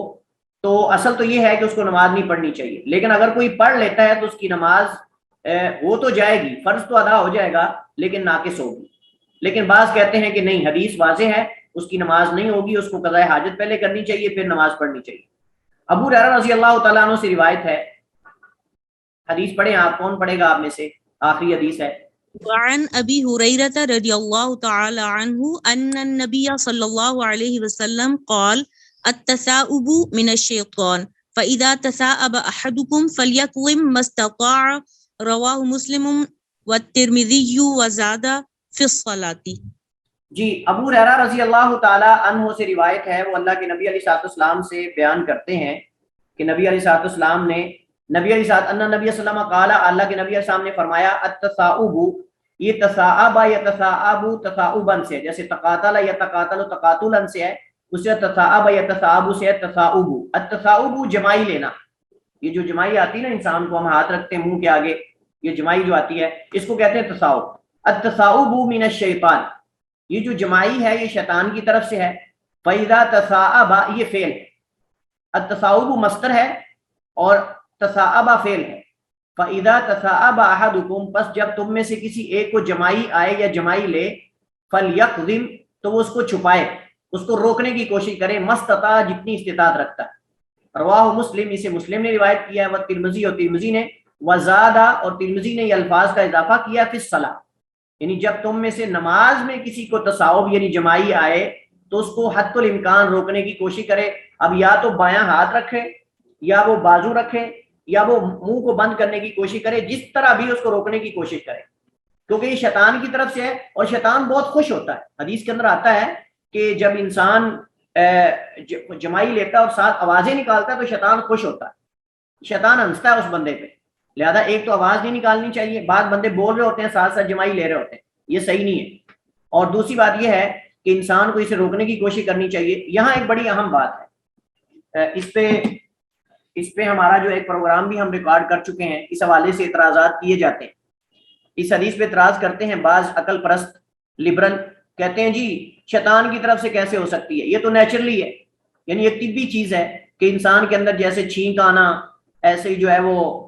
تو اصل تو یہ ہے کہ اس کو نماز نہیں پڑھنی چاہیے، لیکن اگر کوئی پڑھ لیتا ہے تو اس کی نماز ہو تو جائے گی، فرض تو ادا ہو جائے گا لیکن ناقص ہوگی۔ لیکن بعض کہتے ہیں کہ نہیں، حدیث واضح ہے، اس کی نماز نہیں ہوگی، اس کو قضاء حاجت پہلے کرنی چاہیے پھر نماز پڑھنی چاہیے۔ ابو ہریرہ رضی اللہ تعالیٰ عنہ سے روایت ہے، حدیث پڑھیں آپ، کون پڑھے گا آپ میں سے؟ آخری حدیث ہے۔ وعن ابی ہریرہ رضی اللہ تعالی عنہ ان النبی صلی اللہ علیہ وسلم قال التثاؤب من الشیطان فاذا تثاءب احدکم فلیکظم ما استطاع، رواہ مسلم والترمذی وزاد فی الصلاۃ۔ جی، ابو ہریرہ رضی اللہ تعالی عنہ سے روایت ہے، وہ اللہ کے نبی علیہ الصلوۃ والسلام سے بیان کرتے ہیں کہ نبی علیہ الصلوۃ والسلام نے نبی علیہ السلام قال، اللہ کے نبی علیہ السلام نے فرمایا التثاؤب، یہ تثاءب یتثاءب تثاؤبا سے، جیسے تقاتل یتقاتل تقاتلا سے ہے، اس سے تثاءب یتثاءب سے تثاؤب۔ التثاؤب جمائی لینا، یہ جو جمائی آتی ہے نا انسان کو، ہم ہاتھ رکھتے ہیں منہ کے آگے، یہ جمائی جو آتی ہے اس کو کہتے ہیں تثاؤب۔ التثاؤب من الشیطان، یہ جو جمائی ہے یہ شیطان کی طرف سے ہے۔ فَإِذَا تَثَاءَبَ، یہ فعل ہے، التثاؤب مصدر ہے اور تثاءب فعل ہے۔ فَإِذَا تَثَاءَبَ أَحَدُكُمْ، پس جب تم میں سے کسی ایک کو جمائی آئے یا جمائی لے، فَلْيَقْضِمْ، تو وہ اس کو چھپائے، اس کو روکنے کی کوشش کرے، مَسْتَطَاعَ، جتنی استطاعت رکھتا ہے۔ رواہ مسلم، اسے مسلم نے روایت کیا ہے، وَالتِّرمذی، اور ترمذی نے، وَزَادَ، اور ترمذی نے یہ الفاظ کا اضافہ کیا، فِي الصَّلَاۃ، یعنی جب تم میں سے نماز میں کسی کو تصاوب یعنی جمائی آئے تو اس کو حد الامکان روکنے کی کوشش کرے۔ اب یا تو بایاں ہاتھ رکھے، یا وہ بازو رکھے، یا وہ منہ کو بند کرنے کی کوشش کرے، جس طرح بھی اس کو روکنے کی کوشش کرے، کیونکہ یہ شیطان کی طرف سے ہے، اور شیطان بہت خوش ہوتا ہے۔ حدیث کے اندر آتا ہے کہ جب انسان جمائی لیتا ہے اور ساتھ آوازیں نکالتا ہے تو شیطان خوش ہوتا ہے، شیطان ہنستا ہے اس بندے پہ۔ لہذا ایک تو آواز نہیں نکالنی چاہیے، بعض بندے بول رہے ہوتے ہیں ساتھ ساتھ جمائی لے رہے ہوتے ہیں، یہ صحیح نہیں ہے۔ اور دوسری بات یہ ہے کہ انسان کو اسے روکنے کی کوشش کرنی چاہیے۔ یہاں ایک بڑی اہم بات ہے، اس پہ ہمارا جو ایک پروگرام بھی ہم ریکارڈ کر چکے ہیں، اس حوالے سے اعتراضات کیے جاتے ہیں۔ اس حدیث پہ اعتراض کرتے ہیں بعض عقل پرست لبرل، کہتے ہیں جی شیطان کی طرف سے کیسے ہو سکتی ہے، یہ تو نیچرلی ہے، یعنی ایک طبی چیز ہے کہ انسان کے اندر جیسے چھینک آنا، ایسے ہی جو ہے وہ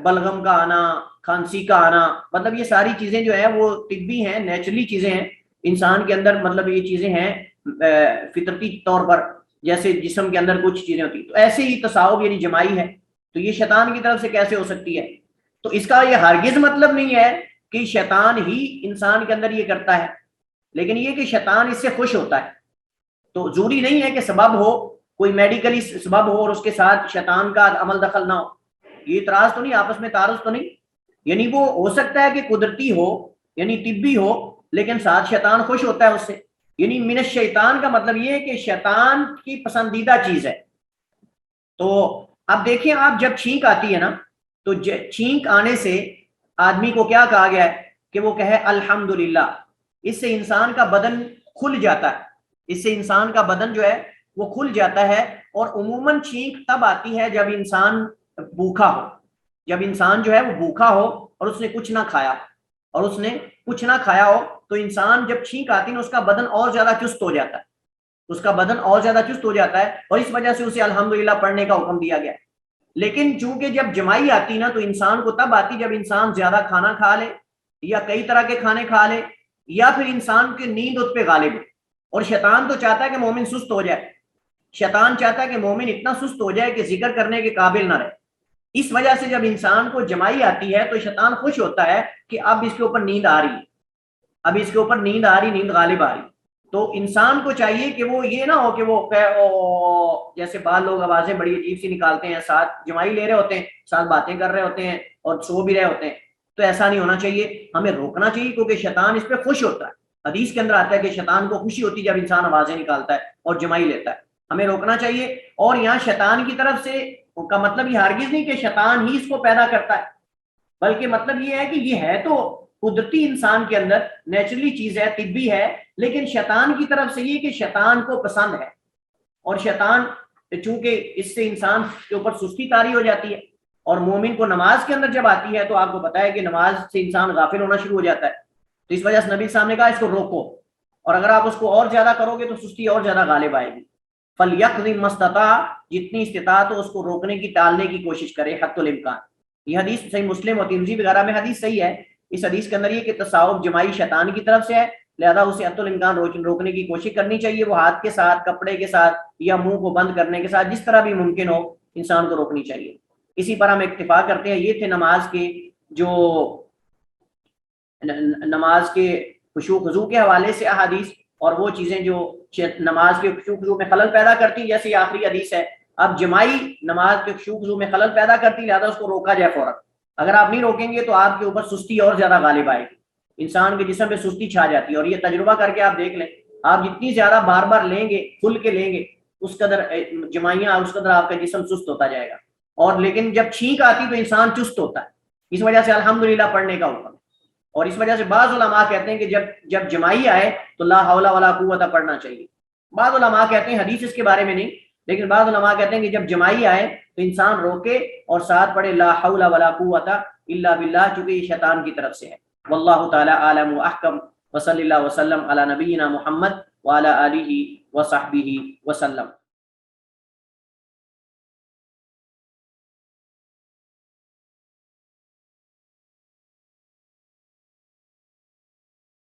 بلغم کا آنا، کھانسی کا آنا، مطلب یہ ساری چیزیں جو ہیں وہ طبی ہیں، نیچرلی چیزیں ہیں انسان کے اندر، مطلب یہ چیزیں ہیں فطرتی طور پر، جیسے جسم کے اندر کچھ چیزیں ہوتی ہیں۔ تو ایسے ہی تصاوب یعنی جمائی ہے، تو یہ شیطان کی طرف سے کیسے ہو سکتی ہے؟ تو اس کا یہ ہرگز مطلب نہیں ہے کہ شیطان ہی انسان کے اندر یہ کرتا ہے، لیکن یہ کہ شیطان اس سے خوش ہوتا ہے۔ تو ضروری نہیں ہے کہ سبب ہو، کوئی میڈیکلی سبب ہو اور اس کے ساتھ شیطان کا عمل دخل نہ ہو، یہ اعتراض تو نہیں، آپس میں تعارض تو نہیں، یعنی وہ ہو سکتا ہے کہ قدرتی ہو یعنی طبی ہو، لیکن ساتھ شیطان خوش ہوتا ہے اس سے، یعنی من الشیطان کا مطلب یہ ہے کہ شیطان کی پسندیدہ چیز ہے۔ تو اب دیکھیں آپ، جب چھینک آتی ہے نا، تو چھینک آنے سے آدمی کو کیا کہا گیا ہے کہ وہ کہے الحمدللہ، اس سے انسان کا بدن کھل جاتا ہے، اس سے انسان کا بدن جو ہے وہ کھل جاتا ہے۔ اور عموماً چھینک تب آتی ہے جب انسان بھوکا ہو، جب انسان جو ہے وہ بھوکا ہو اور اس نے کچھ نہ کھایا ہو، تو انسان جب چھینک آتی ہے اس کا بدن اور زیادہ چست ہو جاتا ہے، اور اس وجہ سے اسے الحمدللہ پڑھنے کا حکم دیا گیا۔ لیکن چونکہ جب جمائی آتی نا، تو انسان کو تب آتی جب انسان زیادہ کھانا کھا لے، یا کئی طرح کے کھانے کھا لے، یا پھر انسان کی نیند اس پہ غالب ہو۔ اور شیطان تو چاہتا ہے کہ مومن سست ہو جائے، شیطان چاہتا ہے کہ مومن اتنا سست ہو جائے کہ ذکر کرنے کے قابل نہ رہے۔ اس وجہ سے جب انسان کو جمائی آتی ہے تو شیطان خوش ہوتا ہے کہ اب اس کے اوپر نیند آ رہی، نیند غالب آ رہی۔ تو انسان کو چاہیے کہ وہ یہ نہ ہو کہ وہ جیسے بعض لوگ آوازیں بڑی عجیب سی نکالتے ہیں، ساتھ جمائی لے رہے ہوتے ہیں، ساتھ باتیں کر رہے ہوتے ہیں اور سو بھی رہے ہوتے ہیں، تو ایسا نہیں ہونا چاہیے، ہمیں روکنا چاہیے، کیونکہ شیطان اس پہ خوش ہوتا ہے۔ حدیث کے اندر آتا ہے کہ شیطان کو خوشی ہوتی ہے جب انسان آوازیں نکالتا ہے اور جمائی لیتا ہے، ہمیں روکنا چاہیے۔ اور یہاں شیطان کی طرف سے کا مطلب یہ ہرگز نہیں کہ شیطان ہی اس کو پیدا کرتا ہے، بلکہ مطلب یہ ہے کہ یہ ہے تو قدرتی انسان کے اندر نیچرلی چیز ہے، طبی ہے، لیکن شیطان کی طرف سے یہ کہ شیطان کو پسند ہے، اور شیطان چونکہ اس سے انسان کے اوپر سستی طاری ہو جاتی ہے، اور مومن کو نماز کے اندر جب آتی ہے تو آپ کو پتا ہے کہ نماز سے انسان غافل ہونا شروع ہو جاتا ہے، تو اس وجہ سے نبی صاحب نے کہا اس کو روکو، اور اگر آپ اس کو اور زیادہ کرو گے تو سستی اور زیادہ غالب آئے گی۔ فَلْيَقْضِ مَا اسْتَطَاعَ، جتنی استطاعت ہو اس کو روکنے کی، ٹالنے کی کوشش کرے، حد الامکان۔ یہ حدیث صحیح مسلم اور ترمذی وغیرہ میں حدیث صحیح ہے۔ اس حدیث کے اندر یہ کہ تصاوب جمائی شیطان کی طرف سے ہے، لہذا اسے حد الامکان روکنے کی کوشش کرنی چاہیے، وہ ہاتھ کے ساتھ، کپڑے کے ساتھ، یا منہ کو بند کرنے کے ساتھ، جس طرح بھی ممکن ہو انسان کو روکنی چاہیے۔ اسی پر ہم اکتفا کرتے ہیں۔ یہ تھے نماز کے خشوع خضوع کے حوالے سے احادیث، اور وہ چیزیں جو نماز کے خشوع خضوع میں خلل پیدا کرتی ہیں، جیسے یہ آخری حدیث ہے۔ اب جمائی نماز کے خشوع خضوع میں خلل پیدا کرتی، لہذا اس کو روکا جائے فوراً۔ اگر آپ نہیں روکیں گے تو آپ کے اوپر سستی اور زیادہ غالب آئے گی، انسان کے جسم پہ سستی چھا جاتی ہے، اور یہ تجربہ کر کے آپ دیکھ لیں، آپ جتنی زیادہ بار بار لیں گے، کھل کے لیں گے، اس قدر جمائیاں، اس قدر آپ کا جسم سست ہوتا جائے گا۔ اور لیکن جب چھینک آتی تو انسان چست ہوتا ہے، اس وجہ سے الحمدللہ پڑھنے کا حکم۔ اور اس وجہ سے بعض علماء کہتے ہیں کہ جب جمائی آئے تو لا حول ولا قوت پڑھنا چاہیے۔ بعض علماء کہتے ہیں، حدیث اس کے بارے میں نہیں، لیکن بعض علماء کہتے ہیں کہ جب جمائی آئے تو انسان روکے اور ساتھ پڑھے لا حول ولا قوت الا باللہ، چونکہ یہ شیطان کی طرف سے ہے۔ واللہ تعالی عالم و احکم، وصلی اللہ وسلم علی نبینا محمد وعلی آلہ وصحبہ وسلم۔